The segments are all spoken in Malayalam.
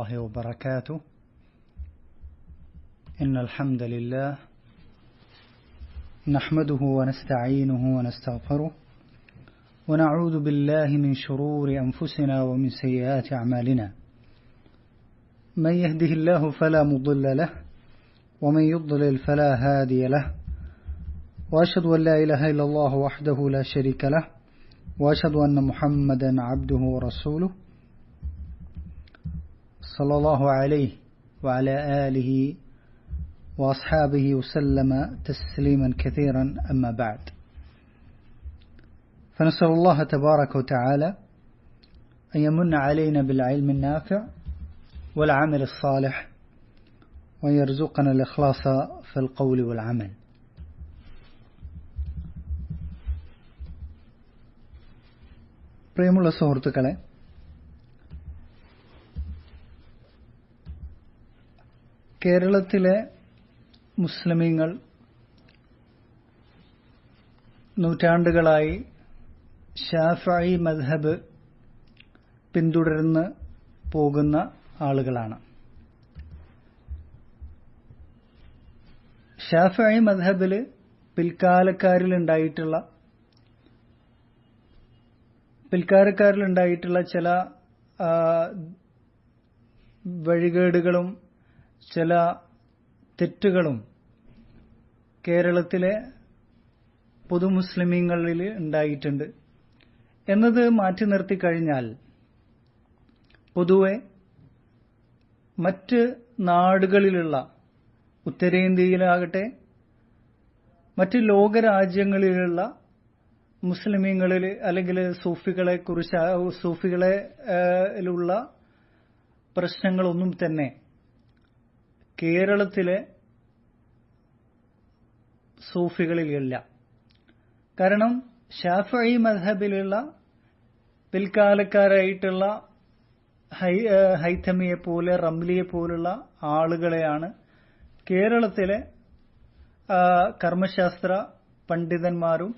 الله وبركاته. إن الحمد لله نحمده ونستعينه ونستغفره ونعوذ بالله من شرور أنفسنا ومن سيئات أعمالنا. من يهده الله فلا مضل له ومن يضلل فلا هادي له، وأشهد أن لا إله إلا الله وحده لا شريك له، وأشهد أن محمدا عبده ورسوله صلى الله عليه وعلى آله وأصحابه وسلم تسليما كثيرا. أما بعد، فنسأل الله تبارك وتعالى أن يمن علينا بالعلم النافع والعمل الصالح وأن يرزقنا الإخلاص في القول والعمل. പ്രിയമുള്ള സുഹൃത്തുക്കളെ, കേരളത്തിലെ മുസ്ലിമീങ്ങൾ നൂറ്റാണ്ടുകളായി ശാഫഈ മദ്ഹബ് പിന്തുടർന്ന് പോകുന്ന ആളുകളാണ്. ശാഫഈ മദ്ഹബിൽ പിൽക്കാലക്കാരിലുണ്ടായിട്ടുള്ള ചില വഴികേടുകളും ചില തെറ്റുകളും കേരളത്തിലെ പൊതുമുസ്ലിമീങ്ങളിൽ ഉണ്ടായിട്ടുണ്ട് എന്നത് മാറ്റി നിർത്തിക്കഴിഞ്ഞാൽ പൊതുവെ മറ്റ് നാടുകളിലുള്ള ഉത്തരേന്ത്യയിലാകട്ടെ മറ്റ് ലോകരാജ്യങ്ങളിലുള്ള മുസ്ലിമീങ്ങളിൽ അല്ലെങ്കിൽ സൂഫികളിലുള്ള പ്രശ്നങ്ങളൊന്നും തന്നെ കേരളത്തിലെ സൂഫികളിലില്ല. കാരണം ശാഫഈ മദ്ഹബിലുള്ള പിൽക്കാലക്കാരായിട്ടുള്ള ഹൈതമിയെ പോലെ റംലിയെ പോലുള്ള ആളുകളെയാണ് കേരളത്തിലെ കർമ്മശാസ്ത്ര പണ്ഡിതന്മാരും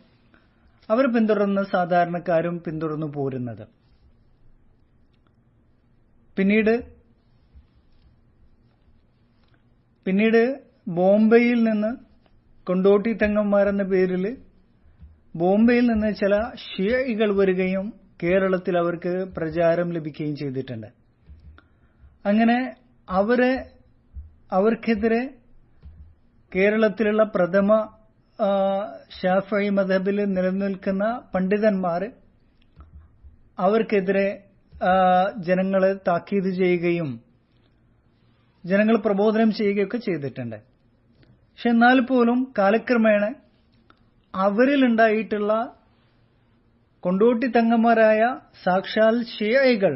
അവർ പിന്തുടർന്ന സാധാരണക്കാരും പിന്തുടർന്നു പോരുന്നത്. പിന്നീട് ബോംബെയിൽ നിന്ന് കൊണ്ടോട്ടി തങ്ങന്മാരെന്ന പേരിൽ ബോംബെയിൽ നിന്ന് ചില ഷിയകൾ വരികയും കേരളത്തിൽ അവർക്ക് പ്രചാരം ലഭിക്കുകയും ചെയ്തിട്ടുണ്ട്. അങ്ങനെ അവർക്കെതിരെ കേരളത്തിലുള്ള പ്രഥമ ശാഫഈ മദ്ഹബിൽ നിലനിൽക്കുന്ന പണ്ഡിതന്മാർ അവർക്കെതിരെ ജനങ്ങളെ താക്കീത് ചെയ്യുകയും ജനങ്ങൾ പ്രബോധനം ചെയ്യുകയൊക്കെ ചെയ്തിട്ടുണ്ട്. പക്ഷെ എന്നാൽ പോലും കാലക്രമേണ അവരിലുണ്ടായിട്ടുള്ള കൊണ്ടോട്ടി തങ്ങന്മാരായ സാക്ഷാൽ ഷിയകൾ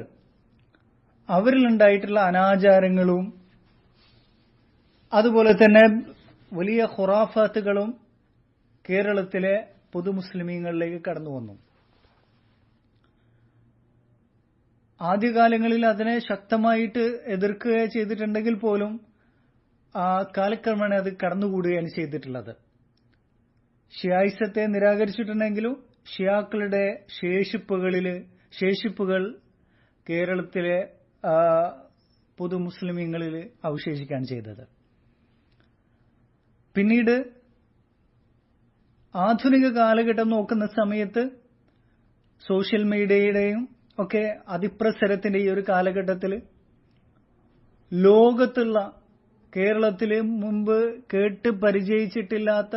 അവരിലുണ്ടായിട്ടുള്ള അനാചാരങ്ങളും അതുപോലെ തന്നെ വലിയ ഖുറാഫാത്തുകളും കേരളത്തിലെ പൊതുമുസ്ലിമീങ്ങളിലേക്ക് കടന്നു വന്നു. ആദ്യകാലങ്ങളിൽ അതിനെ ശക്തമായിട്ട് എതിർക്കുക ചെയ്തിട്ടുണ്ടെങ്കിൽ പോലും കാലക്രമേണ അത് കടന്നുകൂടുകയാണ് ചെയ്തിട്ടുള്ളത്. ഷിയായിസത്തെ നിരാകരിച്ചിട്ടുണ്ടെങ്കിലും ഷിയാക്കളുടെ ശേഷിപ്പുകൾ കേരളത്തിലെ പൊതുമുസ്ലിമീങ്ങളിൽ അവശേഷിക്കുകയാണ് ചെയ്തത്. പിന്നീട് ആധുനിക കാലഘട്ടം നോക്കുന്ന സമയത്ത് സോഷ്യൽ മീഡിയയുടെയും ഒക്കെ അതിപ്രസരത്തിന്റെ ഈ ഒരു കാലഘട്ടത്തിൽ ലോകത്തുള്ള കേരളത്തിൽ മുമ്പ് കേട്ട് പരിചയിച്ചിട്ടില്ലാത്ത,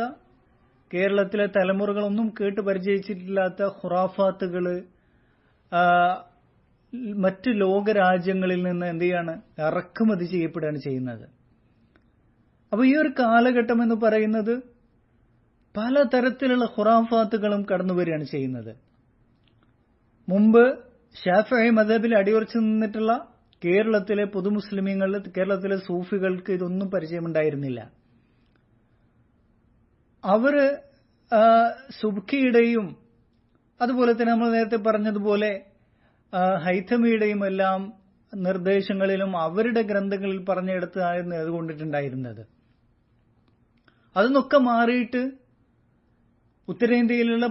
കേരളത്തിലെ തലമുറകളൊന്നും കേട്ട് പരിചയിച്ചിട്ടില്ലാത്ത ഖുറാഫാത്തുകൾ മറ്റ് ലോകരാജ്യങ്ങളിൽ നിന്ന് എന്ത് ചെയ്യാണ്, ഇറക്കുമതി ചെയ്യപ്പെടുകയാണ് ചെയ്യുന്നത്. അപ്പോൾ ഈ ഒരു കാലഘട്ടം എന്ന് പറയുന്നത് പലതരത്തിലുള്ള ഖുറാഫാത്തുകളും കടന്നു വരികയാണ് ചെയ്യുന്നത്. മുമ്പ് ശാഫഈ മദ്ഹബിൽ അടിയുറച്ചു നിന്നിട്ടുള്ള കേരളത്തിലെ പൊതുമുസ്ലിമീങ്ങളിൽ, കേരളത്തിലെ സൂഫികൾക്ക് ഇതൊന്നും പരിചയമുണ്ടായിരുന്നില്ല. അവര് സുബ്കിയുടെയും അതുപോലെ തന്നെ നമ്മൾ നേരത്തെ പറഞ്ഞതുപോലെ ഹൈതമിയുടെയും എല്ലാം നിർദ്ദേശങ്ങളിലും അവരുടെ ഗ്രന്ഥങ്ങളിൽ പറഞ്ഞെടുത്തായിരുന്നു അതുകൊണ്ടിട്ടുണ്ടായിരുന്നത്. അതൊന്നൊക്കെ മാറിയിട്ട് ഉത്തരേന്ത്യയിലുള്ള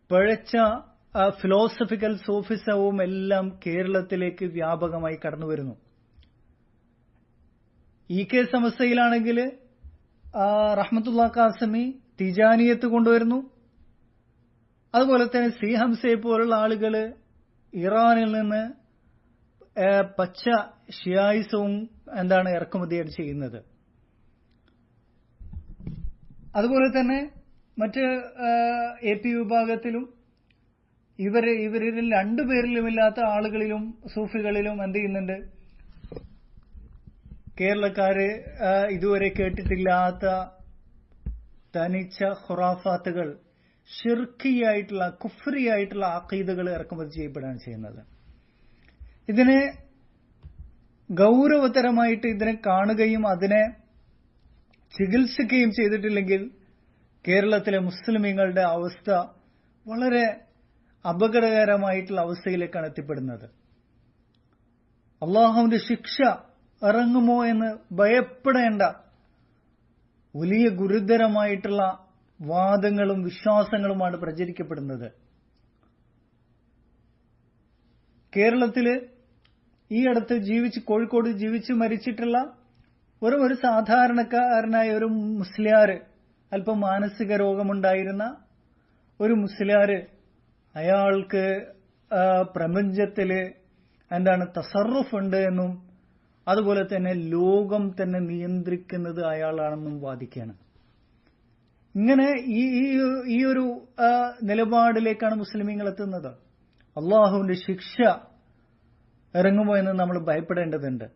പഴച്ച ഫിലോസഫിക്കൽ സൂഫിസവും എല്ലാം കേരളത്തിലേക്ക് വ്യാപകമായി കടന്നു വരുന്നു. EK സമസ്തയിലാണെങ്കിൽ റഹ്മത്തുള്ള ഖാസിമി തിജാനിയത്ത് കൊണ്ടുവരുന്നു. അതുപോലെ തന്നെ സി ഹംസയെ പോലുള്ള ആളുകൾ ഇറാനിൽ നിന്ന് പച്ച ഷിയായിസവും ഇറക്കുമതിയാണ് ചെയ്യുന്നത്. അതുപോലെ തന്നെ മറ്റ് AP വിഭാഗത്തിലും ഇവരിൽ രണ്ടുപേരിലുമില്ലാത്ത ആളുകളിലും സൂഫികളിലും എന്ത് ചെയ്യുന്നുണ്ട്, കേരളക്കാര് ഇതുവരെ കേട്ടിട്ടില്ലാത്ത തനിച്ച ഖുറാഫാത്തുകൾ, ഷിർക്കിയായിട്ടുള്ള കുഫ്രിയായിട്ടുള്ള അഖീദകൾ ഇറക്കുമതി ചെയ്യപ്പെടുകയാണ് ചെയ്യുന്നത്. ഇതിനെ ഗൗരവതരമായിട്ട് ഇതിനെ കാണുകയും അതിനെ ചികിത്സിക്കുകയും ചെയ്തിട്ടില്ലെങ്കിൽ കേരളത്തിലെ മുസ്ലിമീങ്ങളുടെ അവസ്ഥ വളരെ അപകടകരമായിട്ടുള്ള അവസ്ഥയിലേക്കാണ് എത്തിപ്പെടുന്നത്. അള്ളാഹുവിന്റെ ശിക്ഷ ഇറങ്ങുമോ എന്ന് ഭയപ്പെടേണ്ട വലിയ ഗുരുതരമായിട്ടുള്ള വാദങ്ങളും വിശ്വാസങ്ങളുമാണ് പ്രചരിക്കപ്പെടുന്നത്. കേരളത്തില് ഈ അടുത്ത് കോഴിക്കോട് ജീവിച്ച് മരിച്ചിട്ടുള്ള ഒരു സാധാരണക്കാരനായ ഒരു മുസ്ലിയാര്, അല്പം മാനസിക രോഗമുണ്ടായിരുന്ന ഒരു മുസ്ലിയാര്, അയാൾക്ക് പ്രപഞ്ചത്തില് തസറുഫ് ഉണ്ട് എന്നും അതുപോലെ തന്നെ ലോകം തന്നെ നിയന്ത്രിക്കുന്നത് അയാളാണെന്നും വാദിക്കുകയാണ്. ഇങ്ങനെ ഈ ഒരു നിലപാടിലേക്കാണ് മുസ്ലിമീങ്ങൾ എത്തുന്നത്. അള്ളാഹുവിന്റെ ശിക്ഷ ഇറങ്ങുമോ എന്ന് നമ്മൾ ഭയപ്പെടേണ്ടതുണ്ട്.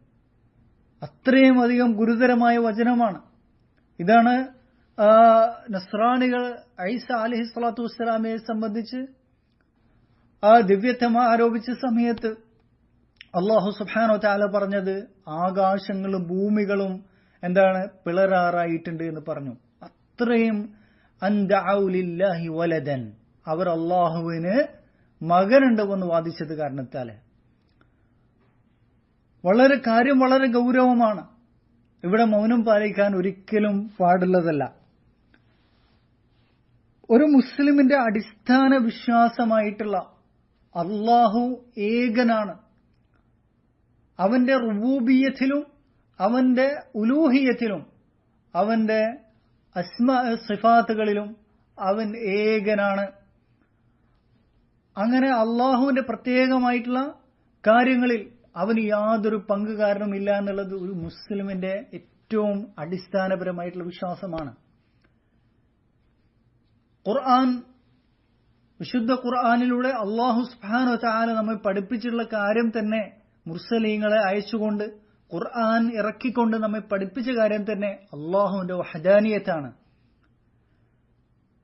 അത്രയും അധികം ഗുരുതരമായ വചനമാണ്. ഇതാണ് നസ്രാണികൾ ഈസ അലൈഹിസ്സലാത്തു വസ്സലാമയെ സംബന്ധിച്ച് ദിവ്യത്വം ആരോപിച്ച സമയത്ത് അല്ലാഹു സുബ്ഹാനഹു വ തആല പറഞ്ഞത്, ആകാശങ്ങളും ഭൂമികളും പിളരാറായിട്ടുണ്ട് എന്ന് പറഞ്ഞു. അത്രയും അൻദഉ ലില്ലാഹി വലദൻ, അവർ അള്ളാഹുവിന് മകനുണ്ടെന്ന് വാദിച്ചത് കാരണത്താല്. കാര്യം വളരെ ഗൗരവമാണ്. ഇവിടെ മൗനം പാലിക്കാൻ ഒരിക്കലും പാടുള്ളതല്ല. ഒരു മുസ്ലിമിന്റെ അടിസ്ഥാന വിശ്വാസമായിട്ടുള്ള അള്ളാഹു ഏകനാണ്. അവന്റെ റുബൂബിയത്തിലും അവന്റെ ഉലൂഹിയത്തിലും അവന്റെ സിഫാത്തുകളിലും അവൻ ഏകനാണ്. അങ്ങനെ അള്ളാഹുവിന്റെ പ്രത്യേകമായിട്ടുള്ള കാര്യങ്ങളിൽ അവന് യാതൊരു പങ്കുകാരനുമില്ല എന്നുള്ളത് ഒരു മുസ്ലിമിന്റെ ഏറ്റവും അടിസ്ഥാനപരമായിട്ടുള്ള വിശ്വാസമാണ്. വിശുദ്ധ ഖുർആനിലൂടെ അല്ലാഹു സുബ്ഹാനഹു വ തആല നമ്മെ പഠിപ്പിച്ചിട്ടുള്ള കാര്യം തന്നെ, മുർസലീങ്ങളെ അയച്ചുകൊണ്ട് ഖുർആൻ ഇറക്കിക്കൊണ്ട് നമ്മെ പഠിപ്പിച്ച കാര്യം തന്നെ അല്ലാഹുവിന്റെ വഹദാനിയത്താണ്.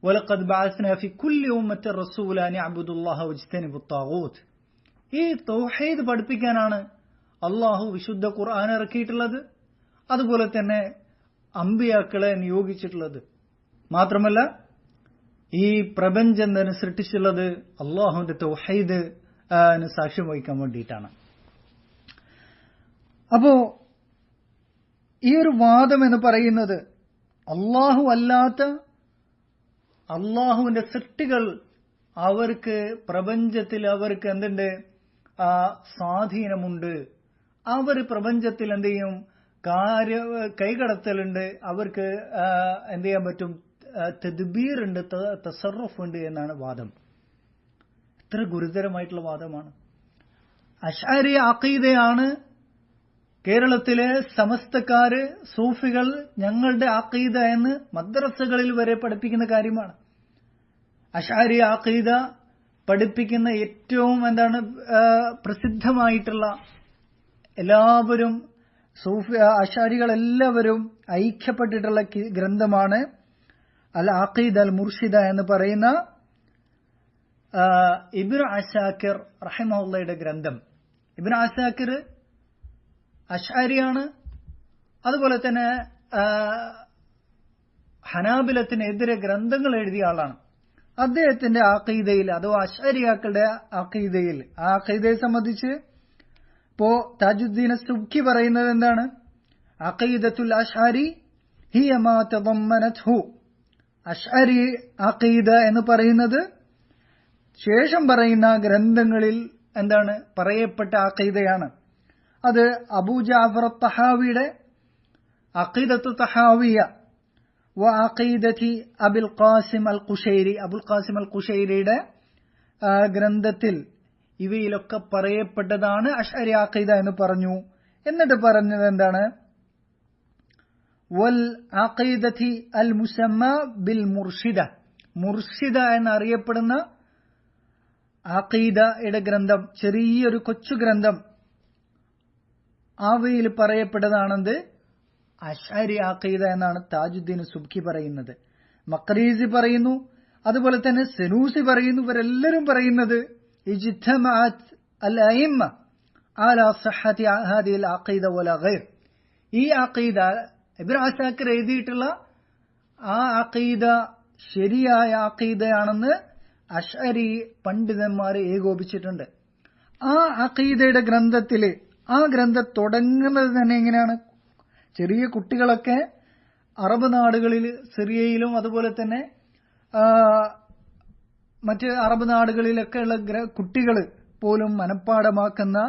വലഖദ് ബഅസ്നാ ഫി കുല്ലി ഉമ്മത്തിൻ റസൂലാ അൻ ഇഅ്ബുദുല്ലാഹ വജ്തനിബുത് ത്വാഗൂത്ത്. ഈ തൗഹീദ് പഠിപ്പിക്കാനാണ് അല്ലാഹു വിശുദ്ധ ഖുർആൻ ഇറക്കിയിട്ടുള്ളത്. അതുപോലെ തന്നെ അമ്പിയാക്കളെ നിയോഗിച്ചിട്ടുള്ളത്. മാത്രമല്ല ഈ പ്രപഞ്ചം തന്നെ സൃഷ്ടിച്ചുള്ളത് അല്ലാഹുവിന്റെ തൗഹീദ് സാക്ഷ്യം വഹിക്കാൻ വേണ്ടിയിട്ടാണ്. അപ്പോ ഈ ഒരു വാദം എന്ന് പറയുന്നത്, അല്ലാഹു അല്ലാത്ത അല്ലാഹുവിന്റെ സൃഷ്ടികൾ അവർക്ക് പ്രപഞ്ചത്തിൽ അവർക്ക് സ്വാധീനമുണ്ട്, അവർ പ്രപഞ്ചത്തിൽ കൈകടത്തലുണ്ട്, അവർക്ക് എന്ത് ചെയ്യാൻ പറ്റും, തദ്ബീർ ഉണ്ട്, തസറുഫ് ഉണ്ട് എന്നാണ് വാദം. എത്ര ഗുരുതരമായിട്ടുള്ള വാദമാണ്. അശ്അരി അഖീദയാണ് കേരളത്തിലെ സമസ്തക്കാര് സൂഫികൾ ഞങ്ങളുടെ അഖീദ എന്ന് മദ്രസകളിൽ വരെ പഠിപ്പിക്കുന്ന കാര്യമാണ്. അശ്അരി അഖീദ പഠിപ്പിക്കുന്ന ഏറ്റവും പ്രസിദ്ധമായിട്ടുള്ള, എല്ലാവരും അശ്അരികൾ എല്ലാവരും ഐക്യപ്പെട്ടിട്ടുള്ള ഗ്രന്ഥമാണ് അൽ അഖീദ അൽ മുർഷിദ എന്ന് പറയുന്ന ഇബ്നു അസാക്കിർ റഹിമഹുള്ളയുടെ ഗ്രന്ഥം. ഇബ്നു അസാക്കിർ അശ്അരിയാണ്. അതുപോലെ തന്നെ ഹനാബിലത്തിനെതിരെ ഗ്രന്ഥങ്ങൾ എഴുതിയ ആളാണ്. അദ്ദേഹത്തിന്റെ അഖീദയിൽ അഥവാ അശ്അരിയാക്കളുടെ അഖീദയിൽ, ആ അഖീദയെ സംബന്ധിച്ച് ഇപ്പോ താജുദ്ദീൻ സുബ്കി പറയുന്നത് എന്താണ്? അഖീദത്തുൽ അശ്അരി ഹിയ മാ തദമ്മനത്ഹു. അശ്അരി അഖീദ എന്ന് പറയുന്നത് ശേഷം പറയുന്ന ഗ്രന്ഥങ്ങളിൽ എന്താണ് പറയപ്പെട്ട അഖീദയാണ്. അത് അബൂ ജഅഫർ തഹാവിയുടെ അഖീദത്തു തഹാവിയ വ അഖീദതി അബുൽ ഖാസിം അൽ ഖുശൈരി, അബുൽ ഖാസിം അൽ ഖുശൈരിയുടെ ഗ്രന്ഥത്തിൽ ഇവയിലൊക്കെ പറയപ്പെട്ടതാണ് അശ്അരി അഖീദ എന്ന് പറഞ്ഞു. എന്നിട്ട് പറഞ്ഞത് എന്താണ്? വൽ അഖീദതി അൽ മുസമ്മ ബിൽ മുർഷിദ, മുർഷിദ എന്നറിയപ്പെടുന്ന അഖീദയുടെ ഗ്രന്ഥം, ചെറിയൊരു കൊച്ചു ഗ്രന്ഥം, അവയിൽ പറയപ്പെട്ടതാണെന്ന് അശ്അരി അഖീദ എന്നാണ് താജുദ്ദീൻ സുബ്കി പറയുന്നത്. മഖ്രീസി പറയുന്നു, അതുപോലെ തന്നെ സനൂസി പറയുന്നു. ഇവരെല്ലാവരും പറയുന്നത് ഇജ്തമഅത് അൽ അഇമ്മ അലാ സഹഹതി ഹാദിഹിൽ അഖീദ വലാ ഗൈർ. ഈ അഖീദ ഇബ്നു അസാക്കിർ എഴുതിയിട്ടുള്ള ആ അഖീദ ശരിയായ അഖീദയാണെന്ന് അശ്അരി പണ്ഡിതന്മാർ ഏകോപിച്ചിട്ടുണ്ട്. ആ അഖീദയുടെ ഗ്രന്ഥത്തില് ആ ഗ്രന്ഥം തുടങ്ങുന്നത് തന്നെ എങ്ങനെയാണ്? ചെറിയ കുട്ടികളൊക്കെ അറബ് നാടുകളിൽ, സിറിയയിലും അതുപോലെ തന്നെ മറ്റ് അറബ് നാടുകളിലൊക്കെയുള്ള കുട്ടികൾ പോലും മനഃപ്പാടമാക്കുന്ന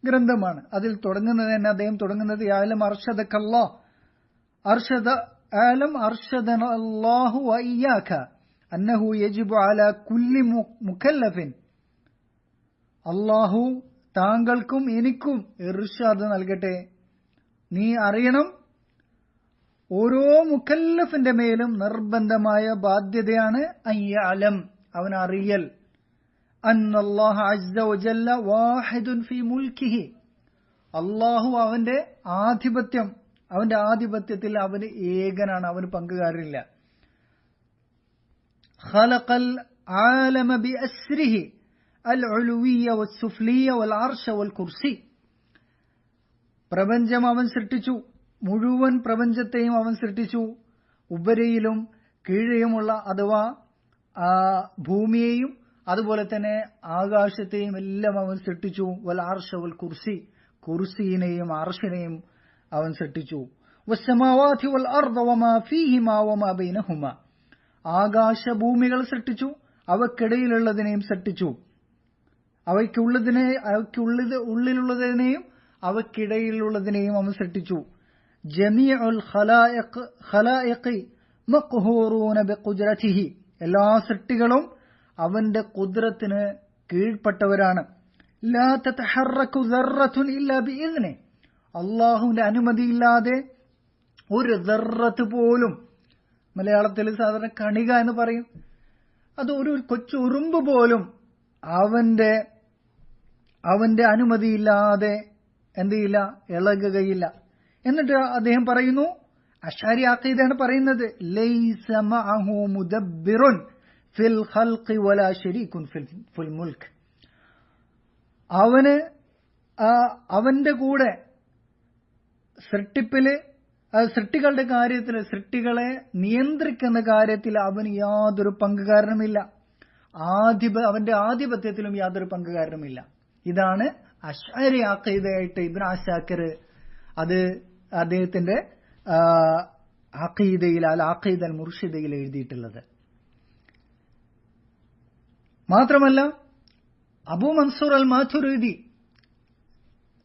ഗ്രന്ഥമാണ്. അതിൽ തുടങ്ങുന്നത് തന്നെ അദ്ദേഹം തുടങ്ങുന്നത് യഅലം അർഷദകല്ലാഹ് അർഷദനല്ലാഹു വഇയ്യാക അന്നഹു യജിബു അലാ കുല്ലി മുകല്ലഫിൻ, അല്ലാഹു താങ്കൾക്കും എനിക്കും ഇർഷാദ് നൽകട്ടെ, നീ അറിയണം, ഓരോ മുകല്ലഫിന്റെ മേലും നിർബന്ധമായ ബാധ്യതയാണ് അയ്യഅലം, അവൻ അറിയൽ, അന്നല്ലാഹ അസ്സ വജല്ല വാഹിദുൻ ഫീ മുൽക്കിഹി, അല്ലാഹു അവന്റെ ആധിപത്യത്തിൽ അവന് ഏകനാണ്, അവന് പങ്കുകാരില്ല. ഖലഖൽ ആലമ ബിഅസ്രിഹി അൽ ഉലുവിയ്യ വസ്സുഫ്ലിയ്യ വൽ അർശ വൽ കുർസി, പ്രപഞ്ചം അവൻ സൃഷ്ടിച്ചു, മുഴുവൻ പ്രപഞ്ചത്തെയും അവൻ സൃഷ്ടിച്ചു, ഉപരിയിലും കീഴെയുമുള്ള അഥവാ ഭൂമിയെയും അതുപോലെ തന്നെ ആകാശത്തെയും എല്ലാം അവൻ സൃഷ്ടിച്ചു. വൽ അർശ വൽ കുർസി, കുർസിനെയും അർശിനെയും അവൻ സൃഷ്ടിച്ചു. വസ്സമാവാതി വൽ അർദ വമാ ഫീഹിമാ വമാ ബൈനഹുമാ, ആകാശഭൂമികൾ സൃഷ്ടിച്ചു, അവക്കിടയിലുള്ളതിനെയും സൃഷ്ടിച്ചു, ഉള്ളിലുള്ളതിനെയും അവക്കിടയിലുള്ളതിനെയും അവൻ സൃഷ്ടിച്ചു. ജമീഉൽ ഖലായിഖി മഖ്ഹൂറൂന ബിഖുദ്റതിഹി, എല്ലാ സൃഷ്ടികളും അവന്റെ ഖുദ്റത്തിന് കീഴ്പ്പെട്ടവരാണ്. ലാ തതഹറകു ദർറത്തുൻ ഇല്ലാ ബിഇദ്നി, അല്ലാഹുവിന്റെ അനുമതിയില്ലാതെ ഒരു ദർറത്ത് പോലും, മലയാളത്തിൽ സാധാരണ കണിക എന്ന് പറയും, അത് ഒരു കൊച്ചു ഉറുമ്പ് പോലും അവന്റെ അനുമതിയില്ലാതെ എന്ത് ചെയ്യില്ല, ഇളകുകയില്ല. എന്നിട്ട് അദ്ദേഹം പറയുന്നു, അശ്അരി അഖീദയാണ് പറയുന്നത്, ലൈസ മഅഹു മുദബ്ബിറുൻ ഫിൽ ഖൽഖി വലാ ശരീകുൻ ഫിൽ മുൽക്ക്, അവന്റെ കൂടെ സൃഷ്ടികളുടെ കാര്യത്തിൽ, സൃഷ്ടികളെ നിയന്ത്രിക്കുന്ന കാര്യത്തിൽ അവന് യാതൊരു പങ്കുകാരനുമില്ല, അവന്റെ ആധിപത്യത്തിലും യാതൊരു പങ്കുകാരനുമില്ല. ഇതാണ് അശ്അരി അഖീദയായിട്ട് ഇബ്നു അസാക്കിർ അത് അദ്ദേഹത്തിന്റെ അഖീദയിൽ അൽ അഖീദ അൽ മുർഷിദയിൽ എഴുതിയിട്ടുള്ളത്. മാത്രമല്ല അബൂ മൻസൂർ അൽ മാതുരിദി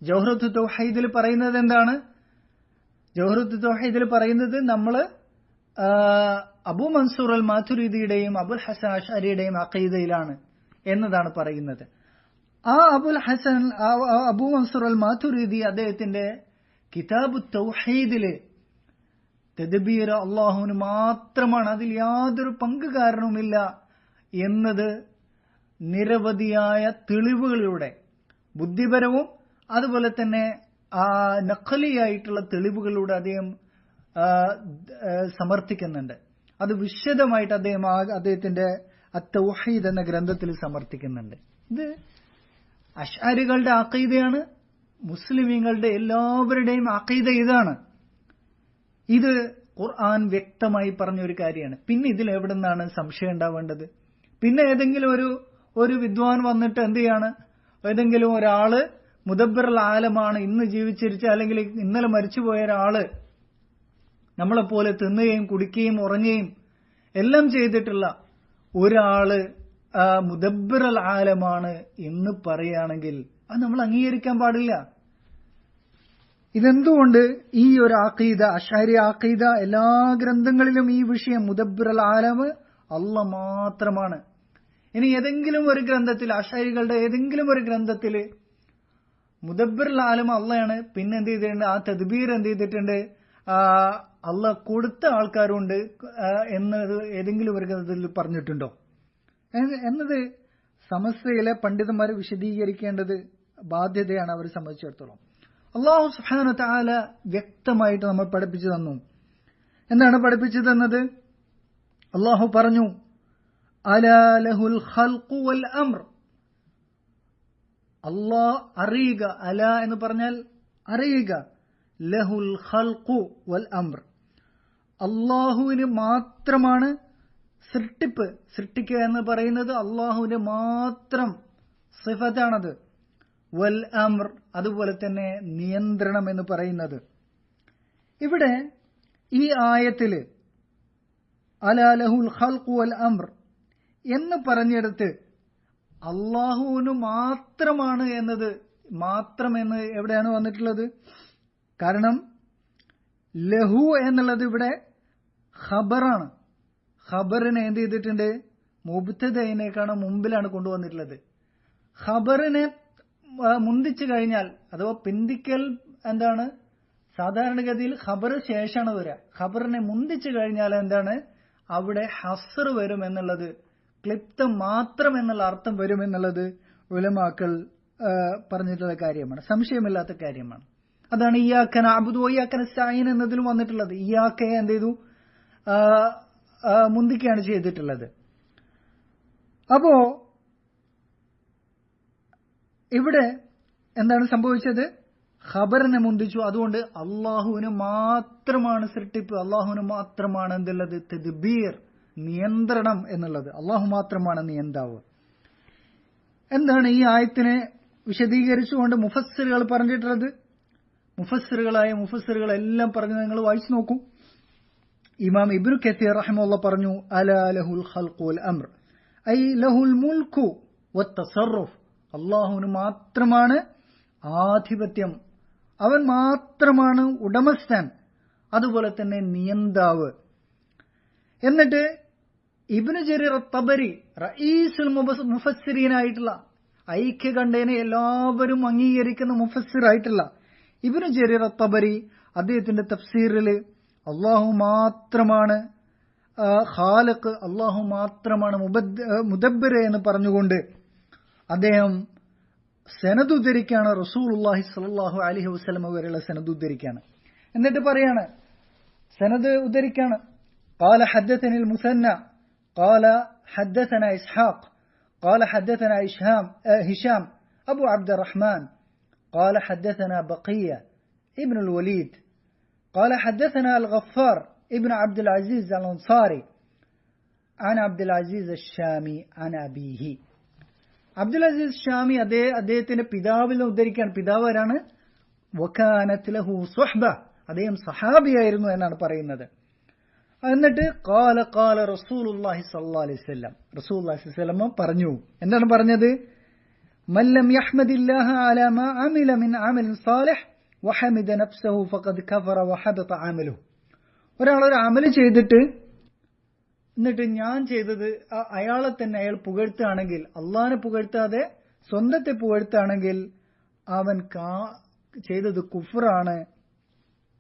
ജൗഹറത്തു തൗഹീദിൽ പറയുന്നത് എന്താണ്? ജൗഹറത്തു തൗഹീദിൽ പറയുന്നത് നമ്മൾ അബൂ മൻസൂർ അൽ മാതുരിദിയുടെയും അബുൽ ഹസൻ അശ്അരിയുടെയും അഖീദയിലാണ് എന്നതാണ് പറയുന്നത്. ആ അബൂ മൻസൂർ അൽ മാതുരിദി അദ്ദേഹത്തിന്റെ കിതാബു തൗഹീദില് തദ്ബീർ അല്ലാഹുവിന് മാത്രമാണ്, അതിൽ യാതൊരു പങ്കുകാരനുമില്ല എന്നത് നിരവധിയായ തെളിവുകളിലൂടെ, ബുദ്ധിപരവും അതുപോലെ തന്നെ നഖലിയായിട്ടുള്ള തെളിവുകളിലൂടെ അദ്ദേഹം സമർത്ഥിക്കുന്നുണ്ട്. അത് വിശദമായിട്ട് അദ്ദേഹത്തിന്റെ അത്തൗഹീദ് എന്ന ഗ്രന്ഥത്തിൽ സമർത്ഥിക്കുന്നുണ്ട്. ഇത് അശ്അരികളുടെ അഖീദയാണ്, മുസ്ലിമീങ്ങളുടെ എല്ലാവരുടെയും അഖീദ ഇതാണ്. ഇത് ഖുർആൻ വ്യക്തമായി പറഞ്ഞൊരു കാര്യമാണ്. പിന്നെ ഇതിൽ എവിടെ നിന്നാണ് സംശയം ഉണ്ടാവേണ്ടത്? പിന്നെ ഏതെങ്കിലും ഒരു വിദ്വാൻ വന്നിട്ട് എന്ത് ചെയ്യാണ്, ഏതെങ്കിലും ഒരാള് മുദബ്ബിറുൽ ആലമാണ്, ഇന്ന് ജീവിച്ചിരിച്ച അല്ലെങ്കിൽ ഇന്നലെ മരിച്ചുപോയ ഒരാള്, നമ്മളെപ്പോലെ തിന്നുകയും കുടിക്കുകയും ഉറങ്ങുകയും എല്ലാം ചെയ്തിട്ടുള്ള ഒരാള് മുദബ്ബിറുൽ ആലമാണ് എന്ന് പറയുകയാണെങ്കിൽ അത് നമ്മൾ അംഗീകരിക്കാൻ പാടില്ല. ഇതെന്തുകൊണ്ട് ഈ ഒരു ആഖീദ, അശ്അരി ആഖീദ, എല്ലാ ഗ്രന്ഥങ്ങളിലും ഈ വിഷയം മുദബ്ബിറുൽ ആലം അല്ലാഹ് മാത്രമാണ്. ഇനി ഏതെങ്കിലും ഒരു ഗ്രന്ഥത്തിൽ, അശ്അരികളുടെ ഏതെങ്കിലും ഒരു ഗ്രന്ഥത്തിൽ മുദബ്ബിറുൽ ആലം അള്ളയാണ്, പിന്നെ എന്ത് ചെയ്തിട്ടുണ്ട്, ആ തദ്ബീർ എന്ത് ചെയ്തിട്ടുണ്ട്, അള്ളാഹ് കൊടുത്ത ആൾക്കാരുണ്ട് എന്നത് ഏതെങ്കിലും ഒരു ഗ്രന്ഥത്തിൽ പറഞ്ഞിട്ടുണ്ടോ എന്നത് സമസ്തയിലെ പണ്ഡിതന്മാർ വിശദീകരിക്കേണ്ടത് ബാധ്യതയാണ് അവരെ സംബന്ധിച്ചിടത്തോളം. അല്ലാഹു സുബ്ഹാനഹു വ തആല വ്യക്തമായിട്ട് നമ്മൾ പഠിപ്പിച്ചു തന്നു. എന്താണ് പഠിപ്പിച്ചു തന്നത്? അല്ലാഹു പറഞ്ഞു, അലാ ലഹുൽ ഖൽഖു വൽ അംർ. അല്ലാഹ് അറിയുക, അല എന്ന് പറഞ്ഞാൽ അറിയുക, ലഹുൽ ഖൽഖു വൽ അംർ, അല്ലാഹുവിന് മാത്രമാണ് സൃഷ്ടിപ്പ്, സൃഷ്ടിക്കുക എന്ന് പറയുന്നത് അല്ലാഹുവിന്റെ മാത്രം സിഫത്താണത്. വൽ അംർ, അതുപോലെ തന്നെ നിയന്ത്രണം എന്ന് പറയുന്നത്. ഇവിടെ ഈ ആയത്തില് അലാ ലഹുൽ ഖൽഖു വൽ അംർ എന്ന് പറഞ്ഞെടുത്ത് അള്ളാഹുവിന് മാത്രമാണ് എന്നത്, മാത്രം എന്ന് എവിടെയാണ് വന്നിട്ടുള്ളത്? കാരണം ലഹു എന്നുള്ളത് ഇവിടെ ഖബറാണ്. ഖബറിനെ എന്ത് ചെയ്തിട്ടുണ്ട്? മുബ്തദയിനേക്കാണ് മുമ്പിലാണ് കൊണ്ടുവന്നിട്ടുള്ളത്. ഖബറിനെ മുന്തിച്ചു കഴിഞ്ഞാൽ, അഥവാ പിന്തിക്കൽ എന്താണ്, സാധാരണഗതിയിൽ ഖബർ ശേഷമാണ് വരിക. ഖബറിനെ മുന്തിച്ചു കഴിഞ്ഞാൽ എന്താണ്, അവിടെ ഹസ്ർ വരും എന്നുള്ളത്, ക്ലിപ്തം മാത്രം എന്നുള്ള അർത്ഥം വരും എന്നുള്ളത് ഉലമാക്കൾ പറഞ്ഞിട്ടുള്ള കാര്യമാണ്, സംശയമില്ലാത്ത കാര്യമാണ്. അതാണ് ഇയ്യാക നഅ്ബുദു വ ഇയ്യാക നസ്തഈൻ എന്നതിലും വന്നിട്ടുള്ളത്. ഇയ്യാക്കയെ എന്ത് ചെയ്തു, മുന്തിക്കുകയാണ് ചെയ്തിട്ടുള്ളത്. അപ്പോ ഇവിടെ എന്താണ് സംഭവിച്ചത്? ഖബറിനെ മുന്തിച്ചു. അതുകൊണ്ട് അള്ളാഹുവിന് മാത്രമാണ് സൃഷ്ടിപ്പ്, അള്ളാഹുവിന് മാത്രമാണ് എന്തുള്ളത്, തദ്ബീർ, നിയന്ത്രണം എന്നുള്ളത്. അള്ളാഹു മാത്രമാണ് നിയന്താവ്. എന്താണ് ഈ ആയത്തിനെ വിശദീകരിച്ചുകൊണ്ട് മുഫസ്സിറുകൾ പറഞ്ഞിട്ടുള്ളത്? മുഫസ്സിറുകളെല്ലാം പറഞ്ഞു, നിങ്ങൾ വായിച്ചു നോക്കൂ. ഇമാം ഇബ്നു കസീർ റഹിമഹുല്ലാഹ് പറഞ്ഞു, അലാ ലഹുൽ ഖൽഖു വൽ അംർ ഐ ലഹുൽ മുൽക്കു വത്തസറുഫ്. അള്ളാഹുവിന് മാത്രമാണ് ആധിപത്യം, അവൻ മാത്രമാണ് ഉടമസ്ഥൻ, അതുപോലെ തന്നെ നിയന്താവ്. എന്നിട്ട് ഇബ്നു ജരീർ അത്തബരി, റഈസുൽ മുഫസ്സിരീനായിട്ടുള്ള, ഐക്യകണ്ഠേന എല്ലാവരും അംഗീകരിക്കുന്ന മുഫസ്സിറായിട്ടുള്ള ഇബ്നു ജരീർ അത്തബരി അദ്ദേഹത്തിന്റെ തഫ്സീറിൽ അള്ളാഹു മാത്രമാണ് ഖാലിഖ്, അള്ളാഹു മാത്രമാണ് മുദബ്ബിർ എന്ന് പറഞ്ഞുകൊണ്ട് അദ്ദേഹം സനദ് ഉദ്ധരിക്കാണ്, റസൂലുള്ളാഹി സ്വല്ലല്ലാഹു അലൈഹി വസല്ലം വരെയുള്ള സനദ് ഉദ്ധരിക്കാണ്. എന്നിട്ട് പറയാണ്, സനദ് ഉദ്ധരിക്കാണ്, قال حدثني المثنى قال حدثنا إسحاق قال حدثنا هشام أبو عبد الرحمن قال حدثنا بقية ابن الوليد قال حدثنا الغفار ابن عبد العزيز الأنصاري عن عبد العزيز الشامي عن أبيه. അബ്ദുൽ അസീസ് ഷാമി അദ്ദേഹത്തിന്റെ പിതാവിൽ ഉദ്ധരിക്കാൻ. പിതാവ് ആരാണ്? വകാനത് ലഹു സുഹ്ബ, അദ്ദേഹം സഹാബിയായിരുന്നു എന്നാണ് പറയുന്നത്. എന്നിട്ട് ഖാല ഖാല റസൂലുള്ളാഹി സ്വല്ലല്ലാഹു അലൈഹി വസല്ലം, റസൂലുള്ളാഹി സ്വല്ലല്ലാഹു അലൈഹി വസല്ലം പറഞ്ഞു. എന്താണ് പറഞ്ഞത്? മല്ലം യഹ്മദില്ലാഹ അലാ മാ അമില മിൻ അമലിൻ സാലിഹ് വഹമിദ നഫ്സഹു ഫഖദ് കഫറ വഹബത അമലുഹു. ഒരാൾ ഒരു അമൽ ചെയ്തിട്ട് എന്നിട്ട് ഞാൻ ചെയ്തത് അയാളെ തന്നെ അയാൾ പുകഴ്ത്തുകയാണെങ്കിൽ, അള്ളാഹിനെ പുകഴ്ത്താതെ സ്വന്തത്തെ പുകഴ്ത്തുകയാണെങ്കിൽ അവൻ ചെയ്തത് കുഫറാണ്,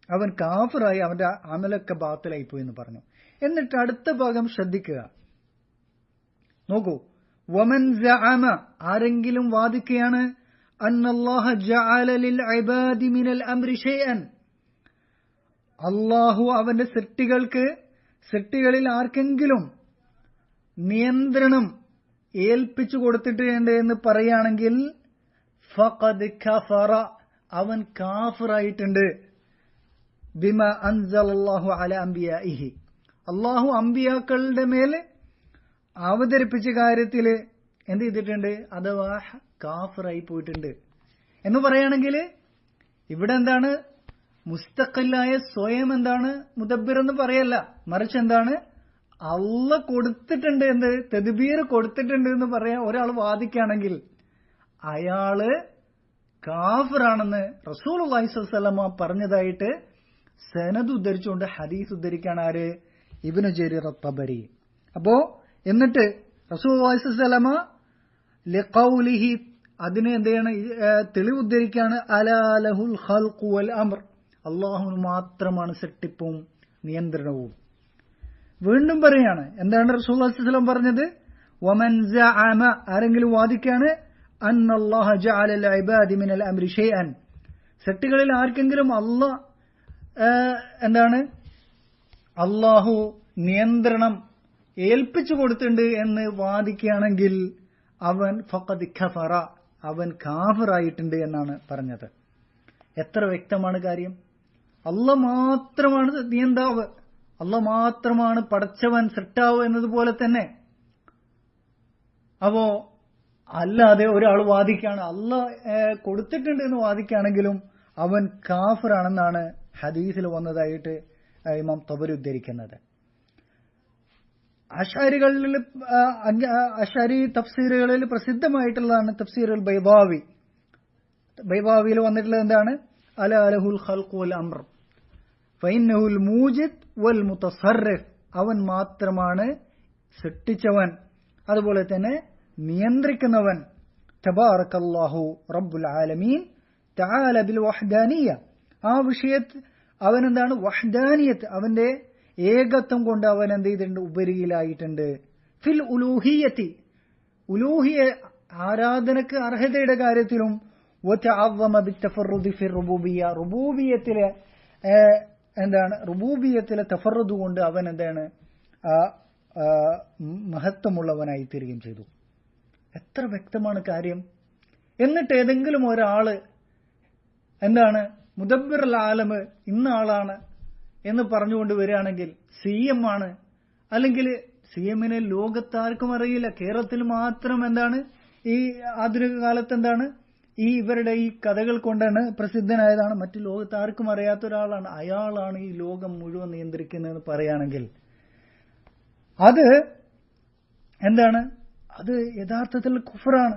അവൻ കാഫിറായി, അവന്റെ അമലൊക്കെ ബാത്തിലായി പോയി എന്ന് പറഞ്ഞു. എന്നിട്ട് അടുത്ത ഭാഗം ശ്രദ്ധിക്കുക, നോക്കൂ. വമൻ സഅമ, ആരെങ്കിലും വാദിക്കുകയാണ്, അന്നല്ലാഹ ജഅല ലിൽ ഇബാദി മിനൽ അംരി ഷൈഅൻ, അല്ലാഹു അവന്റെ സൃഷ്ടികളിൽ ആർക്കെങ്കിലും നിയന്ത്രണം ഏൽപ്പിച്ചു കൊടുത്തിട്ടുണ്ട് എന്ന് പറയുകയാണെങ്കിൽ ഫഖദ് കഫറ, അവൻ കാഫിറായിട്ടുണ്ട്. ബിമ അൻസലല്ലാഹു അലാ അംബിയാഇഹി, അല്ലാഹു അംബിയാക്കളുടെ മേൽ അവതരിപ്പിച്ച കാര്യത്തിൽ എന്ത് ചെയ്തിട്ടുണ്ട്, അഥവാ കാഫിറായി പോയിട്ടുണ്ട് എന്ന് പറയുകയാണെങ്കിൽ ഇവിടെ എന്താണ്, മുസ്തഖിലായ സ്വയം എന്താണ് മുദബ്ബിർ എന്ന് പറയല്ല, മറിച്ച് എന്താണ്, അള്ള കൊടുത്തിട്ടുണ്ട് എന്ന് തദ്ബീർ കൊടുത്തിട്ടുണ്ട് എന്ന് പറയാൻ ഒരാൾ വാദിക്കുകയാണെങ്കിൽ അയാള് കാഫിറാണെന്ന് റസൂലുള്ളാഹി സ്വല്ലല്ലാഹു അലൈഹി വസല്ലം പറഞ്ഞതായിട്ട് സനദ് ഉദ്ധരിച്ചുകൊണ്ട് ഹദീസ് ഉദ്ധരിക്കാണ് ആര്? ഇബ്നു ജരീർ അത്ത്-തബരി. അപ്പോ എന്നിട്ട് റസൂലുള്ളാഹി സ്വല്ലല്ലാഹു അലൈഹി വസല്ലം ലിഖൗലിഹി അതിനെ എന്താണ് തെളിവ് ഉദ്ധരിക്കാണ്, അലാ ലഹുൽ ഖൽഖു വൽ അംർ, അല്ലാഹുവിന് മാത്രമാണ് സൃഷ്ടിപ്പും നിയന്ത്രണവും. വീണ്ടും പറയാണ്, എന്താണ് റസൂലുള്ളാഹി സ്വല്ലല്ലാഹു അലൈഹി വസല്ലം പറഞ്ഞത്? വമൻ സഅമ, ആരെങ്കിലും വാദിക്കാണ്, അന്നല്ലാഹ ജഅല ലിൽ ഇബാദി മിനൽ അംരി ഷൈഅൻ, സൃഷ്ടികളിൽ ആർക്കെങ്കിലും അല്ലാഹു നിയന്ത്രണം ഏൽപ്പിച്ചു കൊടുത്തിട്ടുണ്ട് എന്ന് വാദിക്കുകയാണെങ്കിൽ അവൻ ഫഖദ് കഫറ, അവൻ കാഫിറായിട്ടുണ്ട് എന്നാണ് പറഞ്ഞത്. എത്ര വ്യക്തമാണ് കാര്യം. അല്ലാഹ് മാത്രമാണ് നിയന്താവ്, അല്ലാഹ് മാത്രമാണ് പടച്ചവൻ സൃഷ്ടാവ് എന്നതുപോലെ തന്നെ. അപ്പോ അല്ലാതെ ഒരാൾ വാദിക്കുകയാണ് അല്ലാഹ് കൊടുത്തിട്ടുണ്ട് എന്ന് വാദിക്കുകയാണെങ്കിലും അവൻ കാഫിറാണെന്നാണ് ഹദീസിൽ വന്നതായിട്ട് ഇമാം തബരി ഉദ്ധരിക്കുന്നത്. അശാരി തഫ്സീറുകളിൽ പ്രസിദ്ധമായിട്ടുള്ളതാണ് തഫ്സീറുൽ ബൈദാവി. ബൈദാവിയിൽ വന്നിട്ടുള്ളത് എന്താണ്? അലാ ലഹുൽ ഖൽഖു വൽ അംർ ഫഇന്നഹുൽ മൂജിദ് വൽ മുതസർരിഫ്, അവൻ മാത്രമാണ് സൃഷ്ടിച്ചവൻ അതുപോലെ തന്നെ നിയന്ത്രിക്കുന്നവൻ. തബാറകല്ലാഹു റബ്ബുൽ ആലമീൻ തആല ബിൽ വഹ്ദാനിയ്യ, ആ വിഷയത്തിൽ അവൻ എന്താണ്? വഹ്ദാനിയത്ത്, അവന്റെ ഏകത്വം കൊണ്ട് അവൻ എന്ത് ചെയ്തിട്ടുണ്ട്? ഉപരിയിലായിട്ടുണ്ട്. ഫിൽ ഉലൂഹിയത്തി, ഉലൂഹിയ ആരാധനക്ക് അർഹതയുടെ കാര്യത്തിലും വതഅവ്വമ ബിത്തഫറുദി ഫി റുബൂബിയ്യ, റുബൂബിയത്തിലെ റുബൂബിയത്തിലെ തഫറുദ് കൊണ്ട് അവൻ മഹത്വമുള്ളവനായി തീരുകയും ചെയ്തു. എത്ര വ്യക്തമാണ് കാര്യം. എന്നിട്ട് ഏതെങ്കിലും ഒരാള് മുദബ്ബിറുൽ ആലമ് ഇന്ന ആളാണ് എന്ന് പറഞ്ഞുകൊണ്ട് വരികയാണെങ്കിൽ CM ആണ്, അല്ലെങ്കിൽ CMനെ ലോകത്താർക്കും അറിയില്ല, കേരളത്തിൽ മാത്രം ഈ ആധുനിക കാലത്ത് ഈ ഇവരുടെ ഈ കഥകൾ കൊണ്ടാണ് പ്രസിദ്ധനായതാണ്, മറ്റു ലോകത്താർക്കും അറിയാത്ത ഒരാളാണ്, അയാളാണ് ഈ ലോകം മുഴുവൻ നിയന്ത്രിക്കുന്നതെന്ന് പറയുകയാണെങ്കിൽ അത് അത് യഥാർത്ഥത്തിൽ കുഫറാണ്.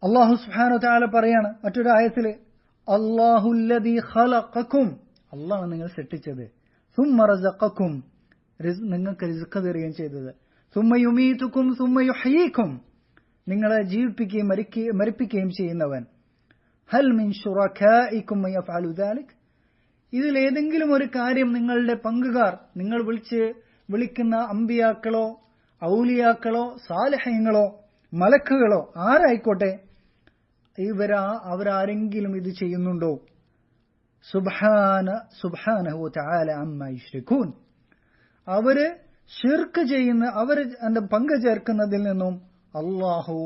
അല്ലാഹു സുബ്ഹാനഹു വ തആല പറയാണ് മറ്റൊരു ആയത്തില്, അല്ലാഹുല്ലദീ ഖലഖക്കും, അല്ലാഹു നിങ്ങൾ സൃഷ്ടിച്ചത്, സുമ്മ റസഖക്കും, നിങ്ങൾക്ക് റിസ്ക് തരുകയും ചെയ്തത്, സുമ്മ യുമീതുക്കും സുമ്മ യുഹ്യീക്കും, നിങ്ങളെ ജീവിപ്പിക്കുകയും മരിപ്പിക്കുകയും ചെയ്യുന്നവൻ. ഹൽ മിൻ ശുറകാഇക്കും മൻ യഫ്അലു ദാലിക്, ഇതിൽ ഏതെങ്കിലും ഒരു കാര്യം നിങ്ങളുടെ പങ്കുകാർ, നിങ്ങൾ വിളിക്കുന്ന അമ്പിയാക്കളോ ഔലിയാക്കളോ സാലിഹീങ്ങളോ മലക്കുകളോ ആരായിക്കോട്ടെ, അവരാരെങ്കിലും ഇത് ചെയ്യുന്നുണ്ടോ? സുബ്ഹാനഹു വതആല അമ്മാ യുശ്രികൂൻ, അവര് ശിർക്ക് ചെയ്യുന്ന, അവർ പങ്കു ചേർക്കുന്നതിൽ നിന്നും അല്ലാഹു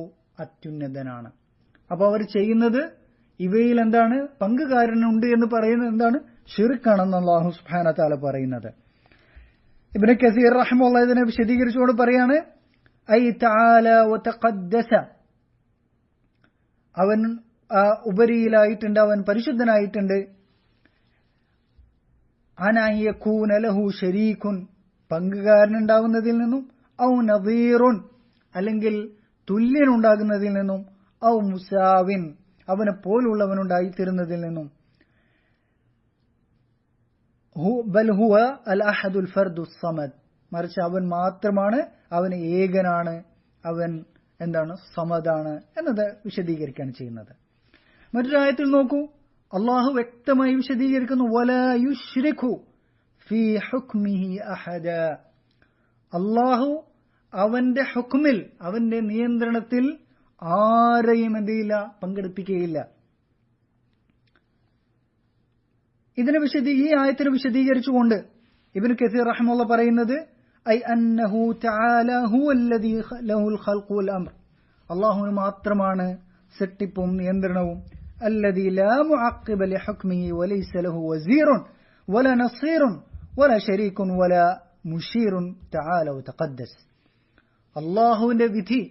അത്യുന്നതനാണ്. അപ്പൊ അവർ ചെയ്യുന്നത് ഇവയിൽ പങ്കുകാരനുണ്ട് എന്ന് പറയുന്നത് ശിർക്കാണെന്ന് അല്ലാഹു സുബ്ഹാനഹു വതആല പറയുന്നത്. ഇബ്നു കസീർ റഹിമഹുല്ലാഹ് ഇതിനെ വിശദീകരിച്ചുകൊണ്ട് പറയാണ്, ഐ തആല വതഖദ്ദസ, അവൻ ഉപരിയിലായിട്ടുണ്ട്, അവൻ പരിശുദ്ധനായിട്ടുണ്ട്. അനയകൂന ലഹു ശരീകുൻ, പങ്കുകാരനുണ്ടാകുന്നതിൽ നിന്നും, ഔ നദീറുൻ, അല്ലെങ്കിൽ തുല്യനുണ്ടാകുന്നതിൽ നിന്നും, ഔ മുസാവിൻ, അവനെ പോലുള്ളവനുണ്ടായിത്തീരുന്നതിൽ നിന്നും. ബൽ ഹുവ അൽ അഹദുൽ ഫർദു സമദ്, മറിച്ച് അവൻ മാത്രമാണ്, അവൻ ഏകനാണ്, അവൻ സമദാണ് എന്നത് വിശദീകരിക്കുകയാണ് ചെയ്യുന്നത്. മറ്റൊരു ആയത്തിൽ നോക്കൂ, അള്ളാഹു വ്യക്തമായി വിശദീകരിക്കുന്നു, വലാ യുശ്രികു ഫീ ഹുക്മിഹി അഹദ, അള്ളാഹു അവന്റെ ഹുക്മിൽ, അവന്റെ നിയന്ത്രണത്തിൽ ആരെയും എന്തില്ല, പങ്കെടുപ്പിക്കുകയില്ല. ഈ ആയത്തിനെ വിശദീകരിച്ചുകൊണ്ട് ഇബ്നു കസീർ റഹിമഹുല്ലാഹ് പറയുന്നത്, ഐ അന്നഹു തആല ഹുവല്ലദീ ലഹുൽ ഖൽഖു വൽ അംർ, അല്ലാഹുവിന് മാത്രമാണ് സൃഷ്ടിപ്പും നിയന്ത്രണവും. അല്ലദീ ലാ മുഅഖിബ ലിഹുക്മിഹി വലൈസ ലഹു വസീറുൻ വലാ നസീറുൻ വലാ ശരീകുൻ വലാ മുശീറുൻ തആല വതഖദ്ദസ്, അല്ലാഹുവിന്റെ വിധി,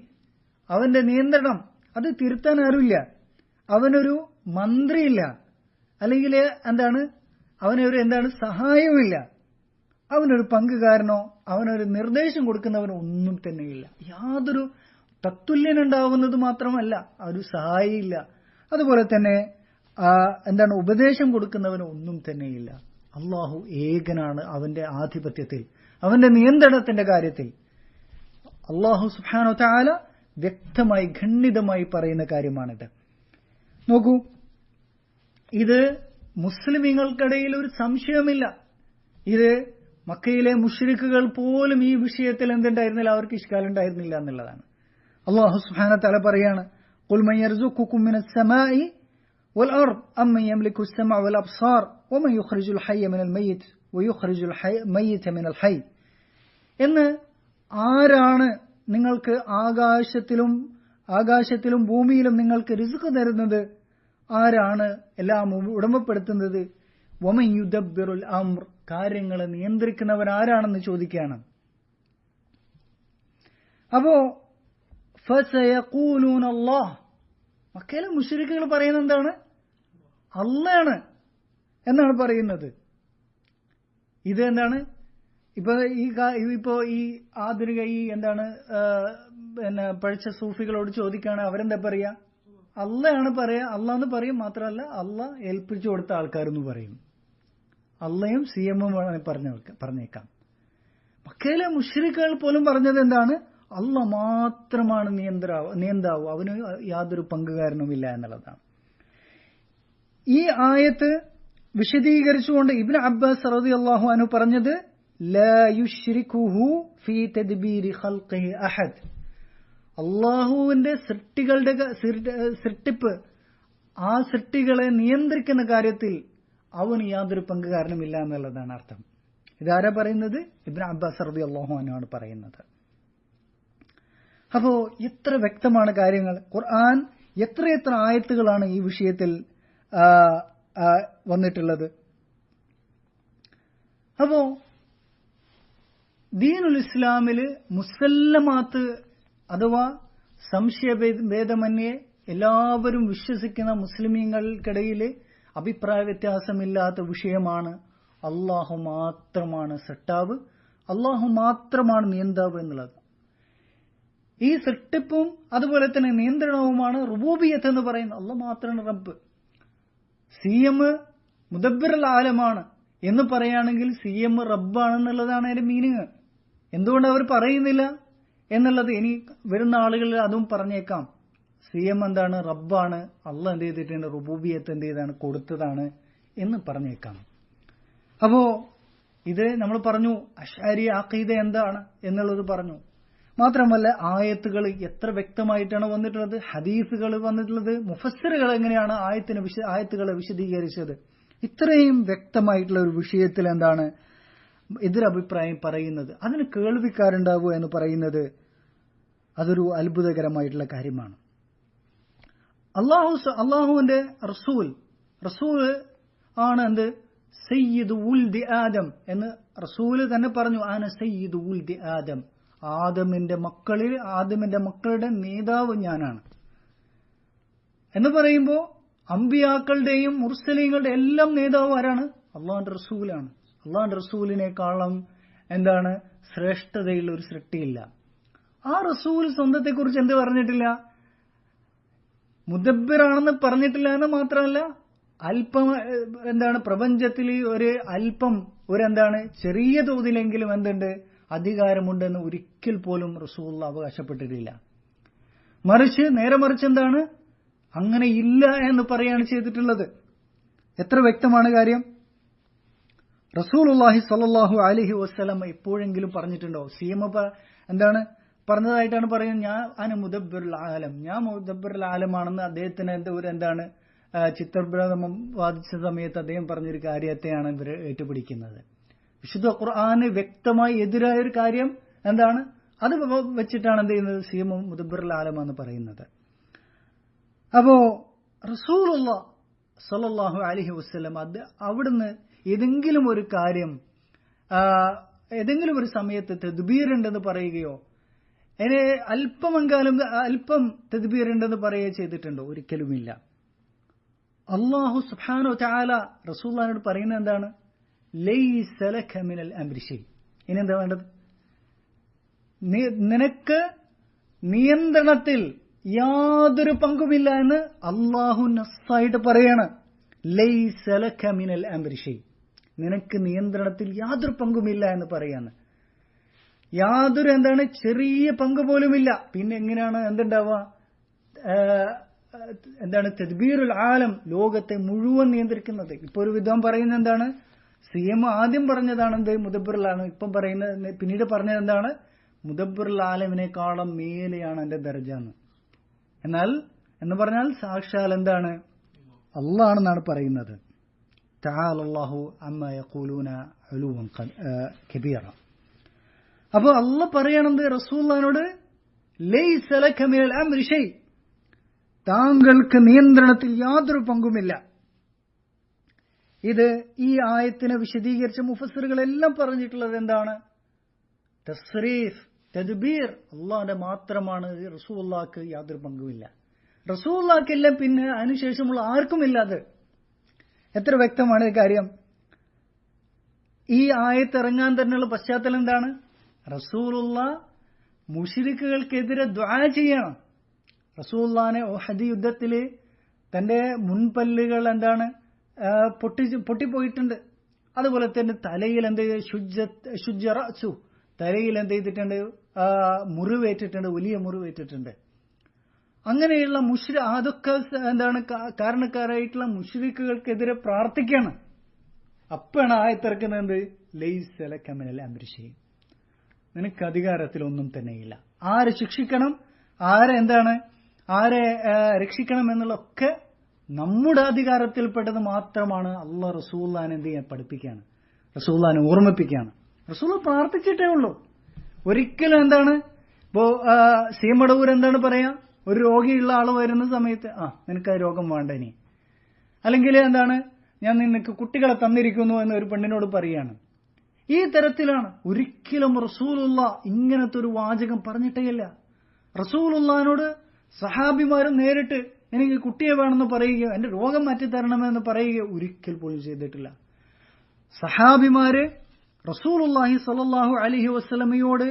അവന്റെ നിയന്ത്രണം, അത് തിരുത്താൻ ആരുമില്ല, അവനൊരു മന്ത്രിയില്ല, അല്ലെങ്കിൽ അവനൊരു സഹായവുമില്ല. അവനൊരു പങ്കുകാരനോ അവനൊരു നിർദ്ദേശം കൊടുക്കുന്നവനോ ഒന്നും തന്നെയില്ല. യാതൊരു തത്തുല്യനുണ്ടാവുന്നത് മാത്രമല്ല, ഒരു സഹായിയില്ല. അതുപോലെ തന്നെ ഉപദേശം കൊടുക്കുന്നവനോ ഒന്നും തന്നെയില്ല. അള്ളാഹു ഏകനാണ് അവന്റെ ആധിപത്യത്തിൽ, അവന്റെ നിയന്ത്രണത്തിന്റെ കാര്യത്തിൽ. അള്ളാഹു സുബ്ഹാനഹു വ തആല വ്യക്തമായി ഖണ്ഡിതമായി പറയുന്ന കാര്യമാണിത്. നോക്കൂ, ഇത് മുസ്ലിമീങ്ങൾക്കിടയിൽ ഒരു സംശയമില്ല. ഇത് മക്കയിലെ മുശ്രിക്കുകൾ പോലും ഈ വിഷയത്തിൽ എന്തുണ്ടായിരുന്നില്ല, അവർക്ക് ഇഷ്കാലുണ്ടായിരുന്നില്ല എന്നുള്ളതാണ്. അള്ളാഹു സുബ്ഹാനഹു വ തആല പറയാണ്, ഖുൽ മൻ യർസുഖുകും മിനസ് സമാഇ വൽ അർദ് അമ്മൻ യംലികു അസ്-സമഅ വൽ അബ്സാർ വമൻ യുഖ്രിജുൽ ഹയ്യ മിനൽ മയ്യിത്ത് വയുഖ്രിജുൽ മയ്യിത മിനൽ ഹയ്യ്. എന്ന് ആരാണ് നിങ്ങൾക്ക് ആകാശത്തിലും ഭൂമിയിലും നിങ്ങൾക്ക് റിസ്ക് തരുന്നത്? ആരാണ് എല്ലാം ഉടമപ്പെടുത്തുന്നത്? വമൻ യുദബ്ബിറുൽ അംർ, കാര്യങ്ങളെ നിയന്ത്രിക്കുന്നവൻ ആരാണെന്ന് ചോദിക്കുകയാണ്. അപ്പോ ഫസയഖൂലൂന അല്ലാഹ്, മക്കയിലെ മുശ്രിക്കുകൾ പറയുന്നത് എന്താണ്? അല്ലാഹ് എന്നാണ് പറയുന്നത്. ഇത് എന്താണ്? ഇപ്പോ ഈ ആധുനിക പഴച്ച സൂഫികളോട് ചോദിക്കുകയാണ്, അവരെന്താ പറയാ? അള്ളയാണ് പറയാ, അള്ളാന്ന് പറയും. മാത്രമല്ല അള്ളാഹ് ഏൽപ്പിച്ചു കൊടുത്ത ആൾക്കാരെന്ന് പറയും. അള്ളയും സിഎമ്മും പറഞ്ഞേക്കാം. മക്കയിലെ മുശ്രിക്കുകൾ പോലും പറഞ്ഞത് എന്താണ്? അള്ളാഹ് മാത്രമാണ് നിയന്താവ്, അവന് യാതൊരു പങ്കുകാരനുമില്ല എന്നുള്ളതാണ്. ഈ ആയത്ത് വിശദീകരിച്ചുകൊണ്ട് ഇബ്നു അബ്ബാസ് റളിയല്ലാഹു അൻഹു പറഞ്ഞത്, ലാ യുശ്രികുഹു ഫീ തദ്ബീരി ഖൽഖിഹി അഹദ്, അള്ളാഹുവിന്റെ സൃഷ്ടിപ്പ്, ആ സൃഷ്ടികളെ നിയന്ത്രിക്കുന്ന കാര്യത്തിൽ അവന് യാതൊരു പങ്കുകാരനുമില്ല എന്നുള്ളതാണ് അർത്ഥം. ഇതാരാ പറയുന്നത്? ഇബ്നു അബ്ബാസ് റളിയല്ലാഹു അൻഹു ആണ് പറയുന്നത്. അപ്പോ എത്ര വ്യക്തമാണ് കാര്യങ്ങൾ. ഖുർആൻ എത്രയെത്ര ആയത്തുകളാണ് ഈ വിഷയത്തിൽ വന്നിട്ടുള്ളത്. അപ്പോ ദീനുൽ ഇസ്ലാമില് മുസല്ലമാത്ത് അഥവാ സംശയഭേദമന്യേ എല്ലാവരും വിശ്വസിക്കുന്ന മുസ്ലിമീങ്ങൾക്കിടയിൽ അഭിപ്രായ വ്യത്യാസമില്ലാത്ത വിഷയമാണ് അള്ളാഹു മാത്രമാണ് സൃഷ്ടാവ്, അള്ളാഹു മാത്രമാണ് നിയന്താവ് എന്നുള്ളത്. ഈ സൃഷ്ടിപ്പും അതുപോലെ തന്നെ നിയന്ത്രണവുമാണ് റുബൂബിയത്ത് എന്ന് പറയുന്നത്. അള്ളാഹ് മാത്രമാണ് റബ്ബ്. സിഎം മുദബ്ബിറുൽ ആലമാണ് എന്ന് പറയുകയാണെങ്കിൽ സിഎം റബ്ബാണെന്നുള്ളതാണ് അതിന്റെ മീനിങ്. എന്തുകൊണ്ട് അവർ പറയുന്നില്ല എന്നുള്ളത് ഇനി വരുന്ന ആളുകളിൽ അതും പറഞ്ഞേക്കാം. സിഎം എന്താണ്? റബ്ബാണ്. അള്ളാഹ് എന്ത് ചെയ്തിട്ടുണ്ട്? റുബൂബിയത്ത് എന്ത് ചെയ്താണ്? കൊടുത്തതാണ് എന്ന് പറഞ്ഞേക്കാം. അപ്പോ ഇത് നമ്മൾ പറഞ്ഞു, അശ്അരി അഖീദ എന്താണ് എന്നുള്ളത് പറഞ്ഞു. മാത്രമല്ല ആയത്തുകൾ എത്ര വ്യക്തമായിട്ടാണ് വന്നിട്ടുള്ളത്, ഹദീസുകൾ വന്നിട്ടുള്ളത്, മുഫസ്സിറുകൾ എങ്ങനെയാണ് ആയത്തുകളെ വിശദീകരിച്ചത്. ഇത്രയും വ്യക്തമായിട്ടുള്ള ഒരു വിഷയത്തിൽ എന്താണ് എതിരഭിപ്രായം പറയുന്നത്, അതിന് കേൾവിക്കാരുണ്ടാവുക എന്ന് പറയുന്നത് അതൊരു അത്ഭുതകരമായിട്ടുള്ള കാര്യമാണ്. അള്ളാഹുവിന്റെ റസൂൽ ആണ് എന്ത്? സയ്യിദ് ഉൽദി ആദം എന്ന് റസൂല് തന്നെ പറഞ്ഞു. ആന സയ്യിദ് ഉൽദി ആദം, ആദമിന്റെ മക്കളുടെ നേതാവ് ഞാനാണ് എന്ന് പറയുമ്പോ അമ്പിയാക്കളുടെയും മുർസലീങ്ങളുടെ എല്ലാം നേതാവ് ആരാണ്? അള്ളാഹുന്റെ റസൂലാണ്. അള്ളാഹുന്റെ റസൂലിനേക്കാളും എന്താണ് ശ്രേഷ്ഠതയുള്ള ഒരു സൃഷ്ടിയില്ല. ആ റസൂൽ സ്വന്തത്തെക്കുറിച്ച് എന്ത് പറഞ്ഞിട്ടില്ല? മുദബ്ബിറാണെന്ന് പറഞ്ഞിട്ടില്ല എന്ന് മാത്രമല്ല, അല്പം പ്രപഞ്ചത്തിൽ ചെറിയ തോതിലെങ്കിലും എന്തുണ്ട്? അധികാരമുണ്ടെന്ന് ഒരിക്കൽ പോലും റസൂൽ അവകാശപ്പെട്ടിട്ടില്ല. നേരെ മറിച്ച് എന്താണ്? അങ്ങനെ ഇല്ല എന്ന് പറയാണ് ചെയ്തിട്ടുള്ളത്. എത്ര വ്യക്തമാണ് കാര്യം. റസൂലുള്ളാഹി സ്വല്ലല്ലാഹു അലൈഹി വസല്ലം എപ്പോഴെങ്കിലും പറഞ്ഞിട്ടുണ്ടോ? സിഎം പറഞ്ഞതായിട്ടാണ് പറയുന്നത്, ഞാൻ മുദബ്ബിറുൽ ആലം, ഞാൻ മുദബ്ബിറുൽ ആലമാണെന്ന് അദ്ദേഹത്തിന് ചിത്രഭ്രമം വാദിച്ച സമയത്ത് അദ്ദേഹം പറഞ്ഞൊരു കാര്യത്തെയാണ് ഇവർ ഏറ്റുപിടിക്കുന്നത്. വിശുദ്ധ ഖുർആന് വ്യക്തമായി എതിരായ ഒരു കാര്യം എന്താണ്? അത് വെച്ചിട്ടാണ് എന്ത് ചെയ്യുന്നത്? സിഎം മുദബ്ബിറുൽ ആലം എന്ന് പറയുന്നത്. അപ്പോ റസൂലുള്ളാഹി സ്വല്ലല്ലാഹു അലൈഹി വസല്ലം അവിടുന്ന് ഏതെങ്കിലും ഒരു കാര്യം ഏതെങ്കിലും ഒരു സമയത്ത് തദ്ബീറുണ്ടെന്ന് പറയുകയോ അല്പം തദ്ബീറുണ്ടെന്ന് പറയുകയോ ചെയ്തിട്ടുണ്ടോ? ഒരിക്കലുമില്ല. അല്ലാഹു സുബ്ഹാനഹു വ തആല റസൂലുള്ളാഹിനോട് പറയുന്നത് എന്താണ്? ലൈസ ലക മിനൽ അംരി ശൈ. ഇനി എന്താ വേണ്ടത്? നിനക്ക് നിയന്ത്രണത്തിൽ യാതൊരു പങ്കുമില്ല എന്ന് അള്ളാഹു നസ്സായിട്ട് പറയാണ്. ലൈസ ലക മിനൽ അംരി ശൈ, നിനക്ക് നിയന്ത്രണത്തിൽ യാതൊരു പങ്കുമില്ല എന്ന് പറയാണ്. യാതൊരു എന്താണ് ചെറിയ പങ്ക് പോലുമില്ല. പിന്നെ എങ്ങനെയാണ് എന്തുണ്ടാവുക? എന്താണ് തദ്ബീറുൽ ആലം, ലോകത്തെ മുഴുവൻ നിയന്ത്രിക്കുന്നത്. ഇപ്പൊ ഒരു വിധം പറയുന്നത് എന്താണ്? CM ആദ്യം പറഞ്ഞതാണ് എന്ത്? മുദബ്ബിറുൽ ആലം. ഇപ്പം പറയുന്നത്, പിന്നീട് പറഞ്ഞത് എന്താണ്? മുദബ്ബിറുൽ ആലമിനെക്കാളും മേലെയാണ് എന്റെ ദർജ എന്ന്. എന്നാൽ എന്ന് പറഞ്ഞാൽ സാക്ഷാൽ എന്താണ്? അള്ളാണെന്നാണ് പറയുന്നത്. തആലല്ലാഹു അമ്മാ യഖൂലൂന ഉലുവൻ കബീറ. അപ്പൊ അള്ളാഹ് പറയണത് റസൂലുള്ളാഹിനോട്, ലൈസ ലക മിനൽ അംരി ശൈ, താങ്കൾക്ക് നിയന്ത്രണത്തിൽ യാതൊരു പങ്കുമില്ല. ഇത് ഈ ആയത്തിനെ വിശദീകരിച്ച മുഫസ്സിറുകളെല്ലാം പറഞ്ഞിട്ടുള്ളത് എന്താണ്? തസ്രീഫ്, തദ്ബീർ അള്ളാഹിന്റെ മാത്രമാണ്. റസൂലുള്ളാഹിക്ക് യാതൊരു പങ്കുമില്ല. റസൂലുള്ളാഹിക്കില്ല, പിന്നെ അതിനുശേഷമുള്ള ആർക്കുമില്ല. അത് എത്ര വ്യക്തമാണ് ഈ കാര്യം. ഈ ആയത്ത് ഇറങ്ങാൻ തന്നെയുള്ള പശ്ചാത്തലം എന്താണ്? റസൂലുള്ളാഹ് മുശ്രിക്കുകൾക്കെതിരെ ദുആ ചെയ്യണം. റസൂലുള്ളാഹിനെ ഉഹദ് യുദ്ധത്തിൽ തന്റെ മുൻപല്ലുകൾ എന്താണ് പൊട്ടിപ്പോയിട്ടുണ്ട്. അതുപോലെ തന്നെ തലയിൽ എന്ത് ശുജ്ജ റഅ്സു, തലയിൽ എന്ത് ചെയ്തിട്ടുണ്ട്? മുറിവേറ്റിട്ടുണ്ട്, വലിയ മുറിവേറ്റിട്ടുണ്ട്. അങ്ങനെയുള്ള അതൊക്കെ എന്താണ് കാരണക്കാരായിട്ടുള്ള മുശ്രിക്കുകൾക്കെതിരെ പ്രാർത്ഥിക്കണം. അപ്പാണ് ആയത്തിറക്കുന്നത്, ലൈസ ലക മിനൽ അംരി ശൈ, നിനക്ക് അധികാരത്തിലൊന്നും തന്നെയില്ല. ആരെ ശിക്ഷിക്കണം, ആരെ രക്ഷിക്കണം എന്നുള്ളതൊക്കെ നമ്മുടെ അധികാരത്തിൽപ്പെട്ടത് മാത്രമാണ്. അള്ളാഹ് റസൂലുള്ളാഹിനെ എന്ത് ചെയ്യാൻ പഠിപ്പിക്കുകയാണ്, റസൂലുള്ളാഹിനെ ഓർമ്മിപ്പിക്കുകയാണ്. റസൂൽ പ്രാർത്ഥിച്ചിട്ടേ ഉള്ളൂ. ഒരിക്കലും എന്താണ് ഇപ്പോ സീമടൂർ എന്താണ് പറയാ, ഒരു രോഗിയുള്ള ആള് വരുന്ന സമയത്ത് നിനക്ക് ആ രോഗം വേണ്ട ഇനി, അല്ലെങ്കിൽ എന്താണ് ഞാൻ നിനക്ക് കുട്ടികളെ തന്നിരിക്കുന്നു എന്ന് ഒരു പെണ്ണിനോട് പറയാണ്. ഈ തരത്തിലാണ്. ഒരിക്കലും റസൂലുള്ളാഹ് ഇങ്ങനത്തെ ഒരു വാചകം പറഞ്ഞിട്ടേയില്ല. റസൂലുള്ളാഹിനോട് സഹാബിമാരും നേരിട്ട് എനിക്ക് കുട്ടിയെ വേണമെന്ന് പറയുകയോ എന്റെ രോഗം മാറ്റിത്തരണമെന്ന് പറയുകയോ ഒരിക്കൽ പോലും ചെയ്തിട്ടില്ല. സഹാബിമാര് റസൂലുള്ളാഹി സ്വല്ലല്ലാഹു അലൈഹി വസല്ലമയോട്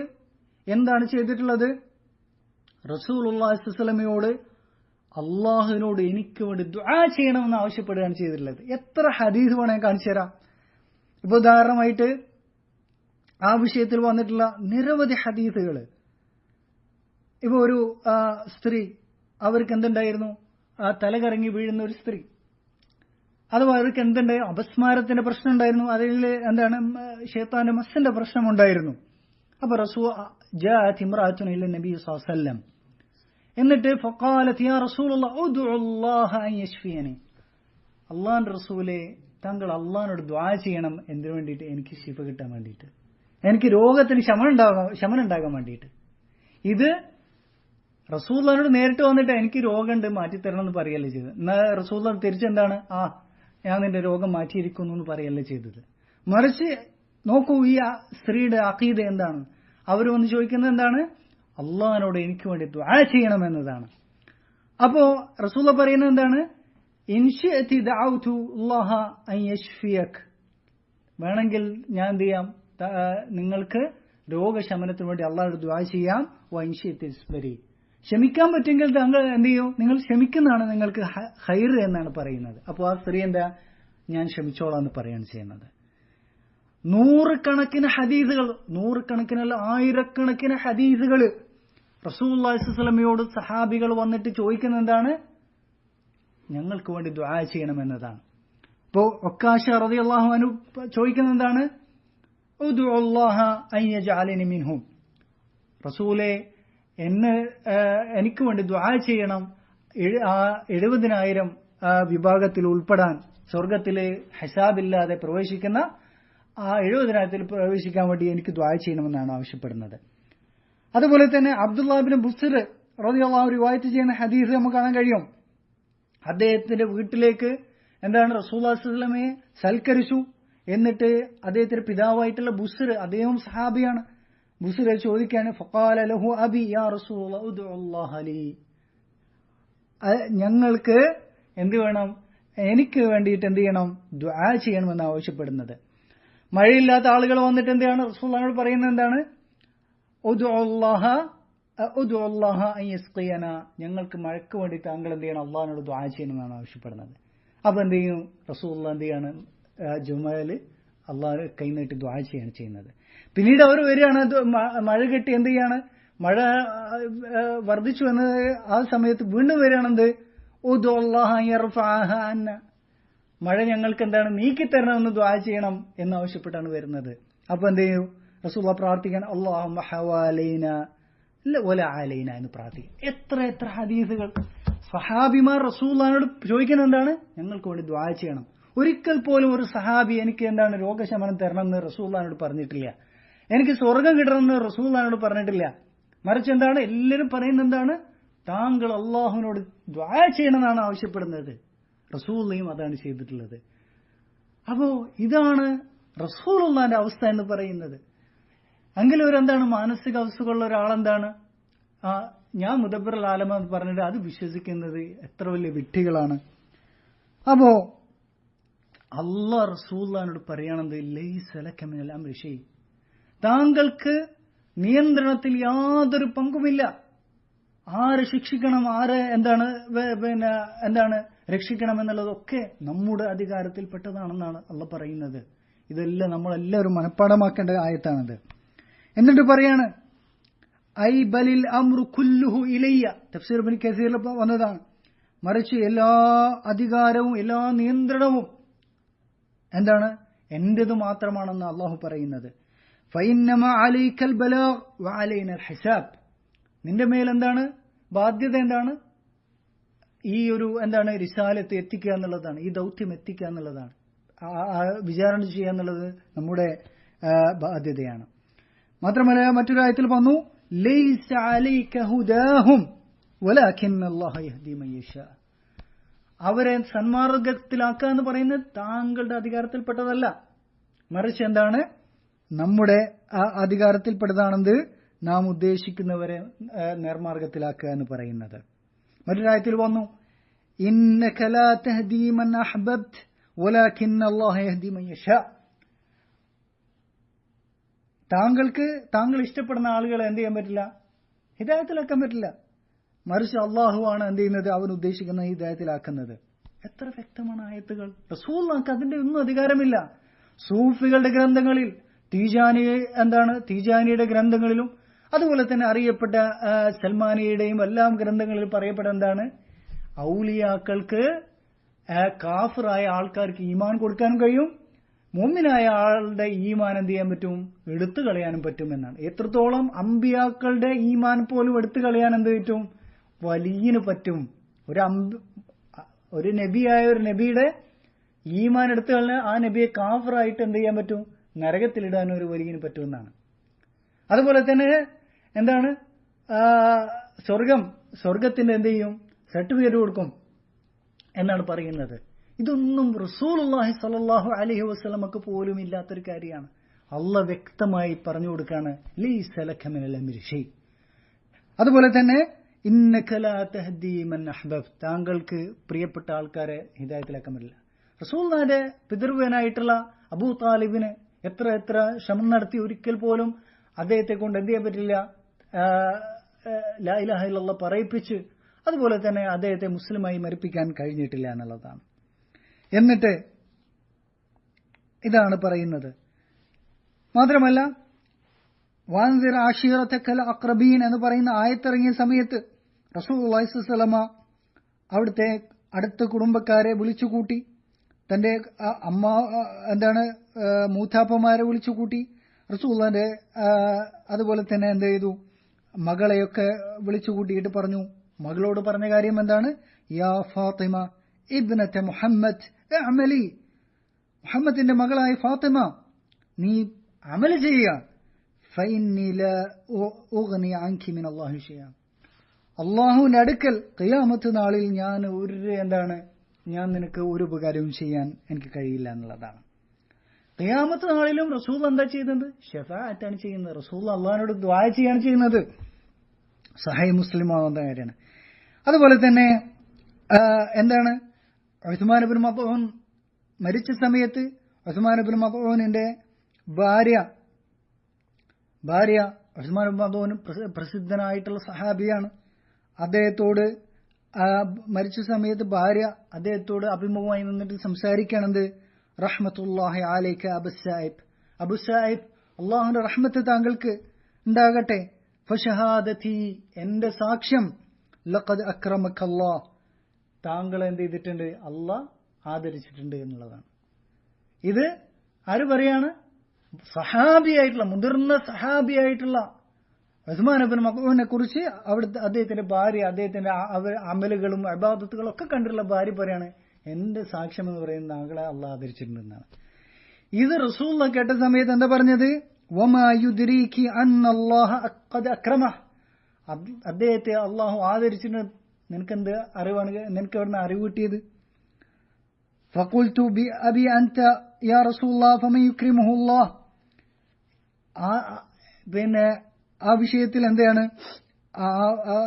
എന്താണ് ചെയ്തിട്ടുള്ളത്? റസൂലുള്ളാഹി സ്വല്ലല്ലാഹു അലൈഹി വസല്ലമയോട് അള്ളാഹുവിനോട് എനിക്ക് വേണ്ടി ദുആ ചെയ്യണമെന്ന് ആവശ്യപ്പെടുകയാണ് ചെയ്തിട്ടുള്ളത്. എത്ര ഹദീസ് വേണേ കാണിച്ചു തരാം. ഇപ്പൊ ഉദാഹരണമായിട്ട് ആ വിഷയത്തിൽ വന്നിട്ടുള്ള നിരവധി ഹദീസുകൾ. ഇപ്പൊ ഒരു സ്ത്രീ, അവർക്ക് എന്തുണ്ടായിരുന്നു? തലകറങ്ങി വീഴുന്ന ഒരു സ്ത്രീ, അഥവാ അവർക്ക് എന്തുണ്ടായി? അപസ്മാരത്തിന്റെ പ്രശ്നം ഉണ്ടായിരുന്നു. അതിൽ എന്താണ് ശൈത്താന്റെ മസ്സിന്റെ പ്രശ്നമുണ്ടായിരുന്നു. അപ്പൊ ജാഅത് ഇംറഅത്തുൻ ഇല നബി സ്വല്ലല്ലാഹു അലൈഹി വസല്ലം, എന്നിട്ട് ഫഖാലത് യാ റസൂലല്ലാഹ് ഉദ്ഉല്ലാഹ അൻ യശ്ഫിയനി, അല്ലാഹുവിന്റെ റസൂലേ താങ്കൾ അള്ളാഹിനോട് ദുആ ചെയ്യണം. എന്തിനു വേണ്ടിയിട്ട്? എനിക്ക് ശിഫ കിട്ടാൻ വേണ്ടിയിട്ട്, എനിക്ക് രോഗത്തിന് ശമനം ഉണ്ടാകാൻ വേണ്ടിയിട്ട്. ഇത് റസൂലുള്ളാഹിനോട് നേരിട്ട് വന്നിട്ട് എനിക്ക് രോഗമുണ്ട് മാറ്റിത്തരണം എന്ന് പറയല്ലേ ചെയ്തത്. എന്നാൽ റസൂലുള്ളാഹി തിരിച്ചെന്താണ്? ഞാൻ നിന്റെ രോഗം മാറ്റിയിരിക്കുന്നു എന്ന് പറയല്ലേ ചെയ്തത്. മറിച്ച് നോക്കൂ ഈ സ്ത്രീയുടെ അഖീദ എന്താണ്? അവർ വന്ന് ചോദിക്കുന്നത് എന്താണ്? അള്ളാഹിനോട് എനിക്ക് വേണ്ടി ദുആ ചെയ്യണം എന്നതാണ്. അപ്പോ റസൂലുള്ളാഹി പറയുന്നത് എന്താണ്? ഇൻ ശിഅതി ദഅഉതു അല്ലാഹ അൻ യശ്ഫിയക്, വേണമെങ്കിൽ ഞാൻ എന്ത് ചെയ്യാം? നിങ്ങൾക്ക് രോഗശമനത്തിന് വേണ്ടി അള്ളാഹുവോട് ദുആ ചെയ്യാം. വഇൻ ശിഅതി ഇസ്ബരി, ക്ഷമിക്കാൻ പറ്റുമെങ്കിൽ താങ്കൾ എന്ത് ചെയ്യൂ? നിങ്ങൾ ക്ഷമിക്കുന്നതാണ് നിങ്ങൾക്ക് ഖൈർ എന്നാണ് പറയുന്നത്. അപ്പോൾ ആ സ്ത്രീ എന്താ? ഞാൻ ക്ഷമിച്ചോളാം എന്ന് പറയാണ് ചെയ്യുന്നത്. നൂറുകണക്കിന് ഹദീസുകൾ, നൂറുകണക്കിനല്ല ആയിരക്കണക്കിന് ഹദീസുകൾ റസൂലുള്ളാഹി സ്വല്ലല്ലാഹു അലൈഹി വസല്ലമയോട് സഹാബികൾ വന്നിട്ട് ചോദിക്കുന്നത് എന്താണ്? ഞങ്ങൾക്ക് വേണ്ടി ദുആ ചെയ്യണമെന്നതാണ്. ഇപ്പോൾ ഉക്കാശ റളിയല്ലാഹു അൻഹു ചോദിക്കുന്നത് എന്താണ്? ഉദ്ഉല്ലാഹ അൻ യജഅലനി മിൻഹും, റസൂലേ എനിക്ക് വേണ്ടി ദുആ ചെയ്യണം, 70,000 വിഭാഗത്തിൽ ഉൾപ്പെടാൻ, സ്വർഗത്തിലെ ഹിസാബില്ലാതെ പ്രവേശിക്കുന്ന ആ 70,000 പ്രവേശിക്കാൻ വേണ്ടി എനിക്ക് ദുആ ചെയ്യണമെന്നാണ് ആവശ്യപ്പെടുന്നത്. അതുപോലെ തന്നെ അബ്ദുല്ലാഹ് ഇബ്നു ബുസ്ർ റളിയല്ലാഹു അൻഹു റിവായത്ത് ചെയ്യുന്ന ഹദീസ് നമുക്ക് കാണാൻ കഴിയും. അദ്ദേഹത്തിന്റെ വീട്ടിലേക്ക് എന്താണ് റസൂലുള്ളാഹി സ്വല്ലല്ലാഹു അലൈഹി വസല്ലമയെ സൽക്കരിച്ചു. എന്നിട്ട് അദ്ദേഹത്തിന്റെ പിതാവായിട്ടുള്ള ബുസ്ർ, അദ്ദേഹം സഹാബിയാണ്, ബുസ്ർ ചോദിക്കാണ്, ഫഖാല ലഹു അബി യാ റസൂലല്ലാഹ് ഉദ്ഉല്ലാഹ ലി, ഞങ്ങൾക്ക് എന്ത് വേണം? എനിക്ക് വേണ്ടിയിട്ട് എന്ത് ചെയ്യണം? ദുആ ചെയ്യണമെന്ന് ആവശ്യപ്പെടുന്നത്. മഴയില്ലാത്ത ആളുകൾ വന്നിട്ട് എന്താണ് റസൂലുള്ളാഹിനോട് പറയുന്നത്? എന്താണ്? ഞങ്ങൾക്ക് മഴയ്ക്ക് വേണ്ടി താങ്കൾ എന്ത് ചെയ്യണം? അള്ളാഹിനോട് ദുആ ചെയ്യണമെന്നാണ് ആവശ്യപ്പെടുന്നത്. അപ്പൊ എന്ത് ചെയ്യും? റസൂലുള്ളാഹി എന്ത് ചെയ്യാണ്? ജുമഅയിൽ അള്ളാഹ് കൈനീട്ടി ദുആ ചെയ്യാണ് ചെയ്യുന്നത്. പിന്നീട് അവർ വരികയാണ്, മഴ കിട്ടി എന്ത് ചെയ്യാണ്? മഴ വർദ്ധിച്ചു എന്ന ആ സമയത്ത് വീണ്ടും വരികയാണെന്ത്? മഴ ഞങ്ങൾക്ക് എന്താണ്? നീക്കിത്തരണമെന്ന് ദുആ ചെയ്യണം എന്നാവശ്യപ്പെട്ടാണ് വരുന്നത്. അപ്പൊ എന്ത് ചെയ്യും? റസൂലുള്ളാഹി പ്രാർത്ഥിക്കാൻ അല്ലാഹുമ്മ ഹവാലൈന വല അലൈന എന്ന് പ്രാർത്ഥിക്കും. എത്ര എത്ര ഹദീസുകൾ! സഹാബിമാർ റസൂലുള്ളാഹിനോട് ചോദിക്കുന്നത് എന്താണ്? ഞങ്ങൾക്ക് വേണ്ടി ദുആ ചെയ്യണം. ഒരിക്കൽ പോലും ഒരു സഹാബി എനിക്ക് എന്താണ് രോഗശമനം തരണമെന്ന് റസൂലുള്ളാഹിനോട് പറഞ്ഞിട്ടില്ല. എനിക്ക് സ്വർഗം കിട്ടണമെന്ന് റസൂലുള്ളാഹിനോട് പറഞ്ഞിട്ടില്ല. മറിച്ച് എന്താണ്? എല്ലാവരും പറയുന്നത് എന്താണ്? താങ്കൾ അള്ളാഹുവിനോട് ദുആ ചെയ്യണമെന്നാണ് ആവശ്യപ്പെടുന്നത്. റസൂലുള്ളാഹിയും അതാണ് ചെയ്തിട്ടുള്ളത്. അപ്പോ ഇതാണ് റസൂലുള്ളാഹിന്റെ അവസ്ഥ എന്ന് പറയുന്നത്. എങ്കിലും എന്താണ് മാനസിക അവസ്ഥകളുള്ള ഒരാളെന്താണ് ഞാൻ മുദബ്ബിറുൽ ആലമ എന്ന് പറഞ്ഞിട്ട് അത് വിശ്വസിക്കുന്നത് എത്ര വലിയ വിഡ്ഢികളാണ്. അപ്പോ അല്ലാഹ് റസൂലുള്ളാഹിനോട് പറയണത് ലൈസ ലക മിനൽ അംരി ഷൈ, താങ്കൾക്ക് നിയന്ത്രണത്തിൽ യാതൊരു പങ്കുമില്ല. ആരെ ശിക്ഷിക്കണം, ആരെ എന്താണ് രക്ഷിക്കണം എന്നുള്ളതൊക്കെ നമ്മുടെ അധികാരത്തിൽപ്പെട്ടതാണെന്നാണ് അല്ലാഹ് പറയുന്നത്. ഇതെല്ലാം നമ്മളെല്ലാവരും മനഃപ്പാടമാക്കേണ്ട ആയത്താണത്. എന്നിട്ട് പറയാണ് ഐ ബലിൽ അംറു കുല്ലുഹു ഇലയ്യ, തഫ്സീർ ഇബ്നു കസീറിൽ വന്നതാണ്. മറിച്ച് എല്ലാ അധികാരവും എല്ലാ നിയന്ത്രണവും എന്താണ്? എന്റേത് മാത്രമാണെന്ന് അള്ളാഹു പറയുന്നത്. ഫഇന്നമ അലൈക്കൽ ബലാഗ് വഅലൈനൽ ഹിസാബ്, നിന്റെ മേൽ എന്താണ് ബാധ്യത? എന്താണ്? ഈ ഒരു റിസാലത്ത് എത്തിക്കുക എന്നുള്ളതാണ്, ഈ ദൗത്യം എത്തിക്കുക എന്നുള്ളതാണ്, വിചാരണ ചെയ്യുക എന്നുള്ളത് നമ്മുടെ ബാധ്യതയാണ്. മാത്രമല്ല മറ്റൊരു ആയത്തിൽ വന്നു ലൈസ അലൈക ഹുദാഹും വലാകിന്ന അല്ലാഹ യഹ്ദി മൻ യശാ, അവരെ സന്മാർഗത്തിലാക്കുക എന്ന് പറയുന്നത് താങ്കളുടെ അധികാരത്തിൽപ്പെട്ടതല്ല, മറിച്ച് എന്താണ്? നമ്മുടെ അധികാരത്തിൽപ്പെട്ടതാണെന്ന് നാം ഉദ്ദേശിക്കുന്നവരെ നേർമാർഗത്തിലാക്കുക എന്ന് പറയുന്നത്. മറ്റൊരായത്തിൽ വന്നു ഇന്നക ലാ തഹ്ദി മൻ അഹ്ബബ്ത വലാകിന്ന അല്ലാഹ യഹ്ദി മൻ യശാ, താങ്കൾ ഇഷ്ടപ്പെടുന്ന ആളുകളെ എന്ത് ചെയ്യാൻ പറ്റില്ല? ഹിദായത്തിലാക്കാൻ പറ്റില്ല. മറിച്ച് അള്ളാഹുവാണ് എന്ത് ചെയ്യുന്നത്? അവൻ ഉദ്ദേശിക്കുന്ന ഹിദായത്തിലാക്കുന്നത്. എത്ര വ്യക്തമാണ് ആയത്തുകൾ! റസൂലുള്ളാഹിക്ക് അതിന്റെ ഒന്നും അധികാരമില്ല. സൂഫികളുടെ ഗ്രന്ഥങ്ങളിൽ, തീജാനിയുടെ ഗ്രന്ഥങ്ങളിലും അതുപോലെ തന്നെ അറിയപ്പെട്ട സൽമാനിയുടെയും എല്ലാം ഗ്രന്ഥങ്ങളിൽ പറയപ്പെട്ട എന്താണ്? ഔലിയാക്കൾക്ക് കാഫിറായ ആൾക്കാർക്ക് ഈമാൻ കൊടുക്കാനും കഴിയും, മുഅ്മിനായ ആളുടെ ഈമാൻ എന്ത് ചെയ്യാൻ പറ്റും? എടുത്തു കളയാനും പറ്റുമെന്നാണ്. എത്രത്തോളം അമ്പിയാക്കളുടെ ഈമാൻ പോലും എടുത്തു കളയാൻ എന്ത് പറ്റും? വലിയന് പറ്റും. ഒരു നബിയായ ഒരു നബിയുടെ ഈമാൻ എടുത്തു കളഞ്ഞാൽ ആ നബിയെ കാഫിറായിട്ട് എന്ത് ചെയ്യാൻ പറ്റും? നരകത്തിലിടാനും ഒരു വലിയന് പറ്റുമെന്നാണ്. അതുപോലെ തന്നെ എന്താണ്? സ്വർഗത്തിന്റെ എന്ത് ചെയ്യും? സർട്ടിഫിക്കറ്റ് കൊടുക്കും എന്നാണ് പറയുന്നത്. ഇതൊന്നും റസൂലുള്ളാഹി സ്വല്ലല്ലാഹു അലൈഹി വസല്ലമക്ക് പോലും ഇല്ലാത്തൊരു കാര്യമാണ്. അല്ലാഹ് വ്യക്തമായി പറഞ്ഞു കൊടുക്കാണ് ലൈസ ലക മിനൽ അംരി ഷൈ. അതുപോലെ തന്നെ ഇന്നക ലാ തഹ്ദി മൻ അഹ്ബബ്, താങ്കൾക്ക് പ്രിയപ്പെട്ട ആൾക്കാരെ ഹിദായത്തിലാക്കാൻ പറ്റില്ല. റസൂലുള്ളാഹിന്റെ പിതൃവ്യനായിട്ടുള്ള അബൂ താലിബിന് എത്ര എത്ര ശ്രമം നടത്തി ഒരിക്കൽ പോലും അദ്ദേഹത്തെ കൊണ്ട് എന്ത് ചെയ്യാൻ പറ്റില്ല? ലാ ഇലാഹ ഇല്ലല്ലാഹ് പറയിപ്പിച്ച് അതുപോലെ തന്നെ അദ്ദേഹത്തെ മുസ്ലിമായി മരിപ്പിക്കാൻ കഴിഞ്ഞിട്ടില്ല എന്നുള്ളതാണ്. എന്നിട്ട് ഇതാണ് പറയുന്നത്. മാത്രമല്ല വാൻസിർ ആശീറത്തക്കൽ അഖ്റബീൻ എന്ന് പറയുന്ന ആയത്തിറങ്ങിയ സമയത്ത് റസൂലുള്ളാഹി സ്വല്ലല്ലാഹു അലൈഹി വസല്ലമ അവിടുത്തെ അടുത്ത കുടുംബക്കാരെ വിളിച്ചുകൂട്ടി, തന്റെ മൂത്താപ്പമാരെ വിളിച്ചുകൂട്ടി. റസൂലുള്ളാഹിന്റെ അതുപോലെ തന്നെ എന്ത് ചെയ്തു? മകളെയൊക്കെ വിളിച്ചുകൂട്ടിയിട്ട് പറഞ്ഞു. മകളോട് പറഞ്ഞ കാര്യം എന്താണ്? യാ ഫാത്തിമ ഇബ്നത മുഹമ്മദ് അമലി, മുഹമ്മദിന്റെ മകളായ ഫാത്തിമ നീ അമൽ ചെയ്യുക. ഫഇന്നി ലാ ഉഗ്നി അൻകി മിൻ അല്ലാഹി ഷൈഅ, അല്ലാഹുവിന്റെ അടുക്കൽ ഖിയാമത്ത് നാളിൽ ഞാൻ നിനക്ക് ഒരു ഉപകാരവും ചെയ്യാൻ എനിക്ക് കഴിയില്ല എന്നുള്ളതാണ്. ഖിയാമത്ത് നാളിലും റസൂൽ എന്താ ചെയ്യുന്നത്? ശഫാഅത്താണ് ചെയ്യുന്നത്. റസൂൽ അള്ളാഹിനോട് ദുആ ചെയ്യാണ് ചെയ്യുന്നത്. സഹീഹ് മുസ്ലിം ആവുന്ന കാര്യമാണ്. അതുപോലെ തന്നെ ഉസ്മാൻ ഇബ്നു മദ്ഊൻ മരിച്ച സമയത്ത് ഉസ്മാൻ ഇബ്നു മദ്ഊനിന്റെ ഭാര്യ ഉസ്മാൻ ഇബ്നു മദ്ഊൻ പ്രസിദ്ധനായിട്ടുള്ള സഹാബിയാണ്. അദ്ദേഹത്തോട് മരിച്ച സമയത്ത് ഭാര്യ അദ്ദേഹത്തോട് അഭിമുഖമായി നിന്നിട്ട് സംസാരിക്കണത്, റഹ്മത്തുള്ളാഹി അലൈക അബു സായിബ്, അള്ളാഹുവിന്റെ റഹ്മത്ത് താങ്കൾക്ക് ഉണ്ടാകട്ടെ. ഫശഹാദതി, എന്റെ സാക്ഷ്യം, ലഖദ് അക്രമക്കല്ലാഹ്, താങ്കളെ എന്ത് ചെയ്തിട്ടുണ്ട്, അള്ളാഹ് ആദരിച്ചിട്ടുണ്ട് എന്നുള്ളതാണ്. ഇത് ആര് പറയാണ്? സഹാബിയായിട്ടുള്ള, മുതിർന്ന സഹാബിയായിട്ടുള്ള ഉസ്മാൻ ഇബ്നു മദ്ഊനെ കുറിച്ച് അവിടുത്തെ അദ്ദേഹത്തിന്റെ ഭാര്യ, അദ്ദേഹത്തിന്റെ അമലുകളും ഇബാദത്തുകളും ഒക്കെ കണ്ടിട്ടുള്ള ഭാര്യ പറയാണ്, എന്റെ സാക്ഷ്യം എന്ന് പറയുന്നത് താങ്കളെ അള്ളാഹ് ആദരിച്ചിട്ടുണ്ടെന്നാണ്. ഇത് റസൂലുള്ളാഹി കേട്ട സമയത്ത് എന്താ പറഞ്ഞത്? വമാ യുദ്രീകി അന്നല്ലാഹ ഖദ് അക്രമഹ, അദ്ദേഹത്തെ അള്ളാഹു ആദരിച്ചിട്ടുണ്ട്, നിനക്കെന്ത് അറിവാണ്, നിനക്ക് എവിടുന്ന് അറിവ് കിട്ടിയത്? ഫഖുൽതു ബി അബി അൻത യാ റസൂലുള്ളാഹ് ഫമൻ യുക്രിമുഹുല്ലാഹ്. പിന്നെ ആ വിഷയത്തിൽ എന്താണ്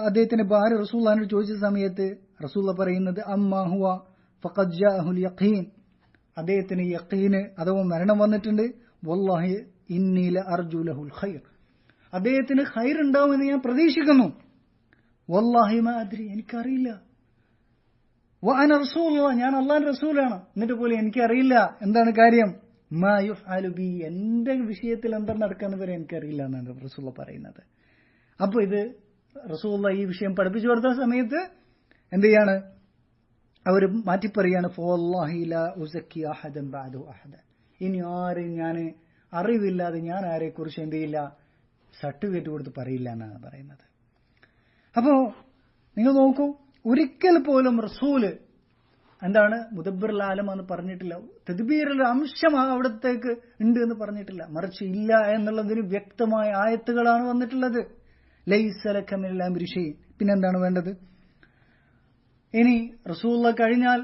അദ്ദേഹത്തിന്റെ ഭാര്യ റസൂലുള്ളാഹിനോട് ചോദിച്ച സമയത്ത് റസൂലുള്ളാഹി പറയുന്നത്, അമ്മാ ഹുവ ഫഖദ് ജാഅഹുൽ യഖീൻ, അദ്ദേഹത്തിന് യഖീന് അഥവാ മരണം വന്നിട്ടുണ്ട്. വല്ലാഹി ഇന്നി ലഅർജു ലഹുൽ ഖൈർ, അദ്ദേഹത്തിന് ഖൈർ ഉണ്ടാവുമെന്ന് ഞാൻ പ്രതീക്ഷിക്കുന്നു. വല്ലാഹി മാ അദ്രി, എനിക്കറിയില്ല. വഅന റസൂലുള്ളാഹ്, ഞാൻ അല്ലാഹുവിന്റെ റസൂലാണ്, എന്നിട്ട് പോലും എനിക്കറിയില്ല എന്താണ് കാര്യം. മാ യുഫ്അലു ബി, എന്റെ വിഷയത്തിൽ എന്താണ് നടക്കാന്ന് വരെ എനിക്കറിയില്ല എന്നാണ് റസൂലുള്ളാഹി പറയുന്നത്. അപ്പൊ ഇത് റസൂലുള്ളാഹി ഈ വിഷയം പഠിപ്പിച്ചു കൊടുത്ത സമയത്ത് എന്ത് ചെയ്യാണ്, അവർ മാറ്റിപ്പറയാണ്, ഫവല്ലാഹി ലാ ഉസക്കി അഹദൻ ബഅദു അഹദ, ഇനി ആരെയും ഞാൻ അറിവില്ലാതെ ഞാൻ ആരെക്കുറിച്ച് എന്ത് ചെയ്യില്ല, സർട്ടിഫിക്കറ്റ് കൊടുത്ത് പറയില്ല എന്നാണ് പറയുന്നത്. അപ്പോ നിങ്ങൾ നോക്കൂ, ഒരിക്കൽ പോലും റസൂല് എന്താണ് മുദബ്ബിറുൽ ആലം എന്ന് പറഞ്ഞിട്ടില്ല, തദ്ബീറിന്റെ അംശം അവിടത്തേക്ക് ഉണ്ട് എന്ന് പറഞ്ഞിട്ടില്ല, മറിച്ച് ഇല്ല എന്നുള്ളതിന് വ്യക്തമായ ആയത്തുകളാണ് വന്നിട്ടുള്ളത്. ലൈസ ലക മിനൽ അംരി ശൈഅൻ, പിന്നെന്താണ് വേണ്ടത്? ഇനി റസൂലുള്ളാഹി കഴിഞ്ഞാൽ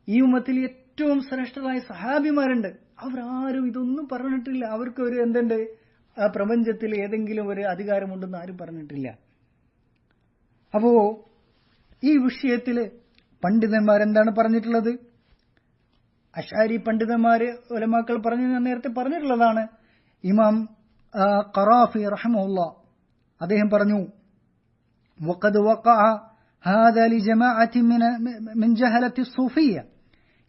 ഈ ഉമ്മത്തിൽ ഏറ്റവും ശ്രേഷ്ഠരായ സഹാബിമാരുണ്ട്, അവരാരും ഇതൊന്നും പറഞ്ഞിട്ടില്ല. അവർക്ക് ഒരു എന്തുണ്ട്, പ്രപഞ്ചത്തിൽ ഏതെങ്കിലും ഒരു അധികാരമുണ്ടെന്ന് ആരും പറഞ്ഞിട്ടില്ല. അപ്പോ ഈ വിഷയത്തില് പണ്ഡിതന്മാരെന്താണ് പറഞ്ഞിട്ടുള്ളത്? അശ്ആരി പണ്ഡിതന്മാര് ഉലമാക്കൾ പറഞ്ഞു, ഞാൻ നേരത്തെ പറഞ്ഞിട്ടുള്ളതാണ്. ഇമാം ഖറാഫി റഹിമഹുല്ലാഹ് അദ്ദേഹം പറഞ്ഞു, വഖദ് വഖഅ ഹാദാ ലിജമാഅത്തി മിൻ ജഹലത്തി സൂഫിയ്യ,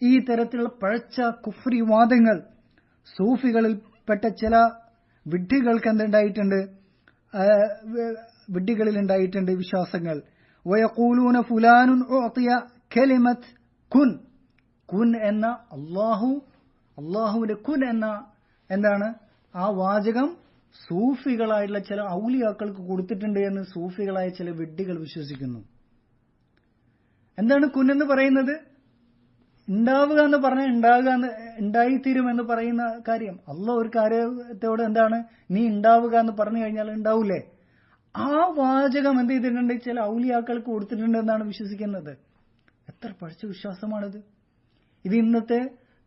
ഈ തരത്തിലുള്ള പഴച്ച കുഫ്രി വാദങ്ങൾ സൂഫികളിൽപ്പെട്ട ചില വിഡ്ഢികൾക്ക് എന്തുണ്ടായിട്ടുണ്ട്, വിഡ്ഢികളിൽ ഉണ്ടായിട്ടുണ്ട് വിശ്വാസങ്ങൾ. വയഖൂലൂന ഫുലാനുൻ ഉഅതിയ കലിമത്ത് കുൻ, കുൻ എന്ന അള്ളാഹുവിന്റെ കുൻ എന്ന എന്താണ് ആ വാചകം സൂഫികളായിട്ടുള്ള ചില ഔലിയാക്കൾക്ക് കൊടുത്തിട്ടുണ്ട് എന്ന് സൂഫികളായ ചില വിഡ്ഢികൾ വിശ്വസിക്കുന്നു. എന്താണ് കുൻ എന്ന് പറയുന്നത്? ഉണ്ടാവുക എന്ന് പറഞ്ഞാൽ ഉണ്ടായിത്തീരുമെന്ന് പറയുന്ന കാര്യം. അള്ളാഹ് ഒരു കാര്യത്തോട് എന്താണ്, നീ ഉണ്ടാവുക എന്ന് പറഞ്ഞു കഴിഞ്ഞാൽ ഉണ്ടാവൂലേ? ആ വാചകം എന്ത് ചെയ്തിട്ടുണ്ട്, ചില ഔലിയാക്കൾക്ക് കൊടുത്തിട്ടുണ്ട് എന്നാണ് വിശ്വസിക്കുന്നത്. എത്ര പഴച്ച വിശ്വാസമാണിത്! ഇത് ഇന്നത്തെ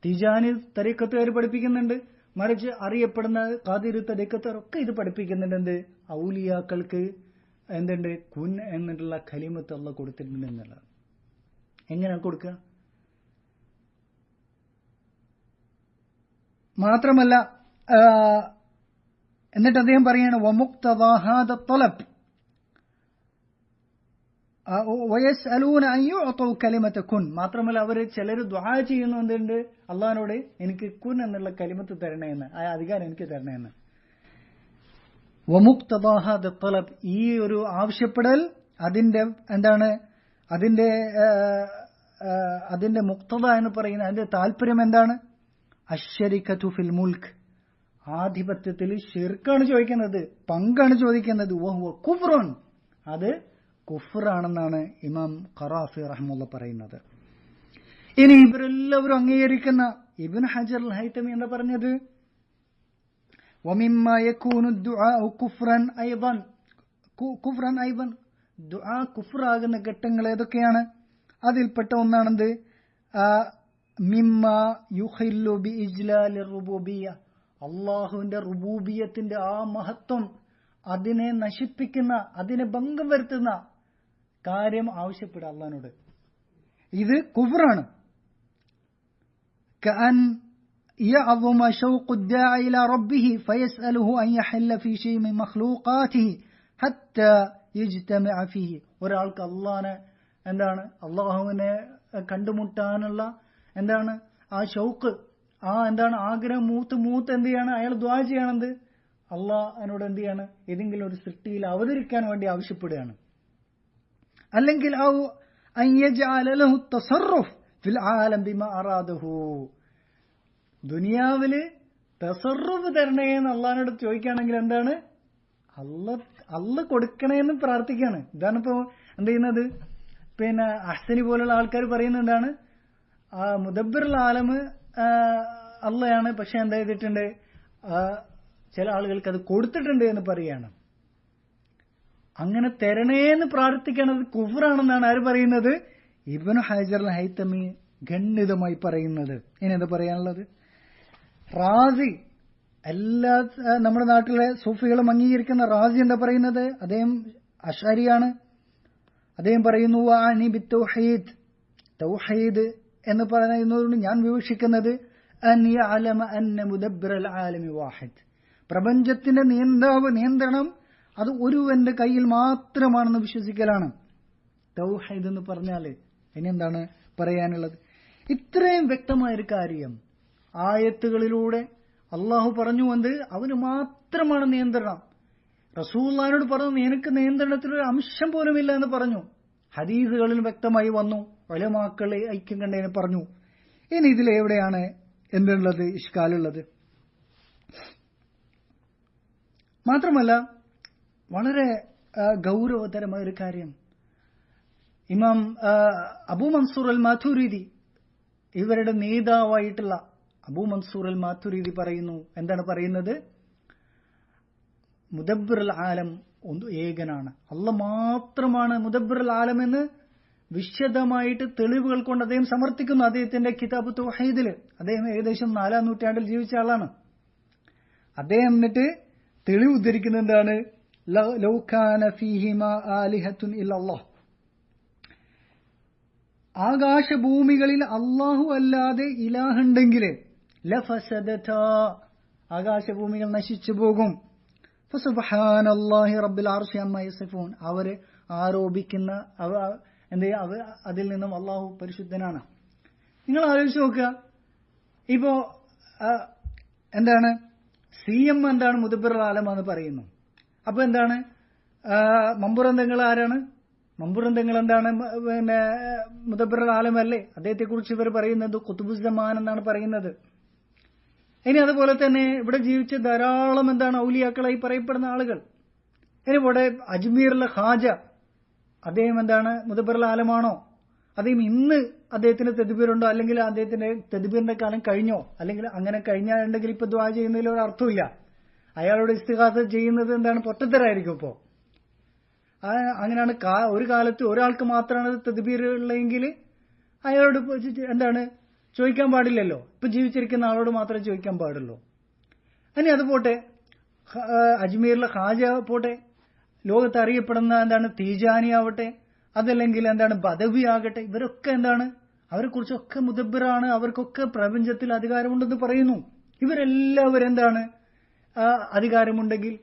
തിജാനി തരീഖത്തുകാർ പഠിപ്പിക്കുന്നുണ്ട്, മറിച്ച് അറിയപ്പെടുന്ന ഖാദിർ തരീഖത്തുകാരൊക്കെ ഇത് പഠിപ്പിക്കുന്നുണ്ട്. എന്ത്, ഔലിയാക്കൾക്ക് എന്തുണ്ട്, കുൻ എന്നിട്ടുള്ള കലിമത്ത് അള്ളാഹ് കൊടുത്തിട്ടുണ്ട് എന്നുള്ളത്. എങ്ങനെ കൊടുക്കുക? മാത്രമല്ല എന്നിട്ട് അദ്ദേഹം പറയാണ്, വമുഖ്തദാ ഹാദ തലബ് വയസ്അലൂന അൻ യുഅതു കലിമത കുൻ, മാത്രമല്ല അവർ ചിലർ ദുആ ചെയ്യുന്നു എന്തുണ്ട്, അള്ളാഹിനോട് എനിക്ക് കുൻ എന്നുള്ള കലിമത്ത് തരണേ എന്ന്, ആ അധികാരം എനിക്ക് തരണേ എന്ന്. വമുഖ്തദാ ഹാദ തലബ്, ഈ ഒരു ആവശ്യപ്പെടൽ അതിന്റെ എന്താണ്, അതിന്റെ മുഖ്തദ എന്ന് പറയുന്ന അതിന്റെ താല്പര്യം എന്താണ്? അശ്ശരികതു ഫിൽ മുൽക്ക്, ആധിപത്യത്തിൽ ശിർക്കാണ് ചോദിക്കുന്നത്, പങ്കാണ് ചോദിക്കുന്നത്. വഹുവ കുഫ്റുൻ, അത് കുഫ്റാണെന്നാണ് ഇമാം ഖറാഫി റഹ്മത്തുള്ളാഹി പറയുന്നത്. ഇനി ഇവരെല്ലാവരും അംഗീകരിക്കുന്ന ഇബ്നു ഹജർ അൽ ഹൈതമി എന്താ പറഞ്ഞത്? വമിമ്മാ യകൂനു ദുആഉ കുഫ്റൻ ഐദൻ, ദുആ കുഫ്റാകുന്ന ഘട്ടങ്ങൾ ഏതൊക്കെയാണ്? അതിൽപ്പെട്ട ഒന്നാണെന്ത്, മിമ്മാ യുഖില്ലു ബി ഇജ്ലാലിർ റുബൂബിയ്യ, അള്ളാഹുവിന്റെ റുബൂബിയത്തിന്റെ ആ മഹത്വം അതിനെ നശിപ്പിക്കുന്ന, അതിനെ ഭംഗം വരുത്തുന്ന കാര്യം ആവശ്യപ്പെടുക അള്ളാഹിനോട്, ഇത് കുഫ്റാണ്. കഅൻ يعظم شوق الداعي إلى ربه فيسأله أن يحل في شيء من مخلوقاته حتى يجتمع فيه. ഒരാൾക്ക് അള്ളാഹനെ എന്താണ് അള്ളാഹുവിനെ കണ്ടുമുട്ടാനുള്ള എന്താണ് ആ ഷൗക്ക്, ആ എന്താണ് ആഗ്രഹം മൂത്ത് എന്ത് ചെയ്യാണ്, അയാൾ ദുആ ചെയ്യണത് അള്ളാഹിനോട് എന്ത് ചെയ്യാണ്, ഏതെങ്കിലും ഒരു സൃഷ്ടിയിൽ അവതരിക്കാൻ വേണ്ടി ആവശ്യപ്പെടുകയാണ്. അല്ലെങ്കിൽ أن يجعل له التصرف في العالم بما أراده. ദുനിയാവില് തസറുഫ് തരണേന്ന് അള്ളാഹിനോട് ചോദിക്കുകയാണെങ്കിൽ എന്താണ്, അള്ള കൊടുക്കണേന്ന് പ്രാർത്ഥിക്കാണ്. ഇതാണ് ഇപ്പോ എന്ത് ചെയ്യുന്നത്, പിന്നെ അഹ്സനി പോലുള്ള ആൾക്കാർ പറയുന്നത് എന്താണ്, മുദബ്ബിറുൽ ആലമ് അള്ളയാണ്, പക്ഷെ എന്താ ചെയ്തിട്ടുണ്ട്, ചില ആളുകൾക്ക് അത് കൊടുത്തിട്ടുണ്ട് എന്ന് പറയാണ്. അങ്ങനെ തരണേന്ന് പ്രാർത്ഥിക്കണത് കുഫ്റാണെന്നാണ് ആര് പറയുന്നത്, ഇബ്നു ഹജർ അൽ ഹൈതമി ഖണ്ഡിതമായി പറയുന്നത്. ഇനി എന്താ പറയാനുള്ളത്, റാസി എല്ലാ നമ്മുടെ നാട്ടിലെ സൂഫികളും അംഗീകരിക്കുന്ന റാസി എന്താ പറയുന്നത്, അദ്ദേഹം അശ്അരിയാണ്. അദ്ദേഹം പറയുന്നു അനി ബിത്തൗഹീദ്, തൗഹീദ് എന്ന് പറയുന്നതുകൊണ്ട് ഞാൻ വിവക്ഷിക്കുന്നത് അൻ യഅലമ അന്ന മുദബ്ബിറൽ ആലമി വാഹിദ്, പ്രപഞ്ചത്തിന്റെ നിയന്ത്രണം അത് ഒരുവന്റെ കയ്യിൽ മാത്രമാണെന്ന് വിശ്വസിക്കലാണ് തൗഹീദ് എന്ന് പറഞ്ഞാല്. ഇനി എന്താണ് പറയാനുള്ളത്, ഇത്രയും വ്യക്തമായൊരു കാര്യം ആയത്തുകളിലൂടെ അള്ളാഹു പറഞ്ഞു എന്ത്, അവന് മാത്രമാണ് നിയന്ത്രണം. റസൂലുള്ളാഹിനോട് പറഞ്ഞു നിനക്ക് നിയന്ത്രണത്തിലൊരു അംശം പോലും ഇല്ല എന്ന് പറഞ്ഞു. ഹദീസുകളിൽ വ്യക്തമായി വന്നു, ഉലമാക്കളെ ഐക്യം കണ്ടതിന് പറഞ്ഞു. ഇനി ഇതിലെവിടെയാണ് എന്തുള്ളത്, ഇഷ്കാലുള്ളത്? മാത്രമല്ല വളരെ ഗൗരവതരമായ ഒരു കാര്യം, ഇമാം അബൂ മൻസൂർ അൽ മാതുരിദി, ഇവരുടെ നേതാവായിട്ടുള്ള അബൂ മൻസൂർ അൽ മാതുരിദി പറയുന്നു, എന്താണ് പറയുന്നത്, മുദബ്ബിറുൽ ആലം ഏകനാണ്, അല്ലാഹ് മാത്രമാണ് മുദബ്ബിറുൽ ആലം എന്ന് വിശദമായിട്ട് തെളിവുകൾ കൊണ്ട് അദ്ദേഹം സമർത്ഥിക്കുന്നു. അദ്ദേഹത്തിന്റെ കിതാബ് തൗഹീദിൽ, അദ്ദേഹം ഏകദേശം 4-ാം നൂറ്റാണ്ടിൽ ജീവിച്ച ആളാണ്. അദ്ദേഹം എന്നിട്ട് തെളിവ് ഉദ്ധരിക്കുന്നത് എന്താണ്, ലൗ കാന ഫീഹിമാ ആലിഹത്തുൻ ഇല്ലല്ലാഹ്, ആകാശഭൂമികളിൽ അള്ളാഹു അല്ലാതെ ഇലാഹുണ്ടെങ്കിൽ ലഫസദതാ, ആകാശഭൂമികൾ നശിച്ചു പോകും. ഫസുബ്ഹാനല്ലാഹി റബ്ബിൽ അർശി അമ്മാ യസിഫൂൻ, അവര് ആരോപിക്കുന്ന അതിൽ നിന്നും അള്ളാഹു പരിശുദ്ധനാണ്. നിങ്ങൾ ആലോചിച്ച് നോക്കുക, ഇപ്പോ എന്താണ് CM എന്താണ് മുദബ്ബിറുൽ ആലം എന്ന് പറയുന്നു. അപ്പൊ എന്താണ് മമ്പുറന്തങ്ങൾ ആരാണ്, മമ്പുറന്തങ്ങൾ എന്താണ്, പിന്നെ മുദബ്ബിറുൽ ആലം അല്ലേ? അദ്ദേഹത്തെ കുറിച്ച് ഇവർ പറയുന്നത് ഖുതുബുസ്സമാൻ എന്നാണ് പറയുന്നത്. ഇനി അതുപോലെ തന്നെ ഇവിടെ ജീവിച്ച ധാരാളം എന്താണ് ഔലിയാക്കളായി പറയപ്പെടുന്ന ആളുകൾ. ഇനി ഇവിടെ അജ്മീറിലെ ഖാജ, അദ്ദേഹം എന്താണ് മുദബ്ബിറുൽ ആലമാണോ? അദ്ദേഹം ഇന്ന് അദ്ദേഹത്തിന് തെദ്ബീറുണ്ടോ, അല്ലെങ്കിൽ അദ്ദേഹത്തിന്റെ തെദ്ബീറിന്റെ കാലം കഴിഞ്ഞോ? അല്ലെങ്കിൽ അങ്ങനെ കഴിഞ്ഞാലുണ്ടെങ്കിൽ ഇപ്പൊ ദുആ ചെയ്യുന്നതിൽ ഒരു അർത്ഥമില്ല. അയാളോട് ഇസ്തിഗാസ ചെയ്യുന്നത് എന്താണ്, പൊട്ടത്തരായിരിക്കും. ഇപ്പോ അങ്ങനെയാണ്. ഒരു കാലത്ത് ഒരാൾക്ക് മാത്രമാണ് തെദ്ബീർ ഉള്ളതെങ്കിൽ അയാളോട് എന്താണ് ചോദിക്കാൻ പാടില്ലല്ലോ. ഇപ്പൊ ജീവിച്ചിരിക്കുന്ന ആളോട് മാത്രമേ ചോദിക്കാൻ പാടുള്ളൂ. ഇനി അത് പോട്ടെ, അജ്മീറിലെ ഖാജ പോട്ടെ, ലോകത്ത് അറിയപ്പെടുന്ന എന്താണ് തീജാനി ആവട്ടെ, അതല്ലെങ്കിൽ എന്താണ് ബദവി ആകട്ടെ, ഇവരൊക്കെ എന്താണ്, അവരെ കുറിച്ചൊക്കെ മുദബ്ബിറാണ്, അവർക്കൊക്കെ പ്രപഞ്ചത്തിൽ അധികാരമുണ്ടെന്ന് പറയുന്നു. ഇവരെല്ലാവരും എന്താണ് അധികാരമുണ്ടെങ്കിൽ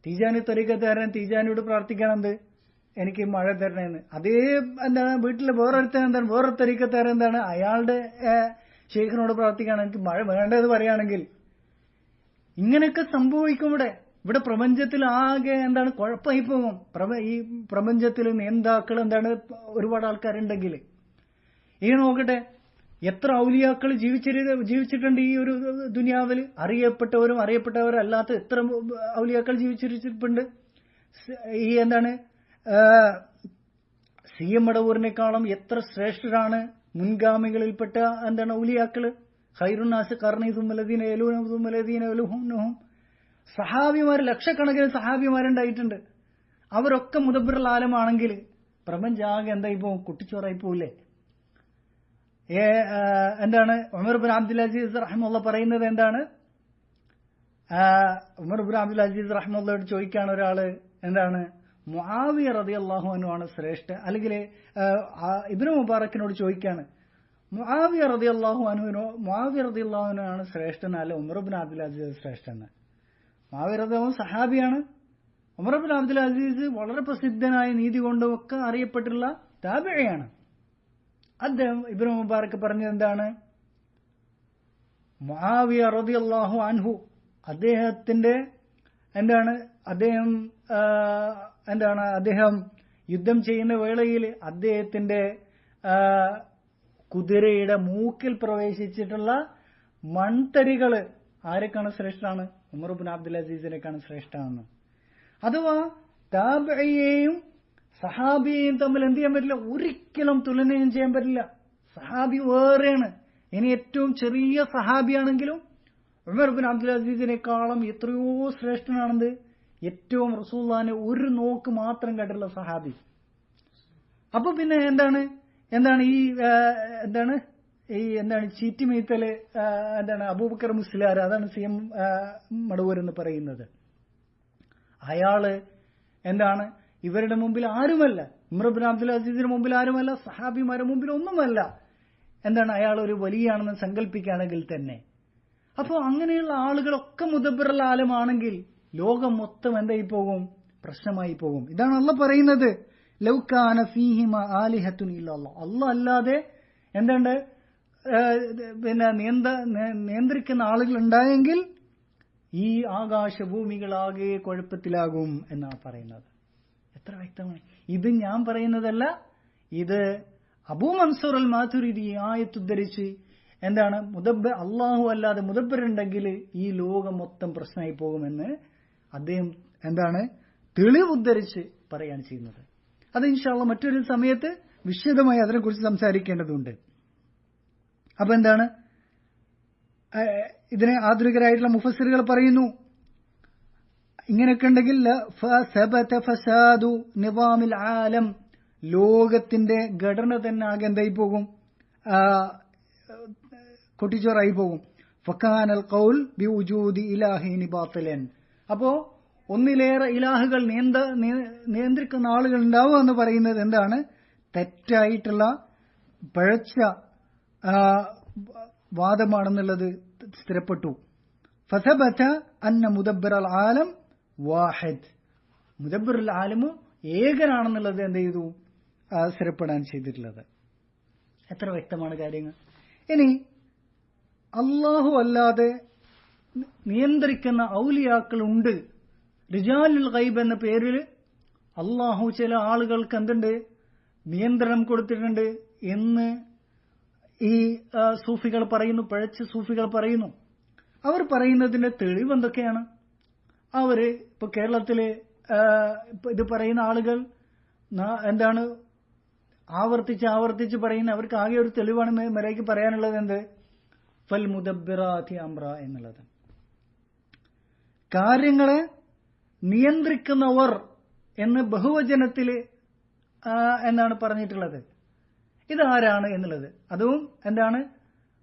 തീജാനി ത്വരീഖത്തുകാരൻ തീജാനിയോട് പ്രാർത്ഥിക്കണത് എനിക്ക് മഴ തരണമെന്ന്. അതേ എന്താണ് വീട്ടിലെ വേറൊരുത്തൻ എന്താണ് വേറൊരു ത്വരീഖത്തുകാരൻ എന്താണ് അയാളുടെ ശൈഖിനോട് പ്രാർത്ഥിക്കണം എനിക്ക് മഴ വേണ്ടതെന്ന് പറയുകയാണെങ്കിൽ ഇങ്ങനെയൊക്കെ സംഭവിക്കും. ഇവിടെ പ്രപഞ്ചത്തിൽ ആകെ എന്താണ് കുഴപ്പമായി പോകും. ഈ പ്രപഞ്ചത്തിൽ നേതാക്കൾ എന്താണ് ഒരുപാട് ആൾക്കാരുണ്ടെങ്കിൽ ഈ നോക്കട്ടെ, എത്ര ഔലിയാക്കൾ ജീവിച്ചിട്ടുണ്ട് ഈ ഒരു ദുനിയാവിൽ. അറിയപ്പെട്ടവരും അറിയപ്പെട്ടവരും അല്ലാത്ത എത്ര ഔലിയാക്കൾ ജീവിച്ചിരിച്ചിട്ടുണ്ട്. ഈ എന്താണ് CM മടവൂരിനേക്കാളും എത്ര ശ്രേഷ്ഠരാണ് മുൻഗാമികളിൽപ്പെട്ട എന്താണ് ഔലിയാക്കള്. ഖൈറുന്നാസ് ഖർനി സുമ്മലദീന യലൂനഹും സുമ്മലദീന യലൂനഹും, സഹാബിമാർ ലക്ഷക്കണക്കിന് സഹാബിമാരുണ്ടായിട്ടുണ്ട്. അവരൊക്കെ മുദബ്ബിറുൽ ആലമാണെങ്കിൽ പ്രപഞ്ചാകെ എന്തായി പോകും, കുട്ടിച്ചോറായി പോവില്ലേ? എന്താണ് ഉമർ ബിൻ അബ്ദുൽ അസീസ് റഹിമഹുല്ലാഹ് പറയുന്നത് എന്താണ്, ഉമർ ബിൻ അബ്ദുൽ അസീസ് റഹിമഹുല്ലാഹോട് ചോദിക്കാണ് ഒരാള്, എന്താണ് മുആവിയ റളിയല്ലാഹു അൻഹു ആണ് ശ്രേഷ്ഠ, അല്ലെങ്കിൽ ഇബ്നു മുബാറക്കിനോട് ചോദിക്കാണ് മുആവിയ റളിയല്ലാഹു അൻഹുവിനാണ് ശ്രേഷ്ഠൻ, അല്ല ഉമർ ഇബ്നു അബ്ദുൽ അസീസ് ശ്രേഷ്ഠൻ. മുആവിയ റളിയല്ലാഹു സഹാബിയാണ്. ഉമർ ഇബ്നു അബ്ദുൽ അസീസ് വളരെ പ്രസിദ്ധനായ നീതി കൊണ്ടും ഒക്കെ അറിയപ്പെട്ടുള്ള താബിഈയാണ്. അദ്ദേഹം ഇബ്നു മുബാറക് പറഞ്ഞത് എന്താണ്? മുആവിയ റളിയല്ലാഹു അൻഹു അദ്ദേഹത്തിന്റെ അദ്ദേഹം യുദ്ധം ചെയ്യുന്ന വേളയിൽ അദ്ദേഹത്തിന്റെ കുതിരയുടെ മൂക്കിൽ പ്രവേശിച്ചിട്ടുള്ള മൺതരികള് ആരെക്കാണ് ശ്രേഷ്ഠമാണ്? ഉമർ ഇബ്നു അബ്ദുൽ അസീസിനേക്കാണ് ശ്രേഷ്ഠമെന്ന്. അഥവാ താബിഈയെയും സഹാബിയെയും തമ്മിൽ എന്ത് ചെയ്യാൻ പറ്റില്ല? ഒരിക്കലും തുലനം ചെയ്യാൻ പറ്റില്ല. സഹാബി വേറെയാണ്. ഇനി ഏറ്റവും ചെറിയ സഹാബിയാണെങ്കിലും ഉമർ ഇബ്നു അബ്ദുൽ അസീസിനേക്കാളും എത്രയോ ശ്രേഷ്ഠനാണെന്ന് ഏറ്റവും റസൂലുള്ളാഹിനെ ഒരു നോക്ക് മാത്രം കണ്ടിട്ടുള്ള സഹാബി. അപ്പൊ പിന്നെ എന്താണ് ചീറ്റിമീത്തല് അബൂബക്കർ മുസ്ലിയാർ, അതാണ് CM മടവൂർ എന്ന് പറയുന്നത്. അയാള് ഇവരുടെ മുമ്പിൽ ആരുമല്ല, ഉമർ ഇബ്നു അബ്ദുൽ അസീസിന് മുമ്പിൽ ആരുമല്ല, സഹാബിമാരുടെ മുമ്പിൽ ഒന്നുമല്ല. അയാൾ ഒരു വലിയാണെന്ന് സങ്കല്പിക്കുകയാണെങ്കിൽ തന്നെ. അപ്പോൾ അങ്ങനെയുള്ള ആളുകളൊക്കെ മുദബ്ബിറുൽ ആലമാണെങ്കിൽ ലോകം മൊത്തം എന്തായി പോകും? പ്രശ്നമായി പോകും. ഇതാണ് അല്ലാഹ് പറയുന്നത്, ലൗ കാന ഫീഹിമ ആലിഹത്തുൻ ഇല്ലല്ലാഹ്. അല്ലാഹ് അല്ലാതെ നിയന്ത്രിക്കുന്ന ആളുകൾ ഉണ്ടായെങ്കിൽ ഈ ആകാശഭൂമികളാകെ കുഴപ്പത്തിലാകും എന്നാണ് പറയുന്നത്. എത്ര വ്യക്തമാണ് ഇത്! ഞാൻ പറയുന്നതല്ല, ഇത് അബൂ മൻസൂർ അൽ മാതുരിദി ആയത്തുദ്ധരിച്ച് അള്ളാഹു അല്ലാതെ മുദബ്ബറുണ്ടെങ്കിൽ ഈ ലോകം മൊത്തം പ്രശ്നമായി പോകുമെന്ന് അദ്ദേഹം തെളിവുദ്ധരിച്ച് പറയാണ് ചെയ്യുന്നത്. അത് ഇൻഷാ അല്ലാഹ് മറ്റൊരു സമയത്ത് വിശദമായി അതിനെക്കുറിച്ച് സംസാരിക്കേണ്ടതുണ്ട്. അപ്പൊ ഇതിനെ ആധുനികരായിട്ടുള്ള മുഫസ്സിറുകൾ പറയുന്നു, ഇങ്ങനെയൊക്കെ ഉണ്ടെങ്കിൽ ഫസാദു നിസാമിൽ ആലം, ലോകത്തിന്റെ ഘടന തന്നെ ആകെ എന്തായി പോകും? കൊട്ടിച്ചോറായി പോകും. ഫക്കാനൽ ഖൗൽ ബിവുജൂദി ഇലാഹിനി ബാത്തിലൻ. അപ്പോ ഒന്നിലേറെ ഇലാഹുകൾ നിയന്ത്രിക്കുന്ന ആളുകൾ ഉണ്ടാവുക എന്ന് പറയുന്നത് തെറ്റായിട്ടുള്ള പഴച്ച വാദമാണെന്നുള്ളത് സ്ഥിരപ്പെട്ടു. ഫസബത അന്ന മുദബ്ബിറുൽ ആലം വാഹിദ്, മുദബ്ബിറുൽ ആലമു ഏകനാണെന്നുള്ളത് എന്ത് ചെയ്തു? സ്ഥിരപ്പെടാൻ ചെയ്തിട്ടുള്ളത്. എത്ര വ്യക്തമാണ് കാര്യങ്ങൾ! ഇനി അള്ളാഹു അല്ലാതെ നിയന്ത്രിക്കുന്ന ഔലിയാക്കൾ ഉണ്ട്. റിജാലുൽ ഗൈബ് എന്ന പേരിൽ അള്ളാഹു ചില ആളുകൾക്ക് നിയന്ത്രണം കൊടുത്തിട്ടുണ്ട് എന്ന് ഈ സൂഫികൾ പറയുന്നു, പഴച്ച സൂഫികൾ പറയുന്നു. അവർ പറയുന്നതിന്റെ തെളിവ് എന്തൊക്കെയാണ്? ഇപ്പൊ കേരളത്തില് ഇത് പറയുന്ന ആളുകൾ ആവർത്തിച്ച് പറയുന്ന, അവർക്ക് ആകെ ഒരു തെളിവാണ് മര്യാദയ്ക്ക് പറയാനുള്ളത് ഫൽ മുദബ്ബിറാത്തി അംറ എന്നുള്ളത്. കാര്യങ്ങളെ നിയന്ത്രിക്കുന്നവർ എന്ന് ബഹുവചനത്തിൽ പറഞ്ഞിട്ടുള്ളത്. ഇതാരാണ് എന്നുള്ളത്. അതും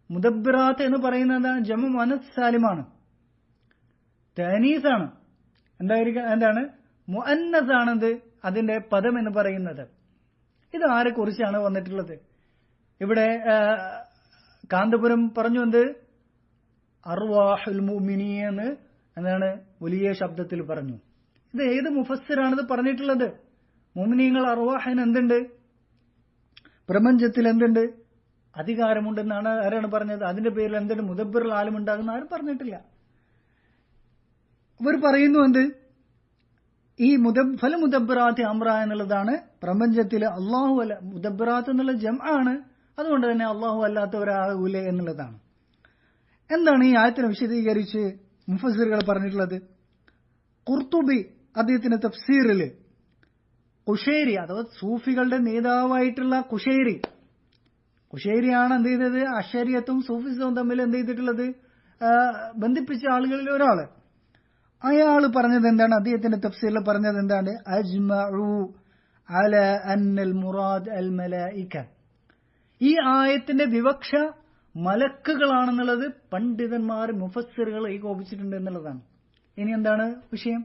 മുദബ്ബിറാത്ത് എന്ന് പറയുന്നത് ജമു മുഅന്നസ് സാലിമാണ്, തനീസാണ്. മുഅന്നസ് ആണത് അതിന്റെ പദം എന്ന് പറയുന്നത്. ഇത് ആരെ കുറിച്ചാണ് വന്നിട്ടുള്ളത്? ഇവിടെ കാന്തപുരം പറഞ്ഞു അർവാഹുൽ മുഅ്മിനീൻ എന്ന് വലിയ ശബ്ദത്തിൽ പറഞ്ഞു. ഇത് ഏത് മുഫസ്സിറാണിത് പറഞ്ഞിട്ടുള്ളത്? മുഅ്മിനീങ്ങൾ അർവാഹിന് പ്രപഞ്ചത്തിൽ അധികാരമുണ്ടെന്നാണ് ആരാണ് പറഞ്ഞത്? അതിന്റെ പേരിൽ മുദബ്ബിറുൽ ആലം ഉണ്ടാകുന്ന ആരും പറഞ്ഞിട്ടില്ല. ഇവർ പറയുന്നു ഈ ഫല മുദബ്ബിറാത്തി അംറ എന്നുള്ളതാണ് പ്രപഞ്ചത്തില് അള്ളാഹു അല്ല. മുദബ്ബിറാത്ത് എന്നുള്ള ജംആണ്, അതുകൊണ്ട് തന്നെ അള്ളാഹു അല്ലാത്തവരാകൂലേ എന്നുള്ളതാണ്. എന്താണ് ഈ ആയത്തിനെ വിശദീകരിച്ച് മുഫസ്സിറുകൾ പറഞ്ഞിട്ടുള്ളത്? ഖുർത്തുബി അദ്ദേഹത്തിന്റെ തഫ്സീറില് ഖുശൈരി, അഥവാ സൂഫികളുടെ നേതാവായിട്ടുള്ള ഖുശൈരിയാണ് അശരിയത്തും സൂഫിസവും തമ്മിൽ ബന്ധിപ്പിച്ച ആളുകളിൽ ഒരാള്. അയാള് പറഞ്ഞത് അദ്ദേഹത്തിന്റെ തഫ്സീറിൽ പറഞ്ഞത് അജ്മഉ അല അന്നൽ മുറാദ് അൽ മലായിക. ഈ ആയത്തിന്റെ വിവക്ഷ മലക്കുകളാണെന്നുള്ളത് പണ്ഡിതന്മാർ മുഫസ്സിറുകൾ ഏകോപിച്ചിട്ടുണ്ട് എന്നുള്ളതാണ്. ഇനി വിഷയം?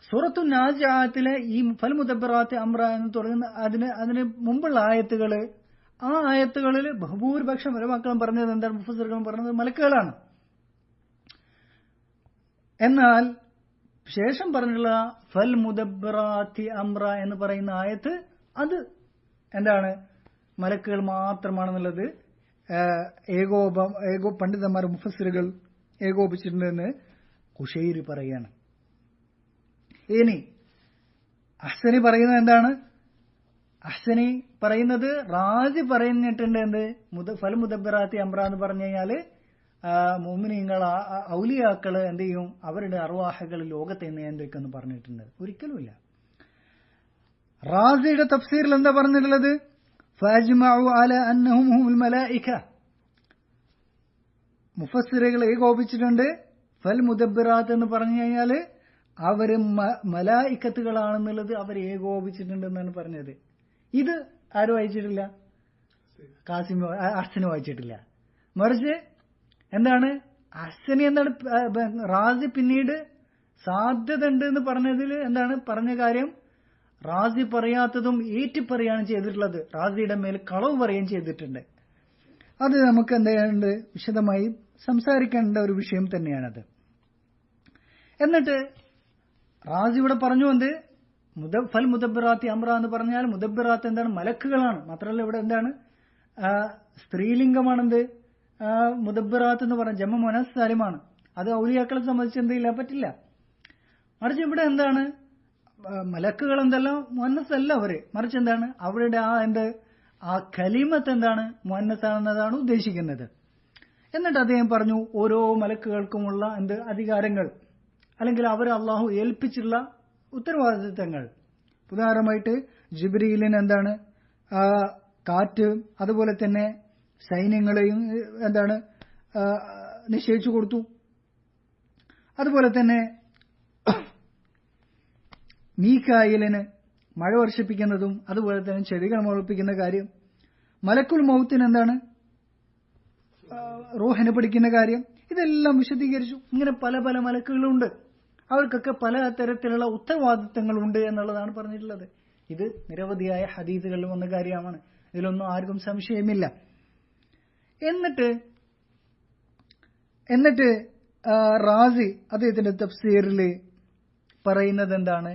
സൂറത്തു നാസിആത്തിലെ ഈ ഫൽ മുദബ്ബിറാത്തി അംറ എന്ന് തുടങ്ങുന്ന അതിന് മുമ്പുള്ള ആയത്തുകള് ആ ആയത്തുകളിൽ ബഹുഭൂരിപക്ഷം ഉലമാക്കളും പറഞ്ഞത് എന്താണ്, മുഫസ്സിറുകളും പറഞ്ഞത് മലക്കുകളാണ്. എന്നാൽ ശേഷം പറഞ്ഞുള്ള ഫൽ മുദബ്ബിറാത്തി അംറ എന്ന് പറയുന്ന ആയത്ത് അത് എന്താണ്, മലക്കുകൾ മാത്രമാണെന്നുള്ളത് പണ്ഡിതന്മാർ മുഫസ്സിറുകൾ ഏകോപിച്ചിട്ടുണ്ടെന്ന് ഖുശൈരി പറയാണ്. ഇനി അഹ്സനി പറയുന്നത് എന്താണ്? അഹ്സനി പറയുന്നത് റാസി പറഞ്ഞിട്ടുണ്ട് എന്ത്, ഫൽ മുദബ്ബിറാത്തി അംറ എന്ന് പറഞ്ഞു കഴിഞ്ഞാല് മുഅ്മിനീങ്ങൾ ഔലിയാക്കള് എന്ത് ചെയ്യും, അവരുടെ അർവാഹകൾ ലോകത്തെ നിയന്ത്രിക്കുമെന്ന് പറഞ്ഞിട്ടുണ്ട്. ഒരിക്കലുമില്ല. റാസിയുടെ തഫ്സീറിൽ എന്താ പറഞ്ഞിട്ടുള്ളത്? ഫഅജ്മഉ അലാ അന്നഹും ഹുമുൽ മലായിക. മുഫസ്സിറുകൾ ഏകോപിച്ചിട്ടുണ്ട് ഫൽ മുദബ്ബിറാത്ത് എന്ന് പറഞ്ഞു കഴിഞ്ഞാല് അവര് മലായിക്കത്തുകളാണെന്നുള്ളത് അവർ ഏകോപിച്ചിട്ടുണ്ടെന്നാണ് പറഞ്ഞത്. ഇത് ആരും വായിച്ചിട്ടില്ല, കാസിമോ അഹ്സന് വായിച്ചിട്ടില്ല. മറിച്ച് എന്താണ്, അഹ്സനി എന്താണ്, റാസി പിന്നീട് സാധ്യത ഉണ്ട് എന്ന് പറഞ്ഞതിൽ എന്താണ് പറഞ്ഞ കാര്യം, റാസി പറയാത്തതും ഏറ്റുപറയാണ് ചെയ്തിട്ടുള്ളത്, റാസിയുടെ മേൽ കളവ് പറയുകയും ചെയ്തിട്ടുണ്ട്. അത് നമുക്ക് എന്ത് ചെയ്യാനുണ്ട്, വിശദമായി സംസാരിക്കേണ്ട ഒരു വിഷയം തന്നെയാണത്. എന്നിട്ട് റാസി ഇവിടെ പറഞ്ഞു എന്ത്, ഫൽ മുദബ്ബിറാത്തി അംറ എന്ന് പറഞ്ഞാൽ മുദബ്ബിറാത്ത് എന്താണ്, മലക്കുകളാണ്. മാത്രമല്ല ഇവിടെ എന്താണ്, സ്ത്രീലിംഗമാണെന്ത്, മുദബ്ബിറാത്ത് എന്ന് പറഞ്ഞ ജമ മുനസ് സാലിമാണ്. അത് ഔലിയാക്കളെ സംബന്ധിച്ച് എന്തില്ല, പറ്റില്ല. മറിച്ച് ഇവിടെ എന്താണ്, മലക്കുകൾ എന്തെല്ലാം മുഅന്നസ് അല്ല അവര്, മറിച്ച് എന്താണ് അവരുടെ ആ കലിമത്ത് എന്താണ്, മുഅന്നസാണെന്നതാണ് ഉദ്ദേശിക്കുന്നത്. എന്നിട്ട് അദ്ദേഹം പറഞ്ഞു ഓരോ മലക്കുകൾക്കുമുള്ള അധികാരങ്ങൾ, അല്ലെങ്കിൽ അവർ അള്ളാഹു ഏൽപ്പിച്ചുള്ള ഉത്തരവാദിത്തങ്ങൾ. ഉദാഹരണമായിട്ട് ജിബ്രീലിന് എന്താണ്, കാറ്റ്, അതുപോലെ തന്നെ സൈന്യങ്ങളെയും എന്താണ് നിശ്ചയിച്ചു കൊടുത്തു. അതുപോലെ തന്നെ മീകായിലിന് മഴ വർഷിപ്പിക്കുന്നതും അതുപോലെ തന്നെ ചെടികൾ മുളപ്പിക്കുന്ന കാര്യം. മലക്കുൽ മൗത്തിന് എന്താണ്, റൂഹിനെ പിടിക്കുന്ന കാര്യം. ഇതെല്ലാം വിശദീകരിച്ചു. ഇങ്ങനെ പല പല മലക്കുകളുണ്ട്, അവർക്കൊക്കെ പല തരത്തിലുള്ള ഉത്തരവാദിത്തങ്ങളുണ്ട് എന്നുള്ളതാണ് പറഞ്ഞിട്ടുള്ളത്. ഇത് നിരവധിയായ ഹദീസുകളിൽ വന്ന കാര്യമാണ്, ഇതിലൊന്നും ആർക്കും സംശയമില്ല. എന്നിട്ട് റാസി അദ്ദേഹത്തിന്റെ തഫ്സീറിൽ പറയുന്നത് എന്താണ്,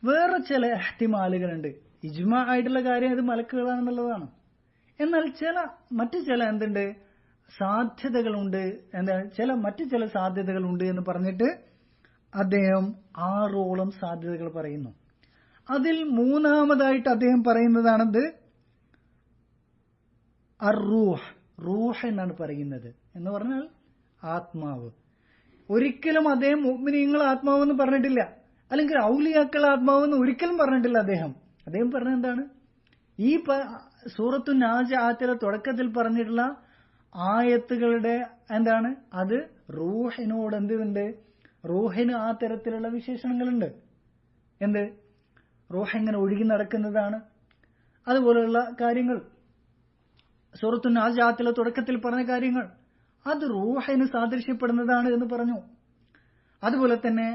വേറെ ചില ഇഹ്തിമാലുകളുണ്ട്. ഇജ്മാ ആയിട്ടുള്ള കാര്യം ഇത് മലക്കുകളാണെന്നുള്ളതാണ്. എന്നാൽ മറ്റു ചില സാധ്യതകളുണ്ട്, മറ്റു ചില സാധ്യതകളുണ്ട് എന്ന് പറഞ്ഞിട്ട് അദ്ദേഹം 6ഓളം സാധ്യതകൾ പറയുന്നു. അതിൽ മൂന്നാമതായിട്ട് അദ്ദേഹം പറയുന്നതാണത് റൂഹ് എന്നാണ് പറയുന്നത്. എന്ന് പറഞ്ഞാൽ ആത്മാവ്. ഒരിക്കലും അദ്ദേഹം മുഅ്മിനീങ്ങൾ ആത്മാവെന്ന് പറഞ്ഞിട്ടില്ല, അല്ലെങ്കിൽ ഔലിയാക്കൾ ആത്മാവെന്ന് ഒരിക്കലും പറഞ്ഞിട്ടില്ല. അദ്ദേഹം പറഞ്ഞത് എന്താണ്, ഈ സൂറത്തു നാസിആത്തിലെ തുടക്കത്തിൽ പറഞ്ഞിട്ടുള്ള ആയത്തുകളുടെ എന്താണ്, അത് റൂഹിനോട് എന്തുണ്ട്, റൂഹിന് ആ തരത്തിലുള്ള വിശേഷണങ്ങളുണ്ട്. റൂഹ് എങ്ങനെ ഒഴുകി നടക്കുന്നതാണ്, അതുപോലെയുള്ള കാര്യങ്ങൾ. സൂറത്തു നാസിആത്തിലെ തുടക്കത്തിൽ പറഞ്ഞ കാര്യങ്ങൾ അത് റൂഹിന് സാദൃശ്യപ്പെടുന്നതാണ് എന്ന് പറഞ്ഞു. അതുപോലെ തന്നെ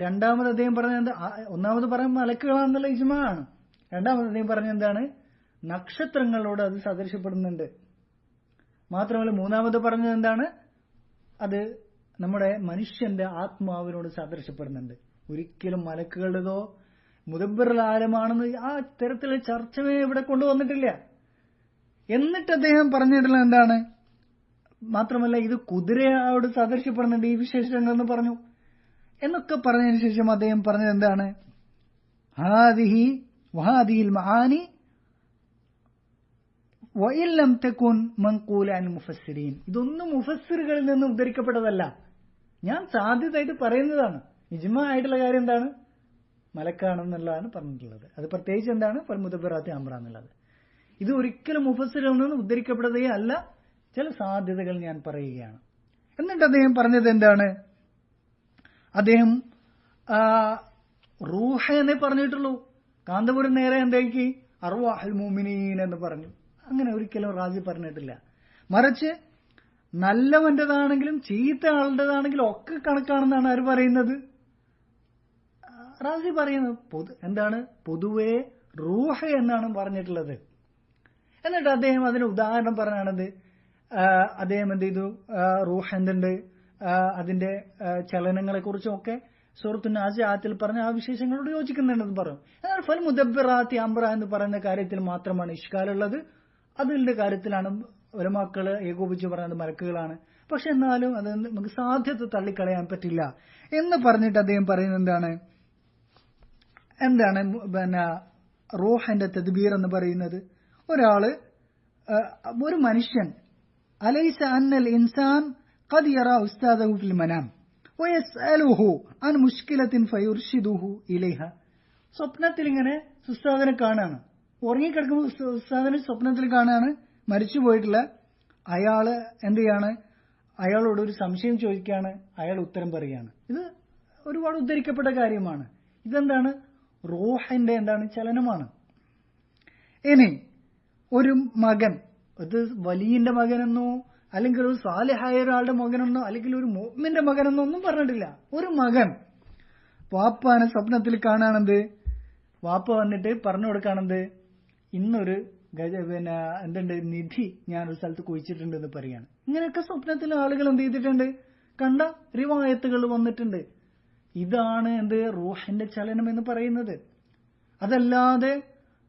രണ്ടാമത് അദ്ദേഹം പറഞ്ഞത്, ഒന്നാമത് പറയുമ്പോൾ മലക്കുകളാണെന്നുള്ള ഇജ്മാ ആണ്. രണ്ടാമത് അദ്ദേഹം പറഞ്ഞ എന്താണ്, നക്ഷത്രങ്ങളോട് അത് സാദൃശ്യപ്പെടുന്നുണ്ട്. മാത്രമല്ല മൂന്നാമത് പറഞ്ഞത് എന്താണ്, അത് നമ്മുടെ മനുഷ്യന്റെ ആത്മാവിനോട് സാദൃശ്യപ്പെടുന്നുണ്ട്. ഒരിക്കലും മലക്കുകളുടേതോ മുദബ്ബിറുൽ ആലമാണെന്ന് ആ തരത്തിലുള്ള ചർച്ചയെ ഇവിടെ കൊണ്ടുവന്നിട്ടില്ല. എന്നിട്ട് അദ്ദേഹം പറഞ്ഞിട്ടുള്ളത് എന്താണ്, മാത്രമല്ല ഇത് കുതിരയോട് സാദൃശ്യപ്പെടുന്നുണ്ട് ഈ വിശേഷങ്ങൾ എന്ന് പറഞ്ഞു. എന്നൊക്കെ പറഞ്ഞതിന് ശേഷം അദ്ദേഹം പറഞ്ഞത് എന്താണ്, വഹാദിഹിൽ മആനി വഇൻ ലം തകുൻ മൻഖൂല അൻ മുഫസ്സിരീൻ. ഇതൊന്നും മുഫസ്സിറുകളിൽ നിന്ന് ഉദ്ധരിക്കപ്പെട്ടതല്ല, ഞാൻ സാധ്യതയായിട്ട് പറയുന്നതാണ്. ഇജ്മാ ആയിട്ടുള്ള കാര്യം എന്താണ്, മലക്കാണെന്നുള്ളതാണ് പറഞ്ഞിട്ടുള്ളത്. അത് പ്രത്യേകിച്ച് എന്താണ്, ഫൽ മുദബ്ബിറാത്തി അംറ എന്നുള്ളത്. ഇത് ഒരിക്കലും മുഫസ്സിറുകളിൽ നിന്ന് ഉദ്ധരിക്കപ്പെട്ടതേ അല്ല, ചില സാധ്യതകൾ ഞാൻ പറയുകയാണ്. എന്നിട്ട് അദ്ദേഹം പറഞ്ഞത് എന്താണ്, അദ്ദേഹം റൂഹ എന്നേ പറഞ്ഞിട്ടുള്ളൂ. കാന്തപുരം നേരെ എന്താക്കി അർവാഹുൽ മുഅ്മിനീൻ എന്ന് പറഞ്ഞു. അങ്ങനെ ഒരിക്കലും റാസി പറഞ്ഞിട്ടില്ല. മറിച്ച് നല്ലവന്റേതാണെങ്കിലും ചീത്ത ആളുടേതാണെങ്കിലും ഒക്കെ കണക്കാണെന്നാണ് ആര് പറയുന്നത്, റാസി പറയുന്നത്. എന്താണ്, പൊതുവേ റൂഹ എന്നാണ് പറഞ്ഞിട്ടുള്ളത്. എന്നിട്ട് അദ്ദേഹം അതിന് ഉദാഹരണം പറഞ്ഞാണത്. അദ്ദേഹം എന്ത് ചെയ്തു, റൂഹ് എന്തുണ്ട്, അതിന്റെ ചലനങ്ങളെ കുറിച്ചൊക്കെ സൂറത്തു നാസിആത്തിൽ പറഞ്ഞ ആ വിശേഷങ്ങളോട് യോജിക്കുന്നുണ്ടെന്ന് പറഞ്ഞു. എന്നാൽ ഫൽ മുദബ്ബിറാത്തി അംറ എന്ന് പറയുന്ന കാര്യത്തിൽ മാത്രമാണ് ഇഷ്കാലുള്ളത്. അതിന്റെ കാര്യത്തിലാണ് ഉലമാക്കള് ഏകോപിച്ച് പറയുന്നത് മലക്കുകളാണ്. പക്ഷെ എന്നാലും അത് നമുക്ക് സാധ്യത തള്ളിക്കളയാൻ പറ്റില്ല എന്ന് പറഞ്ഞിട്ട് അദ്ദേഹം പറയുന്നത് എന്താണ് പിന്നെ റൂഹിന്റെ തദ്ബീർ എന്ന് പറയുന്നത്. ഒരു മനുഷ്യൻ അലൈസ അന്നൽ ഇൻസാൻ ഖദ് യറാ ഉസ്താദഹു ഫിൽ മനാം വയസ്അലുഹു അൻ മുശ്കിലത്തിൻ ഫയുർഷിദുഹു ഇലൈഹ. സ്വപ്നത്തിൽ ഇങ്ങനെ ഉസ്താദിനെ കാണാണ്, ഉറങ്ങിക്കിടക്കുമ്പോൾ ഉസ്താദിനെ സ്വപ്നത്തിൽ കാണാണ്, മരിച്ചു പോയിട്ടുള്ള അയാള് എന്ത് ചെയ്യാണ്, അയാളോട് ഒരു സംശയം ചോദിക്കുകയാണ്, അയാൾ ഉത്തരം പറയുകയാണ്. ഇത് ഒരുപാട് ഉദ്ധരിക്കപ്പെട്ട കാര്യമാണ്. ഇതെന്താണ്, റൂഹിന്റെ ചലനമാണ്. ഇനി ഒരു മകൻ, അത് വലിയന്റെ മകനെന്നോ അല്ലെങ്കിൽ ഒരു സാലിഹായ ഒരാളുടെ മകനെന്നോ അല്ലെങ്കിൽ ഒരു മുഅ്മിന്റെ മകനെന്നോ ഒന്നും പറഞ്ഞിട്ടില്ല. ഒരു മകൻ വാപ്പാനെ സ്വപ്നത്തിൽ കാണാണെന്ത്, വാപ്പ വന്നിട്ട് പറഞ്ഞു കൊടുക്കാണെന്ത്, ഇന്നൊരു നിധി ഞാനൊരു സ്ഥലത്ത് കുഴിച്ചിട്ടുണ്ട് എന്ന് പറയാണ്. ഇങ്ങനെയൊക്കെ സ്വപ്നത്തിൽ ആളുകൾ എന്ത് ചെയ്തിട്ടുണ്ട്, കണ്ട റിവായത്തുകൾ വന്നിട്ടുണ്ട്. ഇതാണ് റൂഹിന്റെ ചലനം എന്ന് പറയുന്നത്. അതല്ലാതെ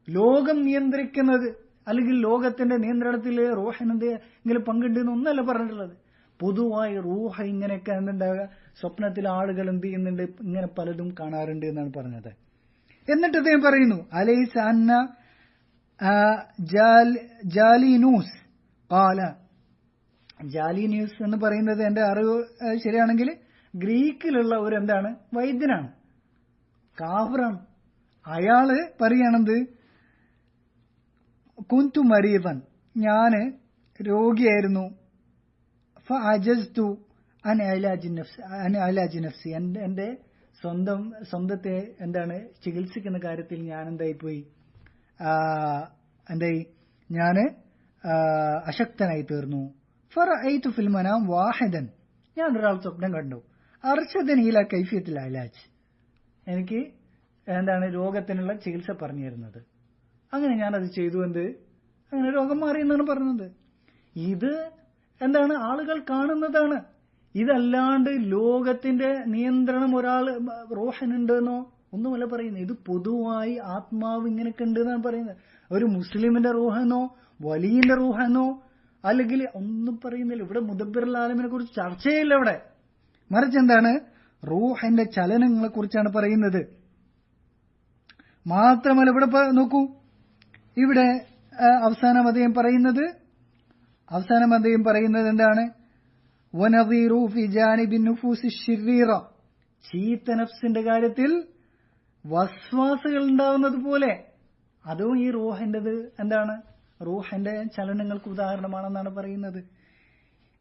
ലോകം നിയന്ത്രിക്കുന്നത് അല്ലെങ്കിൽ ലോകത്തിന്റെ നിയന്ത്രണത്തിൽ റൂഹിനെന്തെങ്കിലും പങ്കുണ്ട് എന്നൊന്നല്ല പറഞ്ഞിട്ടുള്ളത്. പൊതുവായി റൂഹ ഇങ്ങനെയൊക്കെ എന്തുണ്ടാവുക, സ്വപ്നത്തിൽ ആളുകൾ എന്ത് ചെയ്യുന്നുണ്ട്, ഇങ്ങനെ പലതും കാണാറുണ്ട് എന്നാണ് പറഞ്ഞത്. എന്നിട്ട് അദ്ദേഹം പറയുന്നു, അലൈസ അന്ന ജാലിനൂസ് ഖാല. ജാലിനൂസ് എന്ന് പറയുന്നത് എന്റെ അറിവ് ശരിയാണെങ്കിൽ ഗ്രീക്കിലുള്ള ഒരു വൈദ്യനാണ്, കാഫിറാണ്. അയാള് പറയുകയാണെന്ത്, കുന്തു മരീദൻ, ഞാന് രോഗിയായിരുന്നു, ഫഅജസ്തു അൻ ഇലാജി നഫ്സി, എന്റെ സ്വന്തത്തെ ചികിത്സിക്കുന്ന കാര്യത്തിൽ ഞാൻ ഞാന് അശക്തനായി തീർന്നു. ഫറഅയ്തു ഫിൽ മനാം വാഹിദൻ, ഞാൻ ഒരാൾ സ്വപ്നം കണ്ടു, അർശദനി ഇലാ കൈഫിയത്തുൽ ഇലാജ്, എനിക്ക് രോഗത്തിനുള്ള ചികിത്സ പറഞ്ഞു തരുന്നത്. അങ്ങനെ ഞാനത് ചെയ്തു, അങ്ങനെ രോഗം മാറി എന്നാണ് പറഞ്ഞത്. ഇത് ആളുകൾ കാണുന്നതാണ്. ഇതല്ലാണ്ട് ലോകത്തിന്റെ നിയന്ത്രണം ഒരാൾ റൂഹിനുണ്ടെന്നോ ഒന്നുമല്ല പറയുന്നത്. ഇത് പൊതുവായി ആത്മാവ് ഇങ്ങനെയൊക്കെ ഉണ്ട് എന്നാണ് പറയുന്നത്. ഒരു മുസ്ലിമിന്റെ റൂഹെന്നോ വലിയന്റെ റൂഹെന്നോ അല്ലെങ്കിൽ ഒന്നും പറയുന്നില്ല. ഇവിടെ മുദബ്ബിറുൽ ആലമിനെ കുറിച്ച് ചർച്ചയില്ല ഇവിടെ. മറിച്ച് റൂഹിന്റെ ചലനങ്ങളെ കുറിച്ചാണ് പറയുന്നത്. മാത്രമല്ല ഇവിടെ നോക്കൂ, ഇവിടെ അവസാനം അദ്ദേഹം പറയുന്നത് വനദീറു ഫി ജാനിബിൻ നുഫൂസി ശിരീറ, ചീത്ത നഫ്സിന്റെ കാര്യത്തിൽ വസ്വാസുകൾ ഉണ്ടാവുന്നത് പോലെ അതും ഈ റൂഹിന്റേത് റൂഹിന്റെ ചലനങ്ങൾക്ക് ഉദാഹരണമാണെന്നാണ് പറയുന്നത്.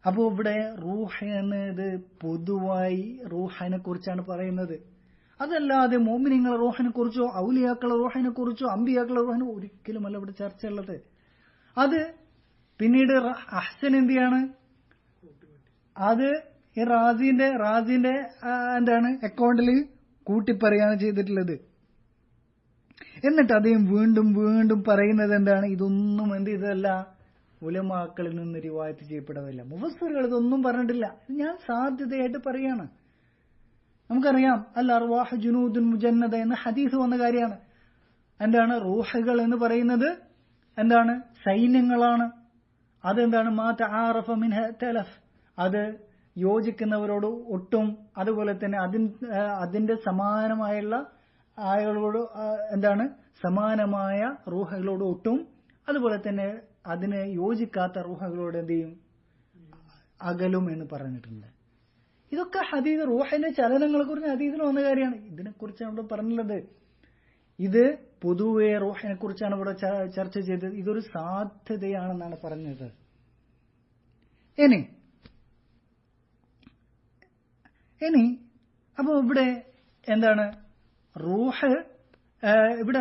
അപ്പോ ഇവിടെ റൂഹ് എന്നത് പൊതുവായി റൂഹിനെ കുറിച്ചാണ് പറയുന്നത്. അതല്ലാതെ മോമിനിങ്ങളെ റൂഹിനെ കുറിച്ചോ ഔലിയാക്കളെ റൂഹിനെ കുറിച്ചോ അമ്പിയാക്കളെ റൂഹിനെ ഒരിക്കലുമല്ല ഇവിടെ ചർച്ചയുള്ളത്. അത് പിന്നീട് അഹ്സൻ എന്തിയാണ്, അത് ഈ റാസിന്റെ അക്കൗണ്ടിൽ കൂട്ടിപ്പറയാണ് ചെയ്തിട്ടുള്ളത്. എന്നിട്ട് അദ്ദേഹം വീണ്ടും വീണ്ടും പറയുന്നത് ഇതൊന്നും ഇതല്ല, ഉലമാക്കളിൽ നിന്ന് റിവായത്ത് ചെയ്യപ്പെടവില്ല, മുഫസ്സിറുകൾ ഇതൊന്നും പറഞ്ഞിട്ടില്ല. ഇത് ഞാൻ സാധ്യതയായിട്ട് പറയാണ്. നമുക്കറിയാം അൽ അർവാഹ് ജുനൂദുൻ മുജന്നദ എന്ന ഹദീസ് വന്ന കാര്യമാണ്. റൂഹുകൾ എന്ന് പറയുന്നത് സൈന്യങ്ങളാണ്. അതെന്താണ്, മാ തആറഫ മിൻഹ തലഫ്, അത് യോജിക്കുന്നവരോട് ഒട്ടും, അതുപോലെ തന്നെ അതിന്റെ സമാനമായുള്ള ആളുകളോട് സമാനമായ റൂഹുകളോട് ഒട്ടും, അതുപോലെ തന്നെ അതിന് യോജിക്കാത്ത റൂഹുകളോട് എന്ത് ചെയ്യും, അകലും എന്ന് പറഞ്ഞിട്ടുണ്ട്. ഇതൊക്കെ ഹദീസ്, റൂഹിന്റെ ചലനങ്ങളെ കുറിച്ച് ഹദീസിൽ വന്ന കാര്യമാണ്. ഇതിനെക്കുറിച്ചാണ് ഇവിടെ പറഞ്ഞുള്ളത്. ഇത് പൊതുവെ റൂഹിനെ കുറിച്ചാണ് ഇവിടെ ചർച്ച ചെയ്തത്. ഇതൊരു സാധ്യതയാണെന്നാണ് പറഞ്ഞത്. ഇനി അപ്പൊ ഇവിടെ റൂഹ് ഇവിടെ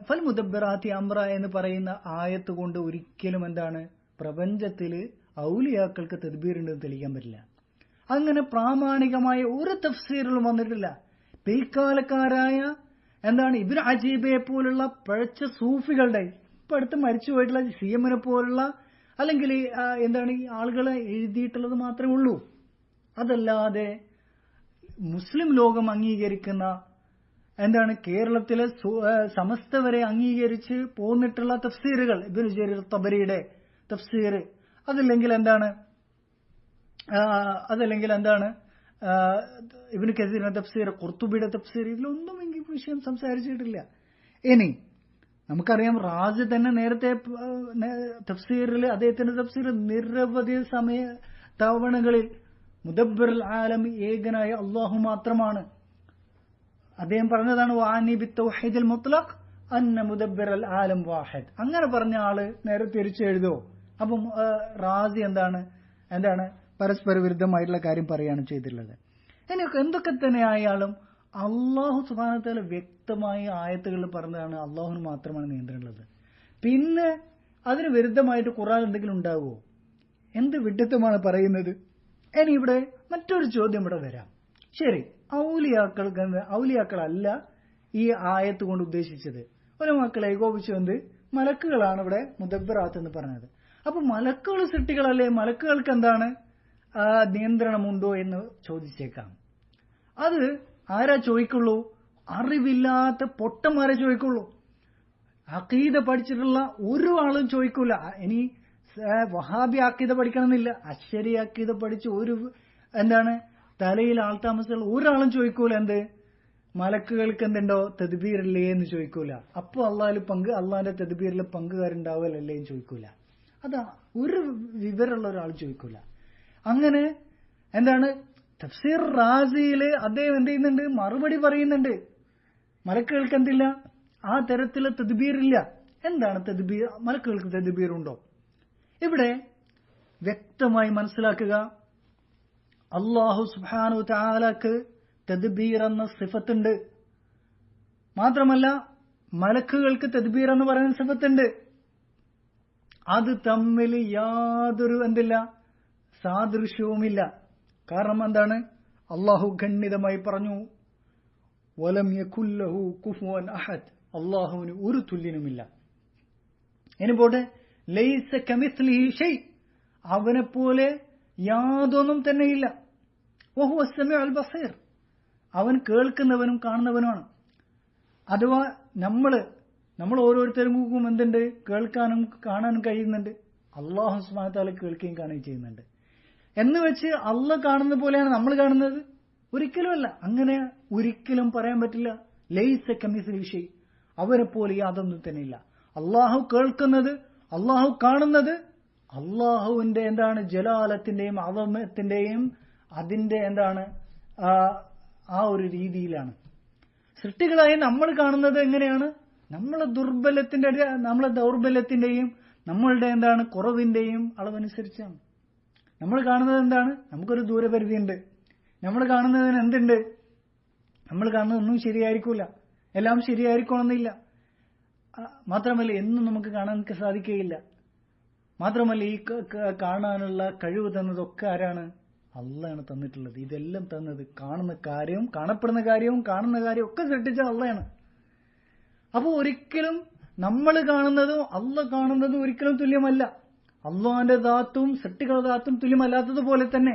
ഫൽ മുദബ്ബിറാത്തി അംറ എന്ന് പറയുന്ന ആയത്ത് കൊണ്ട് ഒരിക്കലും പ്രപഞ്ചത്തില് ഔലിയാക്കൾക്ക് തദ്ബീറുണ്ടെന്ന് തെളിയിക്കാൻ പറ്റില്ല. അങ്ങനെ പ്രാമാണികമായ ഒരു തഫ്സീറിലും വന്നിട്ടില്ല. പിൽക്കാലക്കാരായ ഇബ്നു അജീബയെ പോലുള്ള പഴച്ച സൂഫികളുടെ ഇപ്പൊ അടുത്ത് മരിച്ചു പോയിട്ടുള്ള CM പോലുള്ള അല്ലെങ്കിൽ എന്താണ് ഈ ആളുകളെ എഴുതിയിട്ടുള്ളത് മാത്രമേ ഉള്ളൂ. അതല്ലാതെ മുസ്ലിം ലോകം അംഗീകരിക്കുന്ന എന്താണ് കേരളത്തിലെ സമസ്ത വരെ അംഗീകരിച്ച് പോന്നിട്ടുള്ള തഫ്സീറുകൾ, ഇബ്നു ജരീർ തബരിയുടെ തഫ്സീർ, അതല്ലെങ്കിൽ എന്താണ് ഇബ്നു കസീറിന്റെ തഫ്സീർ, ഖുർത്തുബിയുടെ തഫ്സീർ, ഇതിലൊന്നും ഈ വിഷയം സംസാരിച്ചിട്ടില്ല. ഇനി നമുക്കറിയാം റാസി തന്നെ നേരത്തെ തഫ്സീറിൽ അദ്ദേഹത്തിന്റെ തഫ്സീർ നിരവധി തവണകളിൽ മുദബ്ബിറുൽ ആലം ഏകനായ അല്ലാഹു മാത്രമാണ്. അദ്ദേഹം പറഞ്ഞതാണ് വാനി ബിത്തൗഹീദിൽ മുത്ലഖ് അന്ന മുദബ്ബിറുൽ ആലം വാഹിദ്. അങ്ങനെ പറഞ്ഞ ആള് നേരെ തിരിച്ചെഴുതോ? അപ്പം റാസി എന്താണ് പരസ്പര വിരുദ്ധമായിട്ടുള്ള കാര്യം പറയുകയാണ് ചെയ്തിട്ടുള്ളത്. ഇനിയൊക്കെ എന്തൊക്കെ തന്നെ ആയാലും അള്ളാഹു സുബ്ഹാനഹു വ തആല വ്യക്തമായ ആയത്തുകളിൽ പറഞ്ഞതാണ് അള്ളാഹുവിന് മാത്രമാണ് നിയന്ത്രണമുള്ളത്. പിന്നെ അതിന് വിരുദ്ധമായിട്ട് ഖുർആൻ എന്തെങ്കിലും ഉണ്ടാവുമോ? എന്ത് വിഡ്ഢിത്തമാണ് പറയുന്നത്? ഇനി ഇവിടെ മറ്റൊരു ചോദ്യം ഇവിടെ വരാം. ശരി, ഔലിയാക്കളല്ല ഈ ആയത്ത് കൊണ്ട് ഉദ്ദേശിച്ചത്. ഉലമാക്കൾ ഏകോപിച്ചു വന്ന് മലക്കുകളാണ് ഇവിടെ മുദബ്ബിറാത്ത് എന്ന് പറഞ്ഞത്. അപ്പൊ മലക്കുകൾ സൃഷ്ടികളല്ലേ, മലക്കുകൾക്ക് എന്താണ് നിയന്ത്രണമുണ്ടോ എന്ന് ചോദിച്ചേക്കാം. അത് ആരാ ചോദിക്കുള്ളൂ? അറിവില്ലാത്ത പൊട്ടന്മാരെ ചോദിക്കുള്ളൂ. അഖീദ പഠിച്ചിട്ടുള്ള ഒരു ആളും ചോദിക്കൂല. ഇനി വഹാബി അഖീദ പഠിക്കണമെന്നില്ല, അശ്ശരി അഖീദ പഠിച്ച് ഒരു തലയിൽ ആൾതാമസമുള്ള ഒരാളും ചോദിക്കൂല എന്ത് മലക്കുകൾക്ക് എന്തുണ്ടോ തദ്ബീറില്ലേ എന്ന് ചോദിക്കൂല. അപ്പൊ അള്ളാഹിന്റെ തദ്ബീറിൽ പങ്കുകാരുണ്ടാവല്ലേ എന്ന് ചോദിക്കൂല. അതാ ഒരു വിവരമുള്ള ഒരാൾ ചോദിക്കൂല. അങ്ങനെ തഫ്സീർ റാസിയില് അദ്ദേഹം എന്ത് ചെയ്യുന്നുണ്ട്? മറുപടി പറയുന്നുണ്ട്. മലക്കുകൾക്ക് എന്തില്ല? ആ തരത്തിലെ തദ്ബീറില്ല. എന്താണ് തദ്ബീർ? മലക്കുകൾക്ക് തദ്ബീറുണ്ടോ? ഇവിടെ വ്യക്തമായി മനസ്സിലാക്കുക, അല്ലാഹു സുബ്ഹാനഹു വ തആലക്ക് തദ്ബീർ എന്ന സിഫത്തുണ്ട്. മാത്രമല്ല മലക്കുകൾക്ക് തദ്ബീർ എന്ന് പറയുന്ന സിഫത്തുണ്ട്. അത് തമ്മിൽ യാതൊരു സാദൃശ്യവുമില്ല. കാരണം എന്താണ്? അള്ളാഹു ഖണ്ഡിതമായി പറഞ്ഞു, വലം യകുൽ ലഹു കുഫുവൻ അഹദ്, അള്ളാഹുവിന് ഒരു തുല്യനുമില്ല. ഇനി പോട്ടെ, ലൈസ കമിസ്ലിഹി ഷൈ, അവനെ പോലെ യാതൊന്നും തന്നെയില്ല. വഹുവ സമീഉൽ ബസീർ, അവൻ കേൾക്കുന്നവനും കാണുന്നവനുമാണ്. അഥവാ നമ്മൾ ഓരോരുത്തർക്കും എന്തുണ്ട്? കേൾക്കാനും കാണാനും കഴിയുന്നുണ്ട്. അല്ലാഹു സുബ്ഹാനഹു വ തആല കേൾക്കുകയും കാണുകയും ചെയ്യുന്നുണ്ട്. എന്ന് വെച്ച് അള്ളാഹ് കാണുന്ന പോലെയാണ് നമ്മൾ കാണുന്നത്? ഒരിക്കലുമല്ല. അങ്ങനെ ഒരിക്കലും പറയാൻ പറ്റില്ല. ലൈസ കമിസ്ലിഹി ഷൈ, അവനെ പോലെ യാതൊന്നും തന്നെയില്ല. അള്ളാഹു കേൾക്കുന്നത്, അള്ളാഹു കാണുന്നത് അള്ളാഹുവിന്റെ ജലാലത്തിന്റെയും അളമത്തിന്റെയും അതിന്റെ ആ ഒരു രീതിയിലാണ്. സൃഷ്ടികളായി നമ്മൾ കാണുന്നത് എങ്ങനെയാണ്? നമ്മളെ ദൗർബല്യത്തിന്റെയും നമ്മളുടെ കുറവിന്റെയും അളവനുസരിച്ചാണ് നമ്മൾ കാണുന്നത്. നമുക്കൊരു ദൂരപരിധിയുണ്ട്. നമ്മൾ കാണുന്നതിന് എന്തുണ്ട്? നമ്മൾ കാണുന്നതൊന്നും ശരിയായിരിക്കൂല, എല്ലാം ശരിയായിരിക്കണമെന്നില്ല. മാത്രമല്ല എന്നും നമുക്ക് കാണാൻ സാധിക്കുകയില്ല. മാത്രമല്ല ഈ കാണാനുള്ള കഴിവ് തന്നതൊക്കെ ആരാണ്? അള്ളാഹാണ് തന്നിട്ടുള്ളത്. ഇതെല്ലാം തന്നത് കാണുന്ന കാര്യവും കാണപ്പെടുന്ന കാര്യവും കാണുന്ന കാര്യവും ഒക്കെ സൃഷ്ടിച്ച അള്ളാഹാണ്. അപ്പോൾ ഒരിക്കലും നമ്മൾ കാണുന്നതും അള്ളാഹ് കാണുന്നതും ഒരിക്കലും തുല്യമല്ല. അള്ളാഹിന്റെ ദാത്തും സൃഷ്ടികളുടെ ദാത്തും തുല്യമല്ലാത്തതുപോലെ തന്നെ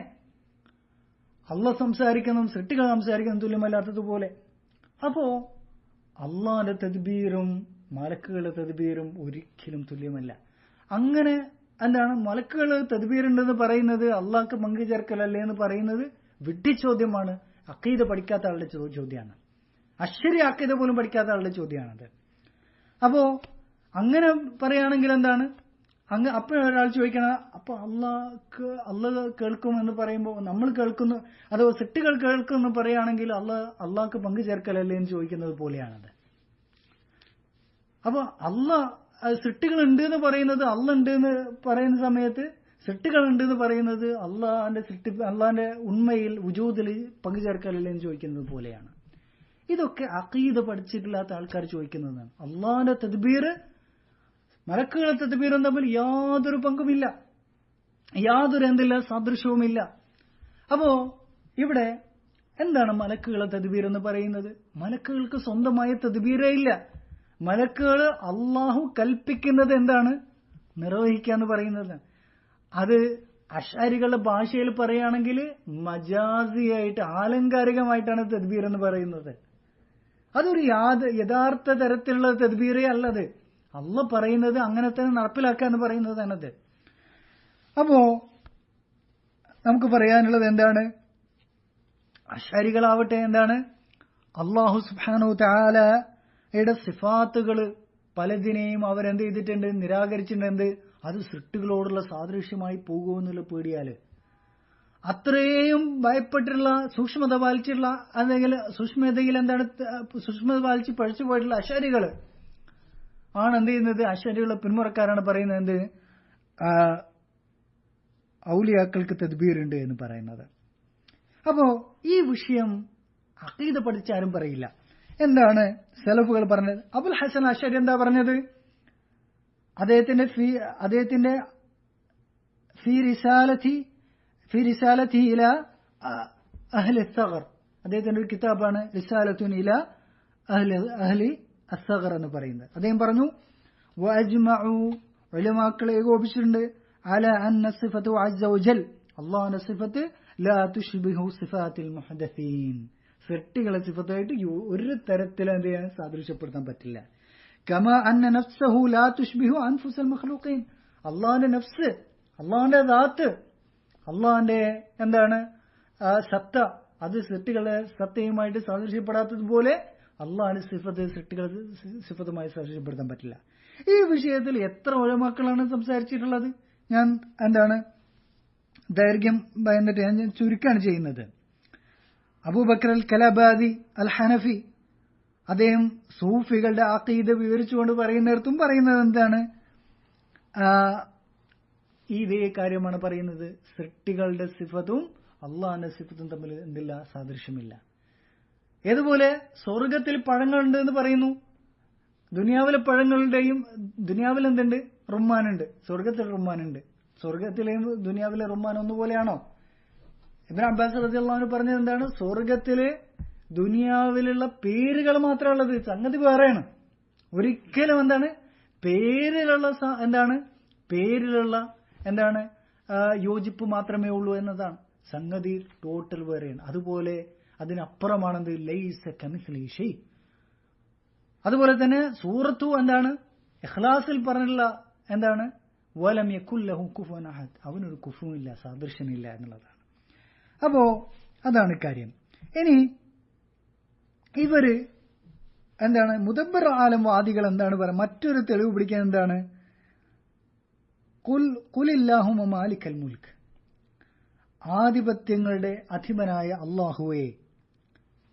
അള്ളാഹ് സംസാരിക്കുന്നതും സൃഷ്ടികൾ സംസാരിക്കുന്നതും തുല്യമല്ലാത്തതുപോലെ. അപ്പോ അള്ളാഹിന്റെ തദ്ബീറും മലക്കുകളുടെ തദ്ബീറും ഒരിക്കലും തുല്യമല്ല. അങ്ങനെ മലക്കുകൾ തദ്ബീറുണ്ടെന്ന് പറയുന്നത് അള്ളാഹ്ക്ക് പങ്കു ചേർക്കലല്ലേ എന്ന് പറയുന്നത് വിഡ്ഢിച്ചോദ്യമാണ്. അഖീദ പഠിക്കാത്ത ആളുടെ ചോദ്യമാണ്. അശ്ശരി അഖീദ പോലും പഠിക്കാത്ത ആളുടെ ചോദ്യമാണത്. അപ്പോ അങ്ങനെ പറയുകയാണെങ്കിൽ അപ്പോഴൊരാൾ ചോദിക്കണം, അപ്പൊ അള്ളാഹ് കേൾക്കും എന്ന് പറയുമ്പോൾ നമ്മൾ കേൾക്കുന്നു, അഥവാ സൃഷ്ടികൾ കേൾക്കും എന്ന് പറയുകയാണെങ്കിൽ അള്ളാഹ്ക്ക് പങ്കു ചേർക്കലല്ലേ എന്ന് ചോദിക്കുന്നത് പോലെയാണത്. അപ്പൊ സൃഷ്ടികളുണ്ട് എന്ന് പറയുന്നത് അള്ളാഹ് ഉണ്ട് എന്ന് പറയുന്ന സമയത്ത് സൃഷ്ടികളുണ്ട് എന്ന് പറയുന്നത് അള്ളാഹിന്റെ ഉണ്മയിൽ വുജൂദിൽ പങ്കു ചേർക്കലല്ലേ എന്ന് ചോദിക്കുന്നത് പോലെയാണ്. ഇതൊക്കെ അഖീദ പഠിച്ചിട്ടില്ലാത്ത ആൾക്കാർ ചോദിക്കുന്നതാണ്. അള്ളാഹിന്റെ തദ്ബീർ മലക്കുകളുടെ തദ്ബീറും തമ്മിൽ യാതൊരു പങ്കുമില്ല, യാതൊരു സാദൃശ്യവുമില്ല. അപ്പോ ഇവിടെ എന്താണ് മലക്കുകളെ തദ്ബീർ എന്ന് പറയുന്നത്? മലക്കുകൾക്ക് സ്വന്തമായ തദ്ബീറേ ഇല്ല. മലക്കുകൾ അള്ളാഹു കൽപ്പിക്കുന്നത് എന്താണ് നിർവഹിക്കാന്ന് പറയുന്നത്. അത് അശ്അരികളുടെ ഭാഷയിൽ പറയുകയാണെങ്കിൽ മജാസിയായിട്ട് ആലങ്കാരികമായിട്ടാണ് തദ്ബീർ എന്ന് പറയുന്നത്. അതൊരു യഥാർത്ഥ തരത്തിലുള്ള തദ്ബീറേ അല്ലത്. അള്ളാഹ് പറയുന്നത് അങ്ങനെ തന്നെ നടപ്പിലാക്കുക എന്ന് പറയുന്നതാണത്. അപ്പോ നമുക്ക് പറയാനുള്ളത് എന്താണ്? അശ്അരികളാവട്ടെ എന്താണ്, അള്ളാഹു സുബ്ഹാനഹു തആലയുടെ സിഫാത്തുകൾ പലതിനെയും അവരെന്ത് ചെയ്തിട്ടുണ്ട്, നിരാകരിച്ചിട്ടുണ്ട്. അത് സൃഷ്ടികളോടുള്ള സാദൃശ്യമായി പോകുമെന്നുള്ള പേടിയാല് അത്രയും ഭയപ്പെട്ടുള്ള സൂക്ഷ്മത പാലിച്ചിട്ടുള്ള അല്ലെങ്കിൽ സൂക്ഷ്മതയിൽ എന്താണ് സൂക്ഷ്മത പാലിച്ച് പഴിച്ചു പോയിട്ടുള്ള അശ്അരികൾ ആണ് എന്ത് ചെയ്യുന്നത്, അശ്അരികളുടെ പിന്മുറക്കാരാണ് പറയുന്നത് എന്ത്, ഔലിയാക്കൾക്ക് തദ്ബീർ ഉണ്ട് എന്ന് പറയുന്നത്. അപ്പോ ഈ വിഷയം അഖീദ പഠിച്ചാരും പറയില്ല. എന്താണ് സലഫുകൾ പറഞ്ഞത്? അബുൽ ഹസൻ അശ്അരി എന്താ പറഞ്ഞത്? അദ്ദേഹത്തിന്റെ ഫി റിസാലത്തി ഇലാ അഹ്ലി അസ്സഗർ, അദ്ദേഹത്തിന്റെ ഒരു കിതാബാണ് റിസാലത്തുൻ ഇലാ അഹ്ലി അസ്സഗർ എന്ന് പറയുന്നത്. അദ്ദേഹം പറഞ്ഞു, വഅജ്മഉ, ഉലമാക്കളെ ഏകോപിച്ചിട്ടുണ്ട്, അല അന്ന സിഫതു അസ്സ വജൽ, അല്ലാഹുവിന്റെ സിഫത്ത് ലാ തുശ്ബിഹു സിഫാത്തിൽ മുഹദസീൻ, സൃഷ്ടികളെ സിഫത്തായിട്ട് ഒരു തരത്തിൽ എന്ത് ചെയ്യാൻ സാദൃശ്യപ്പെടുത്താൻ പറ്റില്ല. കമാ അന്ന നഫ്സഹു ലാ തുശ്ബിഹു അൻഫുസൽ മഖ്ലൂഖീൻ, അല്ലാഹുവിന്റെ നഫ്സ്, അല്ലാഹുവിന്റെ ദാത്ത്, അല്ലാഹുവിന്റെ എന്താണ് സത്ത, അത് സൃഷ്ടികളെ സത്തയുമായിട്ട് സാദൃശ്യപ്പെടാത്തതുപോലെ അല്ലാഹുവിന്റെ സിഫത്ത് സൃഷ്ടികളെ സിഫത്തുമായി സാദൃശ്യപ്പെടുത്താൻ പറ്റില്ല. ഈ വിഷയത്തിൽ എത്ര ഉലമാക്കളാണ് സംസാരിച്ചിട്ടുള്ളത്? ഞാൻ എന്താണ് ദൈർഘ്യം ഭയന്നിട്ട് ഞാൻ ചുരുക്കാണ് ചെയ്യുന്നത്. അബൂബക്കർ അൽ കലബാദി അൽ ഹനഫി, അദ്ദേഹം സൂഫികളുടെ അഖീദ വിവരിച്ചുകൊണ്ട് പറയുന്നിടത്തും പറയുന്നത് എന്താണ്, ഇതേ കാര്യമാണ് പറയുന്നത്. സൃഷ്ടികളുടെ സിഫത്തും അള്ളാഹിന്റെ സിഫത്തും തമ്മിൽ എന്തില്ല, സാദൃശ്യമില്ല. ഏതുപോലെ സ്വർഗത്തിൽ പഴങ്ങളുണ്ട് എന്ന് പറയുന്നു. ദുനിയാവിലെ പഴങ്ങളുടെയും, ദുനിയാവിൽ എന്തുണ്ട്, റുമ്മാനുണ്ട്, സ്വർഗത്തിൽ റുമ്മാനുണ്ട്. സ്വർഗത്തിലെയും ദുനിയാവിലെ റുമ്മാൻ ഒന്നുപോലെയാണോ? ഇബ്നു അബ്ബാസ് റളിയല്ലാഹു അൻഹു പറഞ്ഞത് എന്താണ്, സ്വർഗത്തിലെ ദുനിയാവിലുള്ള പേരുകൾ മാത്രമുള്ളത്, സംഗതി വേറെയാണ്. ഒരിക്കലും എന്താണ് പേരിലുള്ള എന്താണ് യോജിപ്പ് മാത്രമേ ഉള്ളൂ എന്നതാണ്. സംഗതി ടോട്ടൽ വേറെയാണ്. അതുപോലെ അതിനപ്പുറമാണെന്ത്, ലൈസ കമിസ്ലിഹി ഷൈ. അതുപോലെ തന്നെ സൂറത്തു എന്താണ് ഇഖ്ലാസിൽ പറഞ്ഞിട്ടുള്ള എന്താണ്, വലം യകുൽ ലഹു കുഫുവൻ അഹദ്, അവനൊരു കുഫുവില്ല, സാദൃശ്യമില്ല എന്നുള്ളതാണ്. അപ്പോ അതാണ് കാര്യം. ഇനി ഇവര് എന്താണ് മുദബ്ബിർ ആലം വാദികൾ എന്താണ് പറയുക, മറ്റൊരു തെളിവ് പിടിക്കാൻ എന്താണ്, ഖുലില്ലാഹുമ്മ മാലിക്കൽ മുൽക്ക്, ആധിപത്യങ്ങളുടെ അധിപനായ അല്ലാഹുവേ.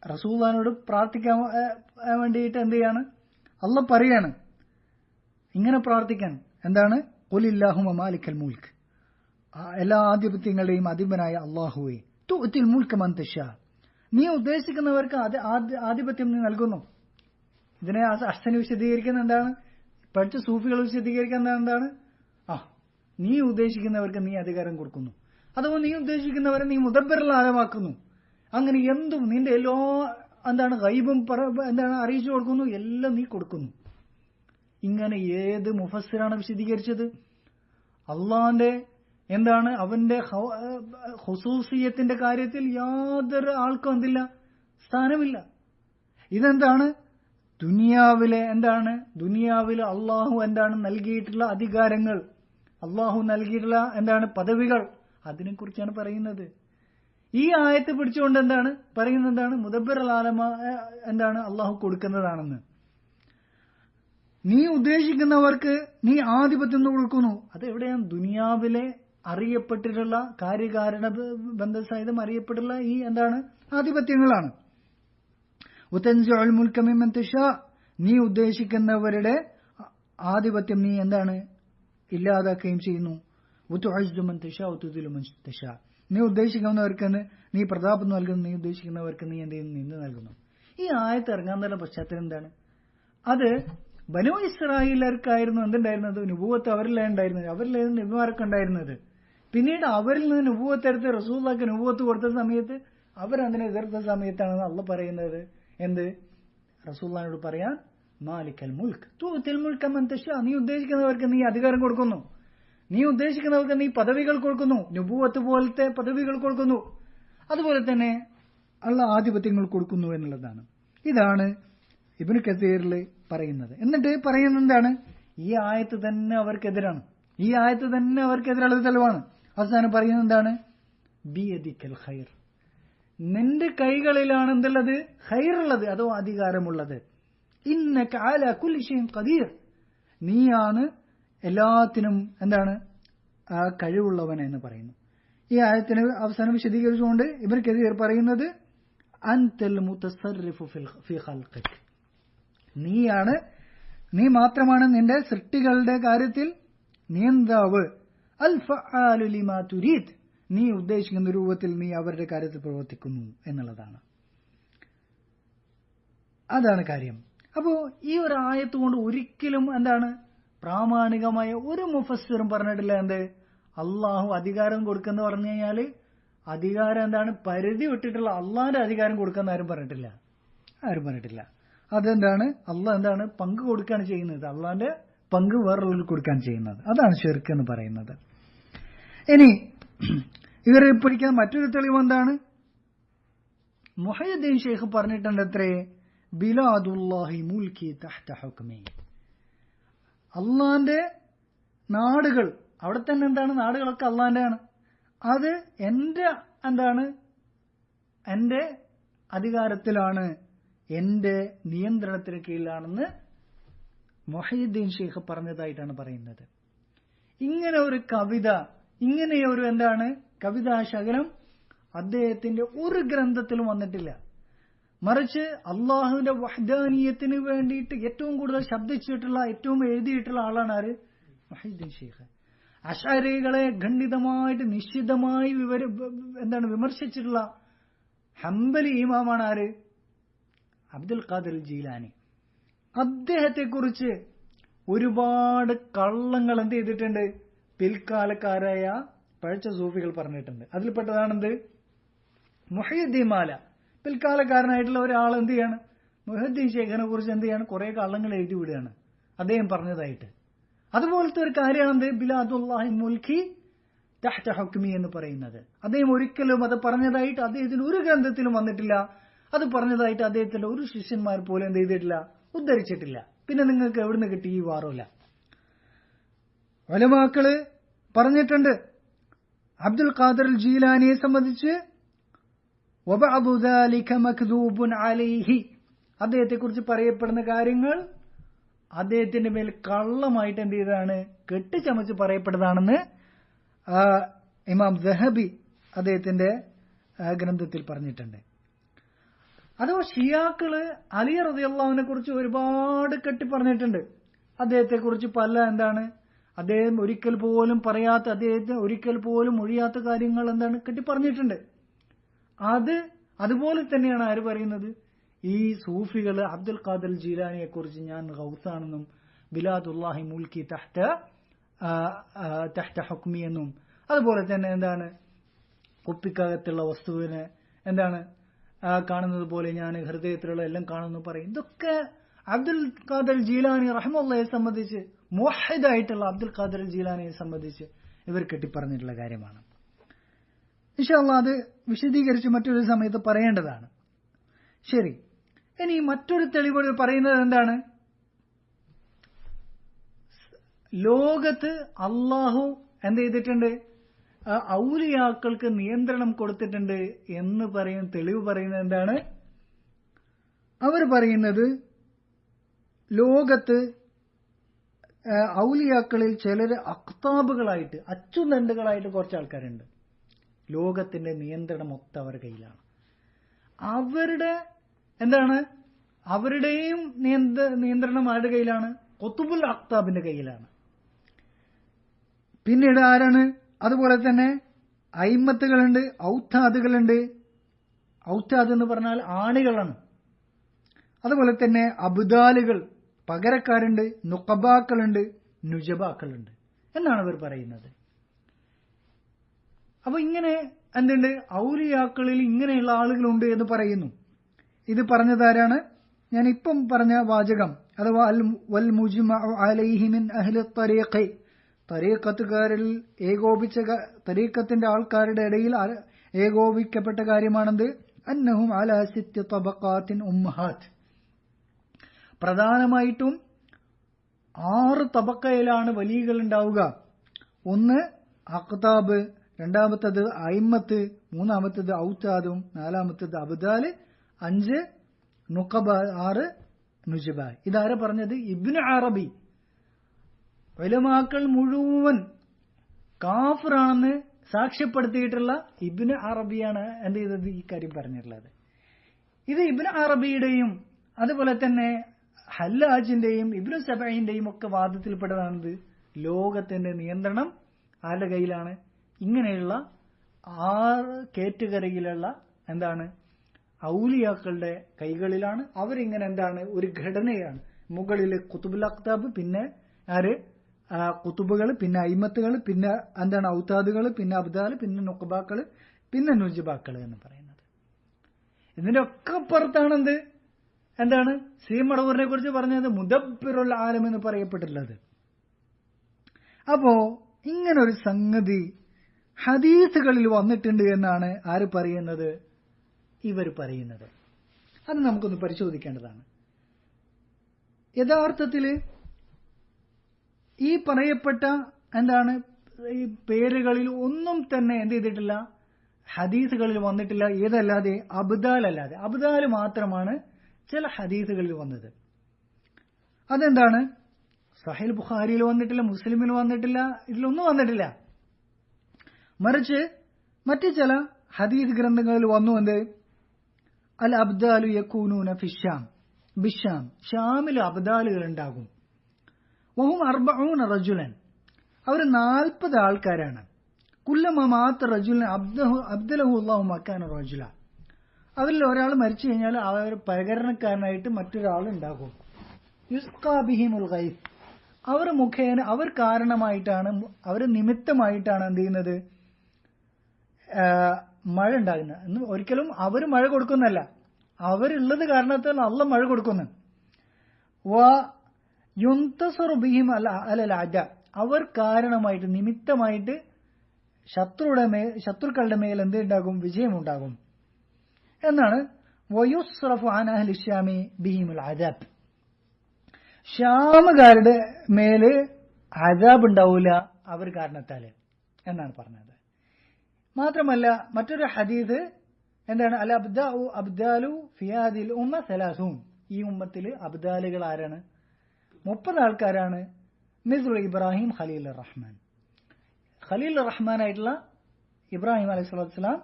റസൂലുള്ളാഹിനോട് പ്രാർത്ഥിക്കാൻ വേണ്ടിയിട്ട് എന്ത് ചെയ്യാണ്, അല്ലാഹ് പറയാണ് ഇങ്ങനെ പ്രാർത്ഥിക്കാൻ. എന്താണ്, ഖുലില്ലാഹുമ്മ മാലിക്കൽ മുൽക്ക്, എല്ലാ ആധിപത്യങ്ങളുടെയും അധിപനായ അല്ലാഹുവേ. തുഅ്തിൽ മുൽക മൻ തശാ, നീ ഉദ്ദേശിക്കുന്നവർക്ക് ആധിപത്യം നീ നൽകുന്നു. ഇതിനെ അഹ്സനി വിശദീകരിക്കുന്ന എന്താണ്, പഠിച്ച സൂഫികൾ വിശദീകരിക്കുന്ന എന്താണ്, നീ ഉദ്ദേശിക്കുന്നവർക്ക് നീ അധികാരം കൊടുക്കുന്നു, അഥവാ നീ ഉദ്ദേശിക്കുന്നവരെ നീ മുദബ്ബിറുൽ ആലമാക്കുന്നു. അങ്ങനെ എന്തും നിന്റെ എല്ലാ എന്താണ് ഗൈബും എന്താണ് അറിയിച്ചു കൊടുക്കുന്നു, എല്ലാം നീ കൊടുക്കുന്നു. ഇങ്ങനെ ഏത് മുഫസ്സിറാണ് വിശദീകരിച്ചത്? അള്ളാന്റെ എന്താണ് അവന്റെ ഖുസൂസിയത്തിന്റെ കാര്യത്തിൽ യാതൊരു ആൾക്കും എന്തില്ല, സ്ഥാനമില്ല. ഇതെന്താണ് ദുനിയാവിലെ എന്താണ്, ദുനിയാവിലെ അള്ളാഹു എന്താണ് നൽകിയിട്ടുള്ള അധികാരങ്ങൾ, അള്ളാഹു നൽകിയിട്ടുള്ള എന്താണ് പദവികൾ, അതിനെക്കുറിച്ചാണ് പറയുന്നത്. ഈ ആയത്ത് പിടിച്ചുകൊണ്ട് എന്താണ് പറയുന്നത്, എന്താണ് മുദബ്ബിറുൽ ആലമ എന്താണ് അള്ളാഹു കൊടുക്കുന്നതാണെന്ന്. നീ ഉദ്ദേശിക്കുന്നവർക്ക് നീ ആധിപത്യം കൊടുക്കുന്നു. അതെവിടെയാണ്, ദുനിയാവിലെ അറിയപ്പെട്ടിട്ടുള്ള കാര്യകാരണ ബന്ധസഹിതം അറിയപ്പെട്ടുള്ള ഈ എന്താണ് ആധിപത്യങ്ങളാണ്. ഉതൻസിഉൽ മുൽക മിമ്മൻ തശാ, നീ ഉദ്ദേശിക്കുന്നവരുടെ ആധിപത്യം നീ എന്താണ് ഇല്ലാതാക്കുകയും ചെയ്യുന്നു. ഉതുഇസ്സു മൻ തശാ വതുദില്ലു മൻ തശാ, നീ ഉദ്ദേശിക്കുന്നവർക്ക് നീ പ്രതാപം നൽകുന്നു, നീ ഉദ്ദേശിക്കുന്നവർക്ക് നീ എന്ത് ചെയ്യുന്നു, നിന്ന് നൽകുന്നു. ഈ ആയത്ത് ഇറങ്ങാൻ തന്നെ പശ്ചാത്തലം എന്താണ്? അത് ബനൂ ഇസ്രായേലർക്കായിരുന്നു എന്തുണ്ടായിരുന്നത്, നുബുവത്ത് അവരിലുണ്ടായിരുന്നത്, അവരിലായിരുന്നു നബിമാരൊക്കെ ഉണ്ടായിരുന്നത്. പിന്നീട് അവരിൽ നിന്ന് നുബുവത്ത് എടുത്ത് റസൂലുള്ളാഹിക്ക് നുബുവത്ത് കൊടുത്ത സമയത്ത് അവരതിനെ എതിർത്ത സമയത്താണ് അള്ളാഹ് പറയുന്നത് എന്ത്, റസൂലുള്ളാഹിനോട് പറയാൻ മാലിക്കൽ മുൽക്ക് തൂത്തിൽ മുൽക്ക മൻ തശാ, നീ ഉദ്ദേശിക്കുന്നവർക്ക് നീ അധികാരം കൊടുക്കുന്നു, നീ ഉദ്ദേശിക്കുന്നവർക്ക് നീ പദവികൾ കൊടുക്കുന്നു, നുബുവത്ത് പോലത്തെ പദവികൾ കൊടുക്കുന്നു, അതുപോലെ തന്നെ അള്ളാഹ് ആധിപത്യങ്ങൾ കൊടുക്കുന്നു എന്നുള്ളതാണ്. ഇതാണ് ഇബ്നു കസീറിൽ പറയുന്നത്. എന്നിട്ട് പറയുന്നത് എന്താണ്? ഈ ആയത്ത് തന്നെ അവർക്കെതിരാണ്, ഈ ആയത്ത് തന്നെ അവർക്കെതിരുള്ള തെളിവാണ്. അവസാനം പറയുന്നത് എന്താണ്? ബിയദിക്കൽ ഖൈർ, നിന്റെ കൈകളിലാണ് എന്തുള്ളത്? ഖൈറുള്ളത്, അതോ അധികാരമുള്ളത്. ഇന്നക അലാ കുല്ലി ഷൈഇൻ ഖദീർ, നീയാണ് എല്ലാത്തിനും എന്താണ് കഴിവുള്ളവൻ എന്ന് പറയുന്നു. ഈ ആയത്തിന് അവസാനം വിശദീകരിച്ചുകൊണ്ട് ഇബ്നു കസീർ പറയുന്നത് അൻതൽ മുതസർരിഫു ഫി ഖൽഖിക്, നീ മാത്രമാണ് നിന്റെ സൃഷ്ടികളുടെ കാര്യത്തിൽ നിയന്താവ്. അൽ ഫഅാലു ലിമാ തുരീദ്, നീ ഉദ്ദേശിക്കുന്ന രൂപത്തിൽ നീ അവരുടെ കാര്യത്തിൽ പ്രവർത്തിക്കുന്നു എന്നുള്ളതാണ്. അതാണ് കാര്യം. അപ്പോ ഈ ഒരു ആയത്ത് കൊണ്ട് ഒരിക്കലും എന്താണ് പ്രാമാണികമായ ഒരു മുഫസ്സിറും പറഞ്ഞിട്ടില്ല എന്ത് അള്ളാഹു അധികാരം കൊടുക്കുന്ന പറഞ്ഞു കഴിഞ്ഞാല് അധികാരം എന്താണ് പരിധി വിട്ടിട്ടുള്ള അള്ളാഹിന്റെ അധികാരം കൊടുക്കുന്ന ആരും പറഞ്ഞിട്ടില്ല. അതെന്താണ്? അള്ളാഹ് എന്താണ് പങ്ക് കൊടുക്കുകയാണ് ചെയ്യുന്നത്, അള്ളാഹിന്റെ പങ്ക് വേറൊരു കൊടുക്കുകയാണ് ചെയ്യുന്നത്. അതാണ് ശിർക്ക് എന്ന് പറയുന്നത്. ഇനി ഇവരെ പഠിക്കാൻ മറ്റൊരു തെളിവ് എന്താണ്? മുഹയ്യിദ്ദീൻ ഷെയ്ഖ് പറഞ്ഞിട്ടുണ്ട് അത്രേ, ബിലാദുല്ലാഹി മുൽക്കി തഹ്ത ഹുക്മി, അള്ളാന്റെ നാടുകൾ, അവിടെ തന്നെ എന്താണ് നാടുകളൊക്കെ അള്ളാന്റെ ആണ്, അത് എന്റെ അധികാരത്തിലാണ്, എന്റെ നിയന്ത്രണത്തിന് കീഴിലാണെന്ന് മുഹയ്യിദ്ദീൻ ഷെയ്ഖ് പറഞ്ഞതായിട്ടാണ് പറയുന്നത്. ഇങ്ങനെ ഒരു കവിത, ഇങ്ങനെയൊരു കവിതാശകലം അദ്ദേഹത്തിന്റെ ഒരു ഗ്രന്ഥത്തിലും വന്നിട്ടില്ല. മറിച്ച് അള്ളാഹുവിന്റെ വഹ്ദാനിയത്തിന് വേണ്ടിയിട്ട് ഏറ്റവും കൂടുതൽ ശബ്ദിച്ചിട്ടുള്ള, ഏറ്റവും എഴുതിയിട്ടുള്ള ആളാണ് ആര്? മുഹയ്യിദ്ദീൻ ഷെയ്ഖ്. അശ്അരികളെ ഖണ്ഡിതമായിട്ട് നിശ്ചിതമായി വിമർശിച്ചിട്ടുള്ള ഹംബലി ഇമാമാണ് ആര്? അബ്ദുൽ ഖാദിർ ജീലാനി. അദ്ദേഹത്തെക്കുറിച്ച് ഒരുപാട് കള്ളങ്ങൾ എന്ത് ചെയ്തിട്ടുണ്ട്? പിൽക്കാലക്കാരായ പഴച്ച സൂഫികൾ പറഞ്ഞിട്ടുണ്ട്. അതിൽപ്പെട്ടതാണെന്ത്? മുഹയ്യിദ്ദീൻ മാല. പിൽക്കാലക്കാരനായിട്ടുള്ള ഒരാൾ എന്ത് ചെയ്യാണ്? മുഹയ്യിദ്ദീൻ ഷെയ്ഖിനെ കുറിച്ച് എന്ത് ചെയ്യാണ്? കുറെ കള്ളങ്ങൾ എഴുതി വിടുകയാണ് അദ്ദേഹം പറഞ്ഞതായിട്ട്. അതുപോലത്തെ ഒരു കാര്യമാണ് ബിലാദുല്ലാഹി മുൽക്കി തഹ്ത ഹുക്മി എന്ന് പറയുന്നത്. അദ്ദേഹം ഒരിക്കലും അത് പറഞ്ഞതായിട്ട് അദ്ദേഹത്തിന് ഒരു ഗ്രന്ഥത്തിലും വന്നിട്ടില്ല. അത് പറഞ്ഞതായിട്ട് അദ്ദേഹത്തിന്റെ ഒരു ശിഷ്യന്മാർ പോലും എന്ത് ചെയ്തിട്ടില്ല? ഉദ്ധരിച്ചിട്ടില്ല. പിന്നെ നിങ്ങൾക്ക് എവിടുന്ന് കിട്ടി ഈ വാറൂല? ഉലമാക്കള് പറഞ്ഞിട്ടുണ്ട് അബ്ദുൽ ഖാദിർ ജീലാനിയെ സംബന്ധിച്ച് വബഅദു ദാലിക മക്ദൂബുൻ അലൈഹി, അദ്ദേഹത്തെക്കുറിച്ച് പറയപ്പെടുന്ന കാര്യങ്ങൾ അദ്ദേഹത്തിന്റെ മേൽ കള്ളമായിട്ട് എന്ത് ചെയ്തതാണ്? കെട്ടിച്ചമച്ച് പറയപ്പെട്ടതാണെന്ന് ഇമാം ദഹബി അദ്ദേഹത്തിന്റെ ഗ്രന്ഥത്തിൽ പറഞ്ഞിട്ടുണ്ട്. അഥവാ ഷിയാക്കള് അലി റളിയല്ലാഹുവിനെ കുറിച്ച് ഒരുപാട് കെട്ടി പറഞ്ഞിട്ടുണ്ട്. അദ്ദേഹത്തെക്കുറിച്ച് പല അദ്ദേഹം ഒരിക്കൽ പോലും പറയാത്ത, അദ്ദേഹത്തിന് ഒരിക്കൽ പോലും ഒഴിയാത്ത കാര്യങ്ങൾ കെട്ടി പറഞ്ഞിട്ടുണ്ട്. അതുപോലെ തന്നെയാണ് ആര് പറയുന്നത്? ഈ സൂഫികള് അബ്ദുൽ ഖാദിർ ജീലാനിയെ കുറിച്ച് ഞാൻ ഗൗസാണെന്നും ബിലാദുല്ലാഹി മുൽക്കി തഹ്ത ഹുക്മി എന്നും, അതുപോലെ തന്നെ കുപ്പിക്കകത്തുള്ള വസ്തുവിനെ കാണുന്നത് പോലെ ഞാൻ ഹൃദയത്തിലുള്ള എല്ലാം കാണുന്നു പറയും. ഇതൊക്കെ അബ്ദുൽ ഖാദിർ ജീലാനി റഹ്മത്തുള്ളാഹിയെ സംബന്ധിച്ച്, മുവഹ്ഹിദായിട്ടുള്ള അബ്ദുൽ ഖാദിർ ജീലാനിയെ സംബന്ധിച്ച് ഇവർ കെട്ടിപ്പറഞ്ഞിട്ടുള്ള കാര്യമാണ്. ഇൻഷാ അല്ലാഹ് അത് വിശദീകരിച്ച് മറ്റൊരു സമയത്ത് പറയേണ്ടതാണ്. ശരി, ഇനി മറ്റൊരു തെളിവ് പറയുന്നത് എന്താണ്? ലോകത്ത് അള്ളാഹു എന്ത് ചെയ്തിട്ടുണ്ട്? ഔലിയാക്കൾക്ക് നിയന്ത്രണം കൊടുത്തിട്ടുണ്ട് എന്ന് തെളിവ് പറയുന്നത് എന്താണ്? അവർ പറയുന്നത് ലോകത്ത് ഔലിയാക്കളിൽ ചിലര് അക്താബുകളായിട്ട്, അച്ചുതണ്ടുകളായിട്ട് കുറച്ച് ആൾക്കാരുണ്ട്. ലോകത്തിന്റെ നിയന്ത്രണം മൊത്തം അവരുടെ കയ്യിലാണ്. അവരുടെയും നിയന്ത്രണം ആരുടെ കയ്യിലാണ്? ഖുതുബുൽ അക്താബിന്റെ കയ്യിലാണ്. പിന്നീട് ആരാണ്? അതുപോലെ തന്നെ അയിമ്മത്തുകളുണ്ട്, ഔത്താദുകളുണ്ട്. ഔത്താദ് എന്ന് പറഞ്ഞാൽ ആണികളാണ്. അതുപോലെ തന്നെ അബ്ദാലുകൾ, പകരക്കാരുണ്ട്, നുഖബാക്കളുണ്ട്, നുജബാക്കളുണ്ട് എന്നാണ് അവർ പറയുന്നത്. അപ്പൊ ഇങ്ങനെ ഔലിയാക്കളിൽ ഇങ്ങനെയുള്ള ആളുകളുണ്ട് എന്ന് പറയുന്നു. ഇത് പറഞ്ഞതാരാണ്? ഞാൻ ഇപ്പം പറഞ്ഞ വാചകം അഥവാ വൽ മുജ്മഉ അലൈഹി മിൻ അഹ്ലി ത്വരീഖ്, തരീഖത്തുകാരിൽ ഏകോപിച്ച തരീഖത്തിന്റെ ആൾക്കാരുടെ ഇടയിൽ ഏകോപിക്കപ്പെട്ട കാര്യമാണെന്ത്? അന്നഹും അലാ സിത്തി തബഖാത്തിൻ ഉമ്മഹാത്ത്, പ്രധാനമായിട്ടും 6 തബക്കയിലാണ് വലിയകൾ ഉണ്ടാവുക. ഒന്ന് അഖ്താബ്, രണ്ടാമത്തത് അയിമ്മത്ത്, മൂന്നാമത്തത് ഔതാദും, നാലാമത്തത് അബ്ദാല്, 5 നുഖബ, 6 നുജ്ബ. ഇതാരെ പറഞ്ഞത്? ഇബ്നു അറബി. ഉലമാക്കൾ മുഴുവൻ കാഫിറാണെന്ന് സാക്ഷ്യപ്പെടുത്തിയിട്ടുള്ള ഇബ്നു അറബിയാണ് എന്ത് ചെയ്തത്? ഈ കാര്യം പറഞ്ഞിട്ടുള്ളത്. ഇത് ഇബ്നു അറബിയുടെയും അതുപോലെ തന്നെ ഹല്ലാജിന്റെയും ഇബ്നു സബഈന്റെയും ഒക്കെ വാദത്തിൽപ്പെട്ടതാണിത്. ലോകത്തിന്റെ നിയന്ത്രണം ആരുടെ കയ്യിലാണ്? ഇങ്ങനെയുള്ള 6 കാറ്റഗറിയിലുള്ള എന്താണ് ഔലിയാക്കളുടെ കൈകളിലാണ്. അവരിങ്ങനെ എന്താണ് ഒരു ഘടനയാണ്. മുകളിൽ കുത്തുബുൽ അഖ്താബ്, പിന്നെ ആര് കുത്തുബുകൾ, പിന്നെ അയിമത്തുകൾ, പിന്നെ എന്താണ് ഔതാദുകൾ, പിന്നെ അബ്ദാൽ, പിന്നെ നുഖബാക്കൾ, പിന്നെ നുജ്ബാക്കൾ എന്ന് പറയുന്നത്. ഇതിന്റെ ഒക്കെ പുറത്താണെന്ത്? എന്താണ് സി മടവൂരിനെ കുറിച്ച് പറഞ്ഞത്? മുദബ്ബിറുൽ ആലം എന്ന് പറയപ്പെട്ടിട്ടുള്ളത്. അപ്പോ ഇങ്ങനൊരു സംഗതി ഹദീസുകളിൽ വന്നിട്ടുണ്ട് എന്നാണ് ആര് പറയുന്നത്? ഇവർ പറയുന്നത്. അത് നമുക്കൊന്ന് പരിശോധിക്കേണ്ടതാണ്. യഥാർത്ഥത്തിൽ ഈ പറയപ്പെട്ട എന്താണ് ഈ പേരുകളിൽ ഒന്നും തന്നെ എന്ത് ചെയ്തിട്ടില്ല, ഹദീസുകളിൽ വന്നിട്ടില്ല. ഏതല്ലാതെ? അബ്ദാൽ അല്ലാതെ. അബ്ദാൽ മാത്രമാണ് ചില ഹദീസുകളിൽ വന്നത്. അതെന്താണ്? സഹീഹ് ബുഖാരിയിൽ വന്നിട്ടില്ല, മുസ്ലിമിൽ വന്നിട്ടില്ല, ഇതിലൊന്നും വന്നിട്ടില്ല. മറിച്ച് മറ്റു ചില ഹദീസ് ഗ്രന്ഥങ്ങളിൽ വന്നു എന്ത്? അൽ അബ്ദാലു യകൂനൂന ഫിശ്ശാം, ബിശ്ശാം, ഷാമിൽ അബ്ദാലുകൾ ഉണ്ടാകും. വഹും 40 റജുലൻ, അവർ 40 ആൾക്കാരാണ്. കുല്ലമ മാത്ത റജുലൻ അബ്ദലഹു അല്ലാഹു മക്കാന റജുല, അവരിൽ ഒരാൾ മരിച്ചു കഴിഞ്ഞാൽ അവർ പകരണക്കാരനായിട്ട് മറ്റൊരാൾ ഉണ്ടാകും. യുസ്ഖാ ബിഹിമുൽ ഗൈസ്, അവർ മുഖേന, അവർ കാരണമായിട്ടാണ്, അവർ നിമിത്തമായിട്ടാണ് എന്ത് ചെയ്യുന്നത്? മഴ ഉണ്ടാകുന്നത്. ഒരിക്കലും അവർ മഴ കൊടുക്കുന്നല്ല, അവരുള്ളത് കാരണത്താൽ അള്ള മഴ കൊടുക്കുന്നു. യുന്തസറു ബിഹിം അലൽ അദ, അവർ കാരണമായിട്ട് നിമിത്തമായിട്ട് ശത്രുക്കളുടെ മേൽ എന്തുണ്ടാകും? വിജയമുണ്ടാകും എന്നാണ്. വയുസ്റഫു അൻ അഹ്ലി ശ്യാമി ബിഹിമുൽ അദാബ്, ഷ്യാമുകാരുടെ മേല് അദാബ് ഉണ്ടാവില്ല അവർ കാരണത്താല് എന്നാണ് പറഞ്ഞത്. മാത്രമല്ല മറ്റൊരു ഹദീസ് എന്താണ്? അൽ അബ്ദാലു ഫിയാദിൽ ഉമ്മ സലാസൂൻ, ഈ ഉമ്മത്തിൽ അബ്ദാലുകൾ ആരാണ്? 30 ആൾക്കാരാണ്. മിസ്റു ഇബ്രാഹിം ഖലീൽ റഹ്മാൻ, ഖലീൽ റഹ്മാനായിട്ടുള്ള ഇബ്രാഹിം അലൈഹി സ്വലാത്തു വസ്സലാം,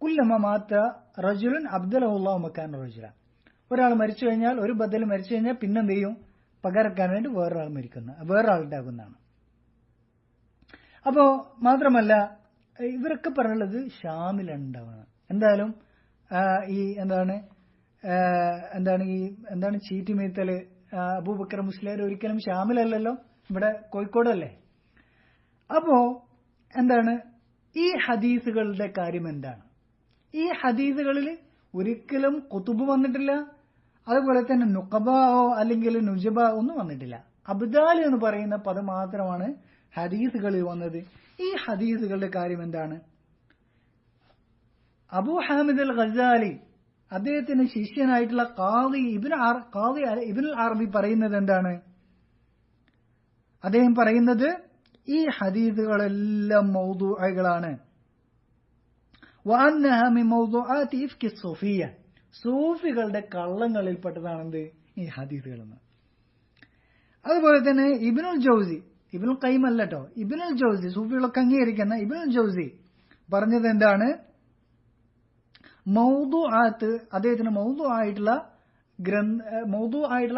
കുല്ലമ മാത്ത റജുലുൻ അബ്ദലഹു അല്ലാഹു മക്കാന റജുല, ഒരാൾ മരിച്ചു കഴിഞ്ഞാൽ, ഒരു ബദൽ മരിച്ചു കഴിഞ്ഞാൽ പിന്നെന്ത് ചെയ്യും? പകരക്കാൻ വേണ്ടി വേറൊരാളുണ്ടാകുന്നതാണ്. അപ്പോ മാത്രമല്ല ഇവരൊക്കെ പറഞ്ഞുള്ളത് ഷാമിലുണ്ടാവുന്നത്. എന്തായാലും ഈ എന്താണ് ചീറ്റി മീത്തല് അബൂബക്കർ മുസ്ലിയാർ ഒരിക്കലും ഷാമിലല്ലല്ലോ, ഇവിടെ കോഴിക്കോടല്ലേ. അപ്പോ എന്താണ് ഈ ഹദീസുകളുടെ കാര്യം എന്താണ്? ഈ ഹദീസുകളിൽ ഒരിക്കലും കുതുബ് വന്നിട്ടില്ല, അതുപോലെ തന്നെ നുഖബാവോ അല്ലെങ്കിൽ നുജബ ഒന്നും വന്നിട്ടില്ല. അബ്ദാൽ എന്ന് പറയുന്ന പദം മാത്രമാണ് ഹദീസുകളിൽ വന്നത്. ഈ ഹദീസുകളുടെ കാര്യം എന്താണ്? അബൂ ഹാമിദ് അൽ ഗസാലി, അദ്ദേഹത്തിന്റെ ശിഷ്യനായിട്ടുള്ള ഖാദി ഇബ്നുൽ അറബി പറയുന്നത് എന്താണ്? അദ്ദേഹം പറയുന്നത് ഈ ഹദീസുകളെല്ലാം മൗദൂഅകളാണ്. വഅന്നഹ മിൻ മൗദൂആതി ഇഫ്കി സൂഫിയ്യ, സൂഫികളുടെ കള്ളങ്ങളിൽപ്പെട്ടതാണെന്ത് ഈ ഹദീസുകളെന്ന്. അതുപോലെ തന്നെ ഇബ്നുൽ ജൗസി, ഇബ്നുൽ ഖയ്യിം അല്ലട്ടോ, ഇബ്നുൽ ജൗസി, സൂഫികളൊക്കെ അംഗീകരിക്കുന്ന ഇബ്നുൽ ജൗസി പറഞ്ഞത് എന്താണ്? മൗദൂആത്ത്, അദ്ദേഹത്തിന് മൗദൂആയിട്ടുള്ള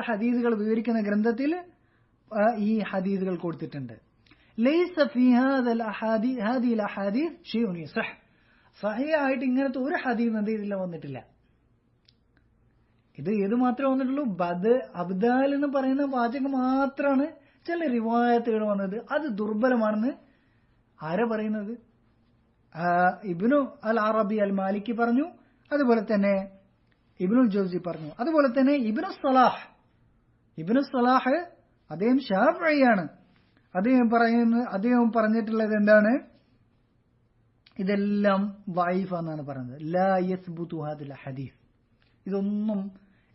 ഹദീസുകൾ വിവരിക്കുന്ന ഗ്രന്ഥത്തിൽ ഈ ഹദീസുകൾ കൊടുത്തിട്ടുണ്ട്. ലൈസ ഫീ ഹാദിൽ അഹാദീസ് ശൈഉൻ യസ്ഹ്, സഹിയായിട്ട് ഇങ്ങനത്തെ ഒരു ഹദീസ് എന്ത് ചെയ്തില്ല, വന്നിട്ടില്ല. ഇത് ഏത് മാത്രമേ വന്നിട്ടുള്ളൂ? അബ്ദാൽ എന്ന് പറയുന്ന വാചകം മാത്രമാണ് ചില റിവായത്തുകൾ വന്നത്. അത് ദുർബലമാണെന്ന് ആരാ പറയുന്നത്? ഇബ്നു അൽ അറബി അൽ മാലിക്കി പറഞ്ഞു. അതുപോലെ തന്നെ ഇബ്നുൽ ജൗസി പറഞ്ഞു. അതുപോലെ തന്നെ ഇബ്നു സലാഹ് അദ്ദേഹം ശാഫിഈയാണ്. അദ്ദേഹം പറഞ്ഞിട്ടുള്ളത് എന്താണ്? ഇതെല്ലാം ദഈഫ് എന്നാണ് പറയുന്നത്. ലാ യസ്ബുതു ഹാദിൽ ഹദീസ്, ഇതൊന്നും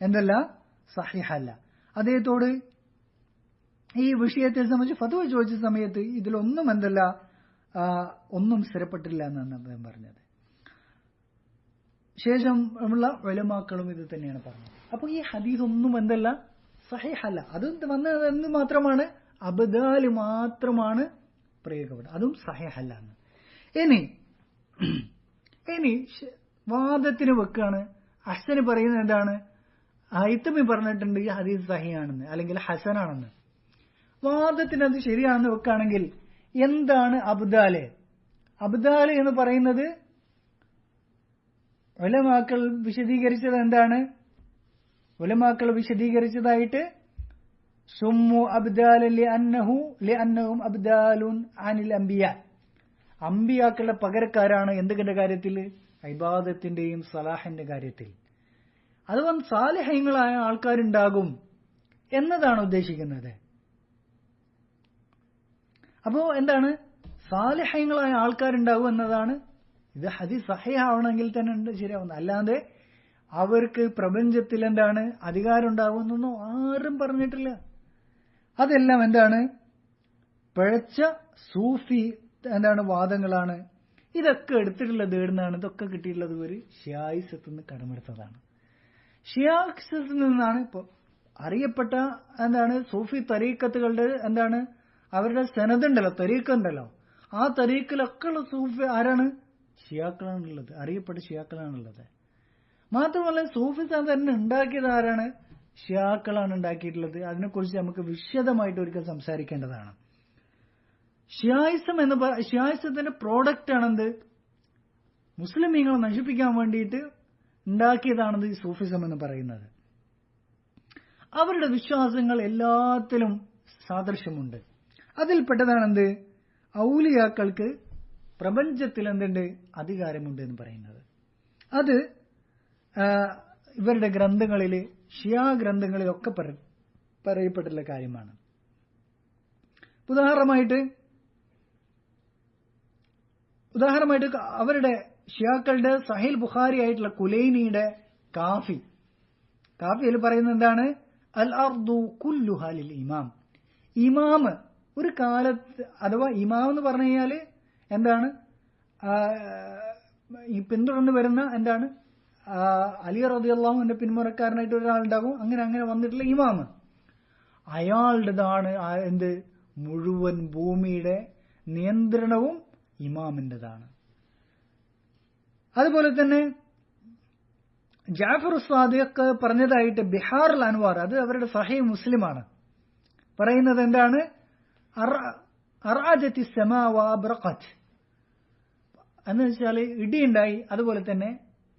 എന്തല്ല, സഹീഹല്ല. അദ്ദേഹത്തോട് ഈ വിഷയത്തെ സംബന്ധിച്ച് ഫത്വ ചോദിച്ച സമയത്ത് ഇതിലൊന്നും എന്തല്ല, ഒന്നും സ്ഥിരപ്പെട്ടില്ല എന്നാണ് അദ്ദേഹം പറഞ്ഞത്. ശേഷം ഉള്ള ഉലമാക്കളും ഇത് തന്നെയാണ് പറഞ്ഞത്. അപ്പോൾ ഈ ഹദീസ് ഒന്നും എന്തല്ല, സഹീഹല്ല. അത് വന്നത് എന്ത് മാത്രമാണ്? അബ്ദാല് മാത്രമാണ് പ്രയോഗിക്കപ്പെടുന്നത്, അതും സഹീഹല്ല എന്ന്. ഇനി വാദത്തിന് വെക്കാണ്. ഹസന് പറയുന്നത് എന്താണ്? ഹൈത്തമി പറഞ്ഞിട്ടുണ്ട് ഈ ഹദീസ് സഹീഹാണെന്ന് അല്ലെങ്കിൽ ഹസനാണെന്ന്. വാദത്തിന് അത് ശരിയാണെന്ന് വെക്കുകയാണെങ്കിൽ എന്താണ് അബ്ദാല്? അബ്ദാല് എന്ന് പറയുന്നത് ഉലമാക്കൾ വിശദീകരിച്ചത് എന്താണ്? ഉലമാക്കൾ വിശദീകരിച്ചതായിട്ട് സുമ്മു അബ്ദാലൻ ലിഅന്നഹും അബ്ദാലുൻ അനിൽ അംബിയ, അംബിയാക്കളുടെ പകരക്കാരാണ് എന്തിന്റെ കാര്യത്തിൽ? ഇബാദത്തിന്റെയും സലാഹിന്റെ കാര്യത്തിൽ. അതുകൊണ്ട് സാലിഹ്യങ്ങളായ ആൾക്കാരുണ്ടാകും എന്നതാണ് ഉദ്ദേശിക്കുന്നത്. അപ്പോ എന്താണ്? സാലിഹ്യങ്ങളായ ആൾക്കാരുണ്ടാകും എന്നതാണ്. ഇത് ഹദീസ് സഹീഹ് ആവണമെങ്കിൽ തന്നെ ശരിയാവുന്നത്. അല്ലാതെ അവർക്ക് പ്രപഞ്ചത്തിൽ എന്താണ് അധികാരം ഉണ്ടാകുമെന്നൊന്നും ആരും പറഞ്ഞിട്ടില്ല. അതെല്ലാം എന്താണ്? പിഴച്ച സൂഫി എന്താണ് വാദങ്ങളാണ്. ഇതൊക്കെ എടുത്തിട്ടുള്ളത് എവിടുന്നാണ്? ഇതൊക്കെ കിട്ടിയിട്ടുള്ളത് ഒരു ഷിയായിസത്തിൽ നിന്ന് കടമെടുത്തതാണ്. ഷിയായിസത്തിൽ നിന്നാണ് ഇപ്പോൾ അറിയപ്പെട്ട എന്താണ് സൂഫി തരീക്കത്തുകളുടെ എന്താണ് അവരുടെ സനദുണ്ടല്ലോ, തരീക്കുണ്ടല്ലോ, ആ തരീക്കിലൊക്കെ ഉള്ള സൂഫി ആരാണ്? ഷിയാക്കളാണുള്ളത്, അറിയപ്പെട്ട ഷിയാക്കളാണുള്ളത്. മാത്രമല്ല സൂഫി തന്നെ ഉണ്ടാക്കിയത് ആരാണ്? ഷിയാക്കളാണ് ഉണ്ടാക്കിയിട്ടുള്ളത്. അതിനെക്കുറിച്ച് നമുക്ക് വിശദമായിട്ട് ഒരിക്കൽ സംസാരിക്കേണ്ടതാണ്. ഷിയായിസത്തിന്റെ പ്രോഡക്റ്റ് ആണെന്ത്? മുസ്ലിമീങ്ങളെ നശിപ്പിക്കാൻ വേണ്ടിയിട്ട് ഉണ്ടാക്കിയതാണെന്ന് ഈ സൂഫിസം എന്ന് പറയുന്നത്. അവരുടെ വിശ്വാസങ്ങൾ എല്ലാത്തിലും സാദൃശ്യമുണ്ട്. അതിൽപ്പെട്ടതാണെന്ത്? ഔലിയാക്കൾക്ക് പ്രപഞ്ചത്തിൽ എന്തുണ്ട്? അധികാരമുണ്ട് എന്ന് പറയുന്നത്. അത് ഇവരുടെ ഗ്രന്ഥങ്ങളിൽ, ഷിയാ ഗ്രന്ഥങ്ങളിലൊക്കെ പറയപ്പെട്ടുള്ള കാര്യമാണ്. ഉദാഹരണമായിട്ട് അവരുടെ ഷിയാക്കളുടെ സഹീൽ ബുഖാരി ആയിട്ടുള്ള കുലൈനിയുടെ കാഫിയിൽ പറയുന്നത് എന്താണ്? അൽ അർദു കുല്ലുഹാ ലിൽ ഇമാം. ഇമാമ് ഒരു കാലത്ത്, അഥവാ ഇമാം എന്ന് പറഞ്ഞു കഴിഞ്ഞാൽ എന്താണ്? ഈ പിന്തുടർന്ന് വരുന്ന എന്താണ്? അലി റളിയല്ലാഹുവിന്റെ പിന്മുറക്കാരനായിട്ട് ഒരാളുണ്ടാകും. അങ്ങനെ വന്നിട്ടുള്ള ഇമാമ്, അയാളുടേതാണ് എന്ത്? മുഴുവൻ ഭൂമിയുടെ നിയന്ത്രണവും ഇമാമിൻ്റെതാണ്. അതുപോലെ തന്നെ ജാഫർ സാദിഖ് പറഞ്ഞതായിട്ട് ബിഹാറുൽ അൻവാർ, അത് അവരുടെ സഹീഹ് മുസ്ലിമാണ്, പറയുന്നത് എന്താണ്? അർഅജത്തി സമാ വഅബ്റഖത് എന്ന് വെച്ചാൽ ഇടിയുണ്ടായി, അതുപോലെ തന്നെ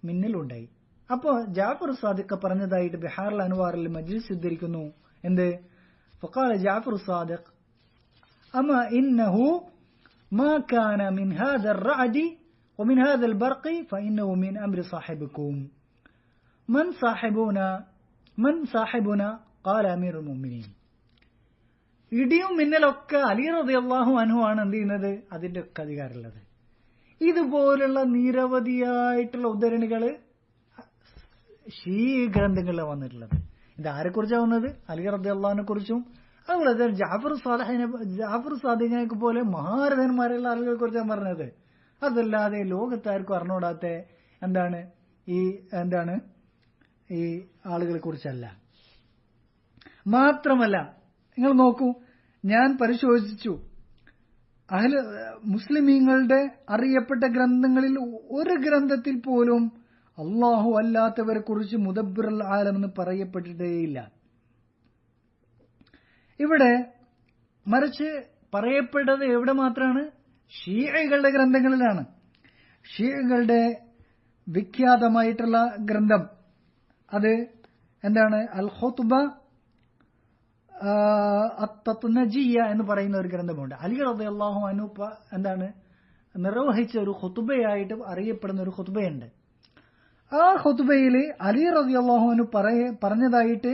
മിന്നലുണ്ടായി. അപ്പോൾ ജാഫർ സാദിഖ് പറഞ്ഞതായിട്ട് ബിഹാറുൽ അൻവാറിൽ മജ്ലിസ് ഉദ്ധരിക്കുന്നു. എന്ത്? ഫഖാല ജാഫർ സാദിഖ് അമാ ഇന്നഹു മാ കാന മിൻ ഹാദർ റഅദി വമിൻ ഹാദൽ ബർഖി ഫഇന്നഹു മിൻ അംരി സാഹിബിക്കും മൻ സാഹിബുന ഖാല അമീറുൽ മുഅ്മിനീൻ. ഇടിയും മിന്നലൊക്കെ അലി റളിയല്ലാഹു അൻഹു ആണ് എന്ത് ചെയ്യുന്നത്? അതിന്റെ ഒക്കെ അധികാരമുള്ളത്. ഇതുപോലുള്ള നിരവധിയായിട്ടുള്ള ഉദ്ധരണികൾ ഷീ ഗ്രന്ഥങ്ങളിൽ വന്നിട്ടുള്ളത്. ഇത് ആരെക്കുറിച്ചാണ് വന്നത്? അലി റളിയല്ലാഹുവിനെ കുറിച്ചും അതുപോലെ തന്നെ ജാഫർ സാദിഖിനെ പോലെ മഹാരഥന്മാരുള്ള ആളുകളെ കുറിച്ചാണ് പറഞ്ഞത്. അതല്ലാതെ ലോകത്താർക്കും അറിഞ്ഞൂടാത്ത ഈ ആളുകളെ കുറിച്ചല്ല. മാത്രമല്ല നിങ്ങൾ നോക്കൂ, ഞാൻ പരിശോധിച്ചു, മുസ്ലിമീങ്ങളുടെ അറിയപ്പെട്ട ഗ്രന്ഥങ്ങളിൽ ഒരു ഗ്രന്ഥത്തിൽ പോലും അള്ളാഹു അല്ലാത്തവരെ കുറിച്ച് മുദബ്ബിറുൽ ആലം എന്ന് പറയപ്പെട്ടിട്ടേയില്ല. ഇവിടെ മറിച്ച് പറയപ്പെട്ടത് എവിടെ മാത്രമാണ്? ഷീഅകളുടെ ഗ്രന്ഥങ്ങളിലാണ്. ഷീഅകളുടെ വിഖ്യാതമായിട്ടുള്ള ഗ്രന്ഥം അത് എന്താണ്? അൽ ഖുത്ബ അത്തത്നജിയ എന്ന് പറയുന്ന ഒരു ഗ്രന്ഥമുണ്ട്. അലി റളിയല്ലാഹു അൻഹു നിർവഹിച്ച ഒരു ഖുത്ബയായിട്ട് അറിയപ്പെടുന്ന ഒരു ഖുത്ബയുണ്ട്. ആ ഖുതുബയിൽ അലി റളിയല്ലാഹു അൻഹു പറഞ്ഞതായിട്ട്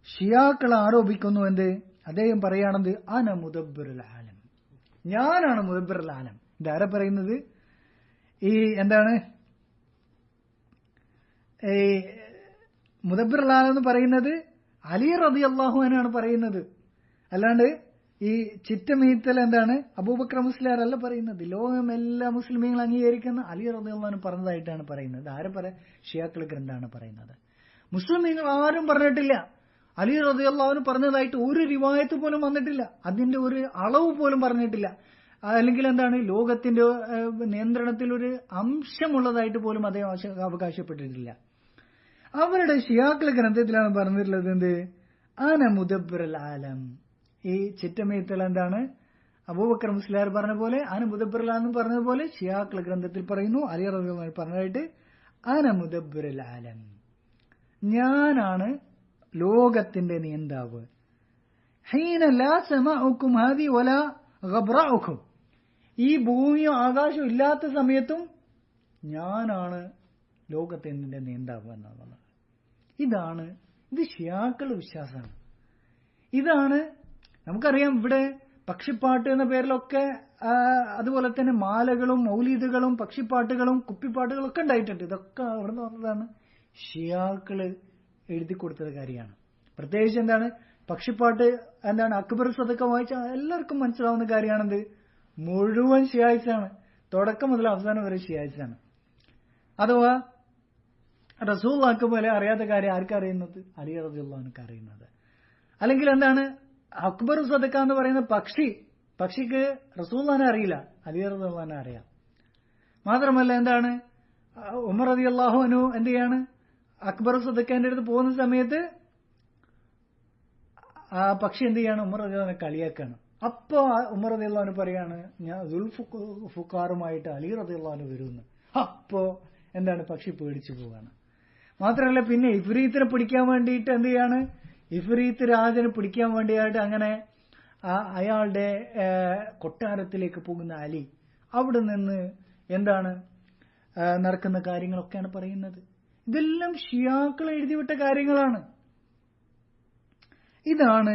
ഷിയാക്കൾ ആരോപിക്കുന്നു. എന്ത്? അദ്ദേഹം പറയുകയാണെന്ത്? അന മുദബ്ബിറുൽ ആലം, ഞാനാണ് മുദബ്ബിറുൽ ആലം. ഇതാരാ പറയുന്നത്? ഈ എന്താണ് ഈ മുദബ്ബിറുൽ ആലം എന്ന് പറയുന്നത് അലി റളിയല്ലാഹു അൻഹു ആണ് പറയുന്നത്. അല്ലാണ്ട് ഈ ചിറ്റമീത്തൽ എന്താണ് അബൂബക്കർ മുസ്ലിയാർ അല്ല പറയുന്നത്. ലോകം എല്ലാ മുസ്ലിമീങ്ങളും അംഗീകരിക്കുന്ന അലി റളിയല്ലാഹു അൻഹു പറഞ്ഞതായിട്ടാണ് പറയുന്നത്. ആരെ ഷിയാക്കൾ ഗ്രന്ഥാണ് പറയുന്നത്. മുസ്ലിമീങ്ങൾ ആരും പറഞ്ഞിട്ടില്ല. അലി റളിയല്ലാഹു അൻഹു പറഞ്ഞതായിട്ട് ഒരു റിവായത്ത് പോലും വന്നിട്ടില്ല. അതിന്റെ ഒരു അളവ് പോലും പറഞ്ഞിട്ടില്ല. അല്ലെങ്കിൽ എന്താണ് ലോകത്തിന്റെ നിയന്ത്രണത്തിൽ ഒരു അംശമുള്ളതായിട്ട് പോലും അദ്ദേഹം അവകാശപ്പെട്ടിട്ടില്ല. അവരുടെ ഷിയാക്കൾ ഗ്രന്ഥത്തിലാണ് പറഞ്ഞിട്ടുള്ളത് എന്ത്? അന മുദബ്ബിറുൽ ആലം. ഈ ചിറ്റമീത്തൽ എന്താണ് അബൂബക്കർ മുസ്ലിയാർ പറഞ്ഞ പോലെ അന മുദബ്ബിറുൽ ആലം പറഞ്ഞതുപോലെ ഷിയാക്കൾ ഗ്രന്ഥത്തിൽ പറയുന്നു അലി റളിയല്ലാഹു അൻഹു പറഞ്ഞതായിട്ട് അന മുദബ്ബിറുൽ ആലം, ഞാനാണ് ലോകത്തിന്റെ നിയന്താവ്. ഹീന ലാ സമാഉക്കും ഹാദി വലാ ഗബ്റഉക്കും, ഈ ഭൂമിയോ ആകാശവും ഇല്ലാത്ത സമയത്തും ഞാനാണ് ലോകത്തിന്റെ നിയന്താവ് എന്നാണ്. ഇത് ഷിയാക്കളുടെ വിശ്വാസമാണ്. ഇതാണ് നമുക്കറിയാം. ഇവിടെ പക്ഷിപ്പാട്ട് എന്ന പേരിലൊക്കെ അതുപോലെ തന്നെ മാലകളും മൗലീദുകളും പക്ഷിപ്പാട്ടുകളും കുപ്പിപ്പാട്ടുകളും ഒക്കെ ഉണ്ടായിട്ടുണ്ട്. ഇതൊക്കെ അവിടെ നിന്ന് വന്നതാണ്, ഷിയാക്കള് എഴുതി കൊടുത്തത് കാര്യമാണ്. പ്രത്യേകിച്ച് എന്താണ് പക്ഷിപ്പാട്ട് എന്താണ് അക്ബർ സദക്ക വായിച്ചാൽ എല്ലാവർക്കും മനസ്സിലാവുന്ന കാര്യമാണെന്ത്? മുഴുവൻ ഷിയായിസാണ്, തുടക്കം മുതൽ അവസാനം വരെ ഷിയായിസാണ്. അഥവാ റസൂലുള്ളാഹിക്ക് പോലെ അറിയാത്ത കാര്യം ആർക്കറിയുന്നത്? അലി റളിയല്ലാഹു അൻഹുക്ക് അറിയുന്നത്. അല്ലെങ്കിൽ എന്താണ് അക്ബർ സദക്ക എന്ന് പറയുന്ന പക്ഷിക്ക് റസൂലുള്ളാഹിനെ അറിയില്ല, അലി റളിയല്ലാഹു അൻഹു അറിയാം. മാത്രമല്ല എന്താണ് ഉമർ റളിയല്ലാഹു അൻഹു എന്ത് ചെയ്യാണ്? അക്ബർ സദക്കേന്റെ അടുത്ത് പോകുന്ന സമയത്ത് ആ പക്ഷി എന്ത് ചെയ്യാണ്? ഉമർ റളിയല്ലാഹു അൻഹു കളിയാക്കാണ്. അപ്പോ ഉമർ റളിയല്ലാഹു അൻഹു പറയാണ് ഞാൻ ദുൽഫുഖാറുമായിട്ട് അലി റളിയല്ലാഹു അൻഹു വരുമെന്ന്. അപ്പോ എന്താണ് പക്ഷി പേടിച്ചു പോവാണ്. മാത്രമല്ല പിന്നെ ഇഫ്രീത്തിനെ പിടിക്കാൻ വേണ്ടിയിട്ട് എന്ത് ചെയ്യാണ്? ഇഫ്രീത്ത് രാജനെ പിടിക്കാൻ വേണ്ടിയായിട്ട് അങ്ങനെ അയാളുടെ കൊട്ടാരത്തിലേക്ക് പോകുന്ന അലി അവിടെ നിന്ന് എന്താണ് നടക്കുന്ന കാര്യങ്ങളൊക്കെയാണ് പറയുന്നത്. ഇതെല്ലാം ഷിയാക്കൾ എഴുതിവിട്ട കാര്യങ്ങളാണ്. ഇതാണ്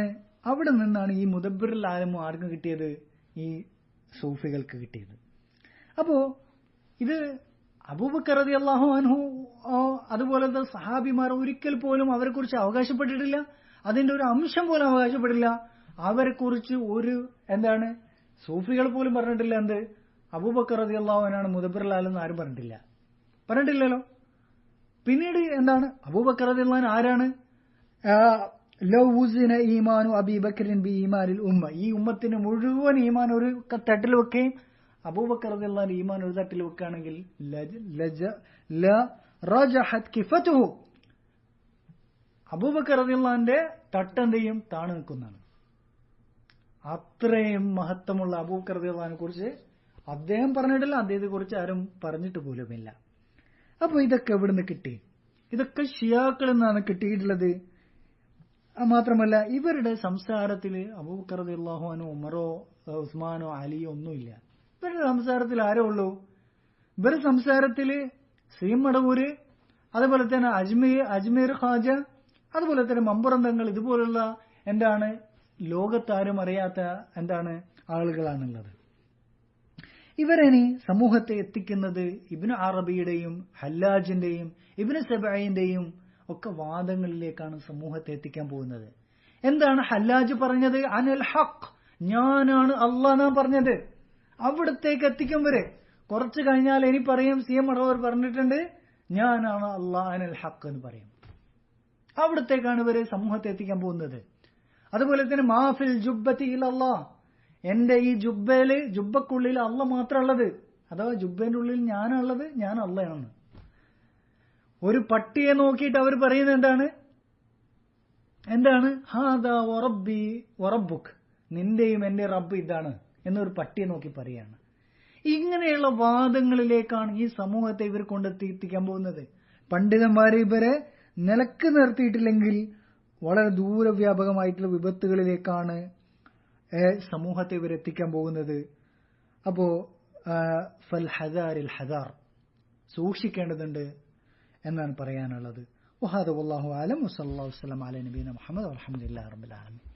അവിടെ നിന്നാണ് ഈ മുദബ്ബിറുൽ ആലം ആർക്ക് കിട്ടിയത്? ഈ സൂഫികൾക്ക് കിട്ടിയത്. അപ്പോ ഇത് അബൂബക്കർ റളിയല്ലാഹു അൻഹു അതുപോലത്തെ സഹാബിമാർ ഒരിക്കൽ പോലും അവരെ കുറിച്ച് അവകാശപ്പെട്ടിട്ടില്ല. അതിന്റെ ഒരു അംശം പോലും അവകാശപ്പെട്ടില്ല. അവരെ കുറിച്ച് ഒരു എന്താണ് സൂഫികൾ പോലും പറഞ്ഞിട്ടില്ല. എന്ത്? അബൂബക്കർ റളിയല്ലാഹു അൻഹു മുദബ്ബിറുൽ ആലം എന്ന് ആരും പറഞ്ഞിട്ടില്ലല്ലോ. പിന്നീട് എന്താണ് അബൂബക്കർ റളിയല്ലാഹു അൻഹു ആരാണ്? ലൗ ഉസിന ഈമാനു അബീ ബക്കറിൻ ബി ഈമാനിൽ ഉമ്മ, ഈ ഉമ്മത്തിന് മുഴുവൻ ഈമാൻ ഒരു തട്ടിൽ വെക്കുകയും അബൂബക്കർ റളിയല്ലാഹു അൻഹു ഈമാൻ ഒരു തട്ടിൽ വെക്കുകയാണെങ്കിൽ ലറജഹത് കിഫതുഹു, അബൂബക്കർ റളിയല്ലാഹു അൻഹുവിന്റെ തട്ടെന്ത് ചെയ്യും? താണു നിൽക്കുന്നതാണ്. അത്രയും മഹത്വമുള്ള അബൂബക്കർ റളിയല്ലാഹു അൻഹുവിനെ കുറിച്ച് അദ്ദേഹം പറഞ്ഞിട്ടില്ല, അദ്ദേഹത്തെ കുറിച്ച് ആരും പറഞ്ഞിട്ട് പോലുമില്ല. അപ്പൊ ഇതൊക്കെ എവിടുന്ന് കിട്ടി? ഇതൊക്കെ ഷിയാക്കളിൽ നിന്നാണ് കിട്ടിയിട്ടുള്ളത്. മാത്രമല്ല ഇവരുടെ സംസാരത്തിൽ അബൂബക്കർ റളിയല്ലാഹു അൻഹു ഉമറോ ഉസ്മാനോ അലിയോ ഒന്നുമില്ല. ഇവരുടെ സംസാരത്തിൽ ആരോ ഉള്ളൂ? ഇവരുടെ സംസാരത്തിൽ ശ്രീമടവൂര്, അതുപോലെ തന്നെ അജ്മീർ ഖാജ, അതുപോലെ തന്നെ മമ്പുറന്തങ്ങൾ, ഇതുപോലുള്ള എന്താണ് ലോകത്താരും അറിയാത്ത എന്താണ് ആളുകളാണുള്ളത്. ഇവരിനി സമൂഹത്തെ എത്തിക്കുന്നത് ഇബ്നു അറബിയുടെയും ഹല്ലാജിന്റെയും ഇബ്നു സബഈന്റെയും ഒക്കെ വാദങ്ങളിലേക്കാണ് സമൂഹത്തെ എത്തിക്കാൻ പോകുന്നത്. എന്താണ് ഹല്ലാജ് പറഞ്ഞത്? അനൽ ഹഖ്, ഞാനാണ് അല്ലാഹ് എന്നാണ് പറഞ്ഞത്. അവിടത്തേക്ക് എത്തിക്കും വരെ. കുറച്ചു കഴിഞ്ഞാൽ ഇനി പറയും CM അടവർ പറഞ്ഞിട്ടുണ്ട് ഞാനാണ് അല്ലാഹ് അനൽ ഹഖ് എന്ന് പറയും. അവിടത്തേക്കാണ് ഇവര് സമൂഹത്തെ എത്തിക്കാൻ പോകുന്നത്. അതുപോലെ തന്നെ മാഫിൽ ജുബ്ബത്തി ഇലല്ലാഹ്, എന്റെ ഈ ജുബ്ബക്കുള്ളിൽ അല്ലാഹ് മാത്രമുള്ളത്, അഥവാ ജുബ്ബന്റെ ഉള്ളിൽ ഞാനുള്ളത്, ഞാൻ അല്ലാഹ്യാണ്. ഒരു പട്ടിയെ നോക്കിയിട്ട് അവർ പറയുന്നത് എന്താണ് ഹാദാ വറബ്ബി വറബ്ബുക്, നിന്റെയും എന്റെ റബ്ബ് ഇതാണ് എന്നൊരു പട്ടിയെ നോക്കി പറയാണ്. ഇങ്ങനെയുള്ള വാദങ്ങളിലേക്കാണ് ഈ സമൂഹത്തെ ഇവർ കൊണ്ടെത്തിക്കാൻ പോകുന്നത്. പണ്ഡിതന്മാരെ ഇവരെ നിലക്ക് നിർത്തിയിട്ടില്ലെങ്കിൽ വളരെ ദൂരവ്യാപകമായിട്ടുള്ള വിപത്തുകളിലേക്കാണ് സമൂഹത്തെ ഇവരെത്തിക്കാൻ പോകുന്നത്. അപ്പോ ഫൽ ഹദാരിൽ ഹദാർ, സൂക്ഷിക്കേണ്ടതുണ്ട്. എന്നാണ് പറയാനുള്ളത്. വഹാദ വല്ലാഹു അലം വസല്ലല്ലാഹു അലൈഹി വസല്ലം അലാ നബിയിന മുഹമ്മദ് വൽഹംദുലില്ലാഹി റബ്ബിൽ ആലമീൻ.